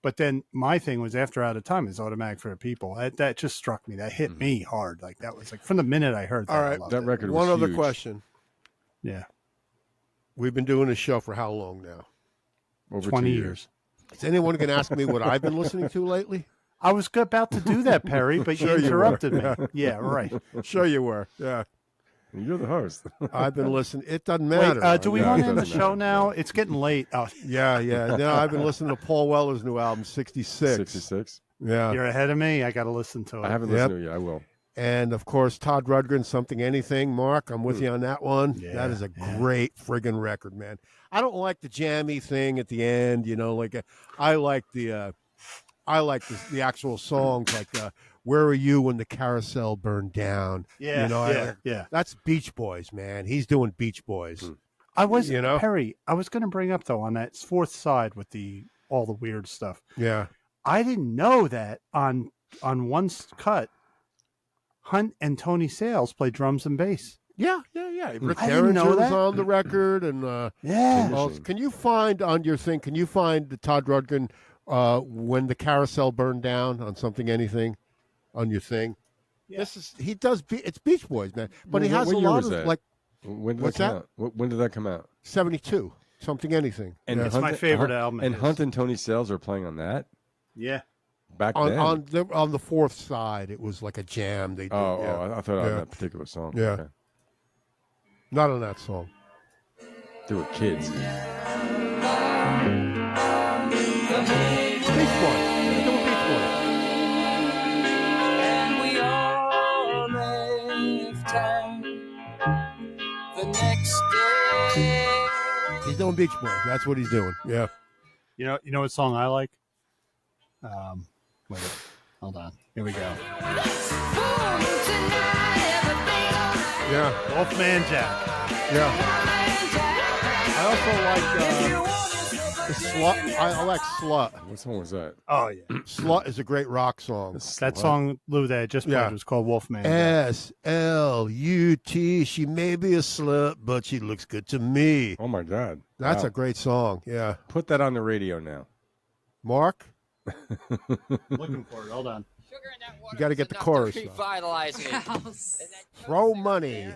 But then my thing was after Out of Time is Automatic for the People. That just struck me. That hit me hard. Like that was like from the minute I heard that. All right, that record was one other huge. question. Yeah. We've been doing this show for how long now? Over 20 2 years. Is anyone going to ask me what I've been listening to lately? I was about to do that, Perry, but you interrupted me. Yeah, right. Sure you were. Yeah. You're the host. I've been listening. It doesn't matter. Wait, do we want to end the show now? It's getting late. Oh. Yeah. No, I've been listening to Paul Weller's new album, 66. 66. Yeah. You're ahead of me. I got to listen to it. I haven't listened to it yet. I will. And, of course, Todd Rundgren, Something Anything. Mark, I'm with you on that one. Yeah, that is a great friggin' record, man. I don't like the jammy thing at the end, I like the actual songs, like Where Were You When the Carousel Burned Down? Yeah. That's Beach Boys, man. He's doing Beach Boys. I was, Perry, I was going to bring up, though, on that fourth side with all the weird stuff. Yeah. I didn't know that on one cut, Hunt and Tony Sales play drums and bass. Yeah. Rick I didn't know Derringer was that. on the record, and can you find on your thing? Can you find the Todd Rundgren When the Carousel Burned Down on Something Anything on your thing? Yeah. He does. It's Beach Boys, man. But he has what a year lot was of that? like. When did What's that come that? out? When did that come out? 72. Something Anything. And It's my favorite album. And Hunt and Tony Sales are playing on that. Yeah. Back then. On the fourth side, it was like a jam. They did. I thought on that particular song. Yeah. Okay. Not on that song. They were kids. Beach Boys. They're doing Beach Boys. And we all left town the next day. He's doing Beach Boys. That's what he's doing. Yeah. You know what song I like? Wait. Hold on. Here we go. Yeah. Wolfman Jack. Yeah. I also like Slut. I like Slut. What song was that? Oh, yeah. Slut is a great rock song. That song, Lou, that I just played was called Wolfman Jack. SLUT. She may be a slut, but she looks good to me. Oh, my God. That's a great song. Yeah. Put that on the radio now. Mark? Looking for it. Hold on. You got to get the chorus. Revitalize me. Throw money.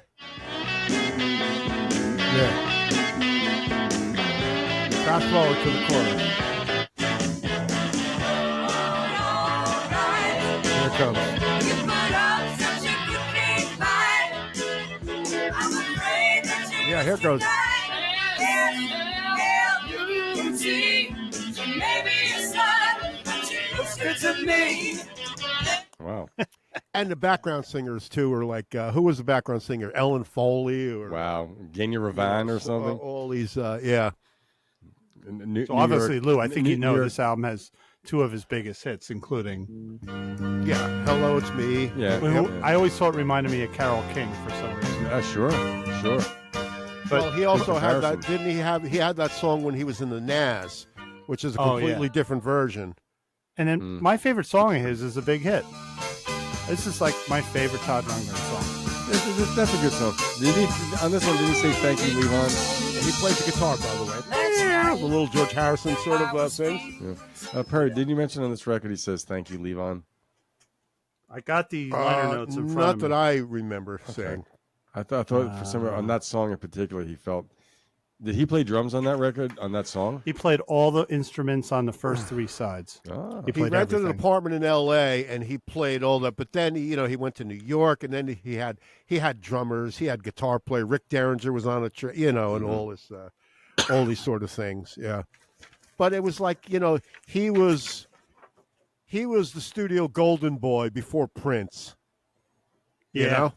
Yeah. Fast forward to the chorus. Here it comes. Yeah, here it goes. Wow. And the background singers, too, are like, who was the background singer? Ellen Foley? Or Wow. Genya Ravine or something? All these, yeah. So obviously, Lou, I think you know this album has two of his biggest hits, including... Yeah, Hello, It's Me. Yeah. I always thought it reminded me of Carole King for some reason. Sure. But well, he also had that, didn't he have, he had that song when he was in the Nas, which is a completely different version. And then my favorite song of his is a big hit. This is like my favorite Todd Rundgren song. That's a good song. On this one, did he say thank you, Levon? And he plays the guitar, by the way. The little George Harrison sort of thing. Yeah. Perry, didn't you mention on this record he says thank you, Levon? I got the liner notes in front of me. Not that I remember saying. I thought for some on that song in particular, he felt. Did he play drums on that record, on that song? He played all the instruments on the first three sides. He rented an apartment in L.A. and he played all that. But then, he went to New York, and then he had drummers, he had guitar player. Rick Derringer was on and all this, all these sort of things. Yeah, but it was like he was the studio golden boy before Prince. Yeah.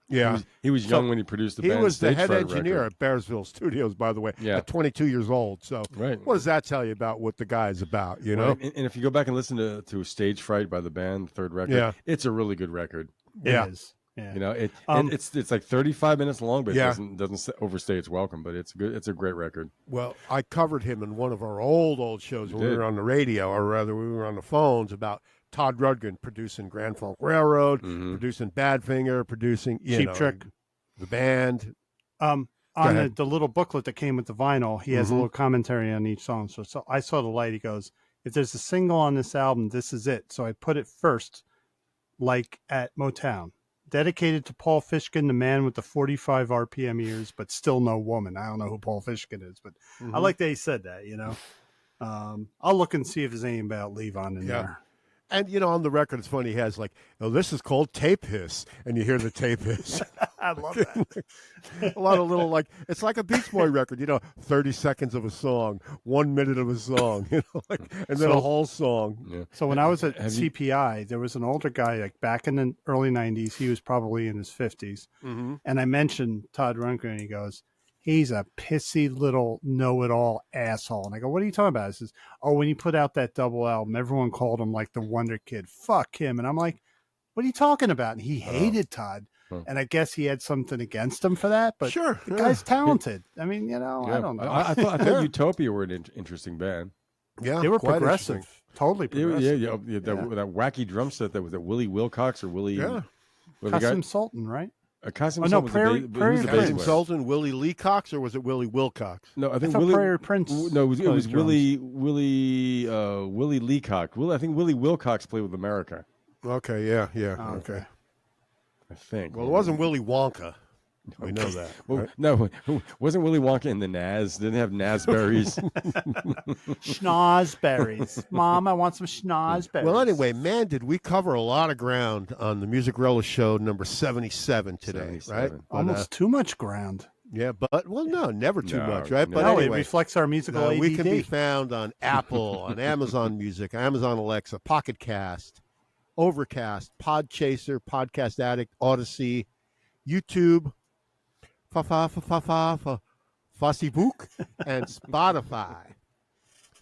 Yeah. He was young when he produced the band. He was the head Fright engineer record. at Bearsville Studios, by the way, Yeah. at 22 years old. So Right. what does that tell you about what the guy's about, Right. And if you go back and listen to Stage Fright by the band, the third record, it's a really good record. It is. Yeah. It's like 35 minutes long, but Yeah. it doesn't overstay its welcome. But it's good. It's a great record. Well, I covered him in one of our old shows when we were on the radio, or rather we were on the phones, about Todd Rundgren producing Grand Funk Railroad, producing Badfinger, producing Cheap Trick. the band. On the little booklet that came with the vinyl, he has a little commentary on each song. So I saw the light. He goes, if there's a single on this album, this is it. So I put it first, like at Motown. Dedicated to Paul Fishkin, the man with the 45 RPM ears, but still no woman. I don't know who Paul Fishkin is, but I like that he said that, I'll look and see if there's anything about Levon in there. And, on the record, it's funny, he has this is called tape hiss, and you hear the tape hiss. I love that. A lot of little, it's like a Beach Boy record, 30 seconds of a song, 1 minute of a song, and then a whole song. Yeah. So when I was at CPI, there was an older guy, back in the early 90s, he was probably in his 50s, and I mentioned Todd Rundgren, and he goes, he's a pissy little know-it-all asshole. And I go, what are you talking about? He says, when you put out that double album, everyone called him like the Wonder Kid. Fuck him. And I'm like, what are you talking about? And he hated Todd. And I guess he had something against him for that. But the guy's talented. I mean, I don't know. I thought Utopia were an interesting band. Yeah, they were progressive. Totally progressive. Yeah. That wacky drum set that was at Willie Wilcox or Willie. Yeah. Kasim Sultan, right? Kasim Sultan Kasim Sultan, Willie Leacox, or was it Willie Wilcox? No, I think Prairie Prince. No, it was Willie Leacock. I think Willie Wilcox played with America. Okay, yeah. Okay. I think. Well, it wasn't Willy Wonka. We know that. Well, right? No, wasn't Willy Wonka in the Naz? Didn't have Nazberries. Schnozberries. Mom, I want some schnozberries. Well, anyway, man, did we cover a lot of ground on the Music Relish Show number 77 today, 77. Right? Almost too much ground. Yeah, but, no, never too much, right? No, but anyway, it reflects our musical ADD. We can be found on Apple, on Amazon Music, Amazon Alexa, Pocket Cast, Overcast, Podchaser, Podcast Addict, Odyssey, YouTube, Facebook, and Spotify.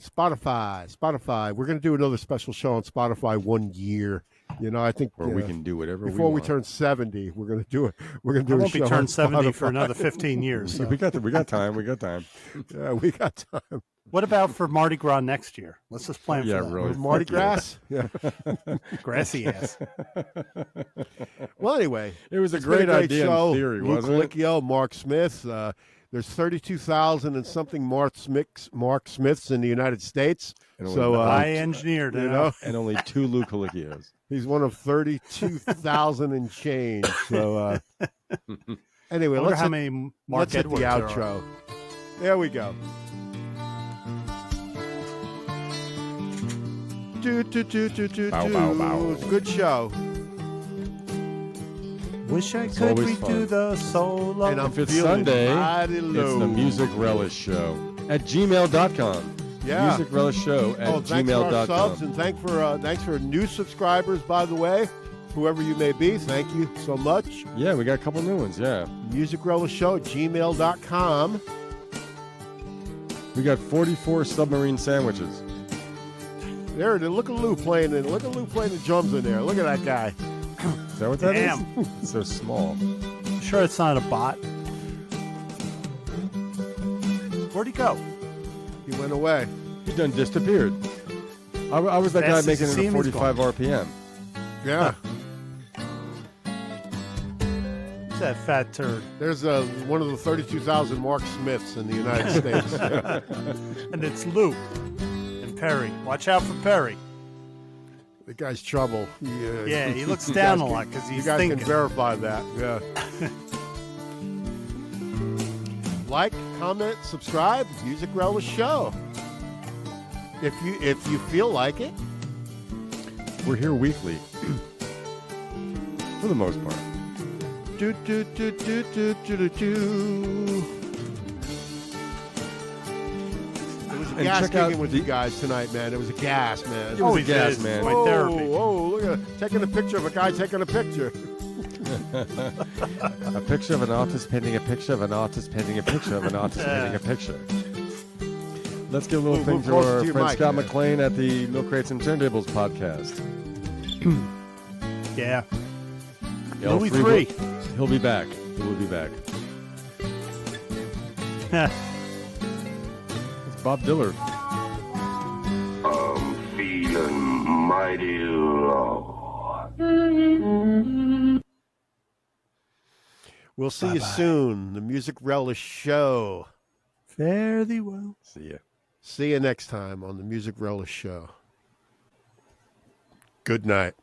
Spotify. We're going to do another special show on Spotify 1 year. You know, I think we can do whatever before we want. Turn 70. We're going to do it. We're going to do. I a won't show be turned on 70 Spotify. for another 15 years. So. We got time. We got time. Yeah, we got time. What about for Mardi Gras next year? Let's just plan for that. Really. Mardi Gras? Yeah. Grassy ass. Well, anyway. It was a great idea show. in theory, Lou wasn't it? Colicchio, Mark Smith. There's 32,000 and something Mark Smiths in the United States. So I engineered, you know, and only 2 Lou Colicchios. He's one of 32,000 and change. So anyway, let's how many Mark hit the Edwards outro. There we go. Bow, bow, bow. It's a good show. Wish I It's could always redo fun. the solo. And I'm If it's feeling Sunday, mighty it's low. the Music Relish Show at gmail.com. Yeah. Music Relish Show at thanks for our subs gmail.com. and thanks for new subscribers, by the way. Whoever you may be, thank you so much. Yeah, we got a couple new ones, yeah. Music Relish Show at gmail.com. We got 44 submarine sandwiches. There it is. Look at Lou playing it. Look at Lou playing the drums in there. Look at that guy. Is that what that is? Damn. It's so small. I'm sure it's not a bot. Where'd he go? He went away. He done disappeared. I was that guy Fast as making you it see at him, he's 45 RPM. Yeah. Who's that fat turd? There's one of the 32,000 Mark Smiths in the United States. And it's Lou and Perry. Watch out for Perry. The guy's trouble. Yeah, he looks down a lot because you he's guys thinking. can verify that. Yeah. Like, comment, subscribe. Music Relish Show. If you feel like it. We're here weekly. For the most part. Do, do, do, do, do, do, do, do. It was a And gas check out kicking with you guys tonight, man. It was a gas, man. It was a gas, man. My therapy. Whoa, look at taking a picture of a guy taking a picture. A picture of an artist painting a picture of an artist painting a picture of an artist painting a picture. Let's give a little thing move to closer our to your friend mic, Scott man. McLean at the Milk Crates and Turntables podcast. Yeah. L Louis 3. 3. He'll be back. He will be back. It's Bob Dillard. I'm feeling mighty low. We'll see you soon. The Music Relish Show. Fare thee well. See ya. See you next time on the Music Relish Show. Good night.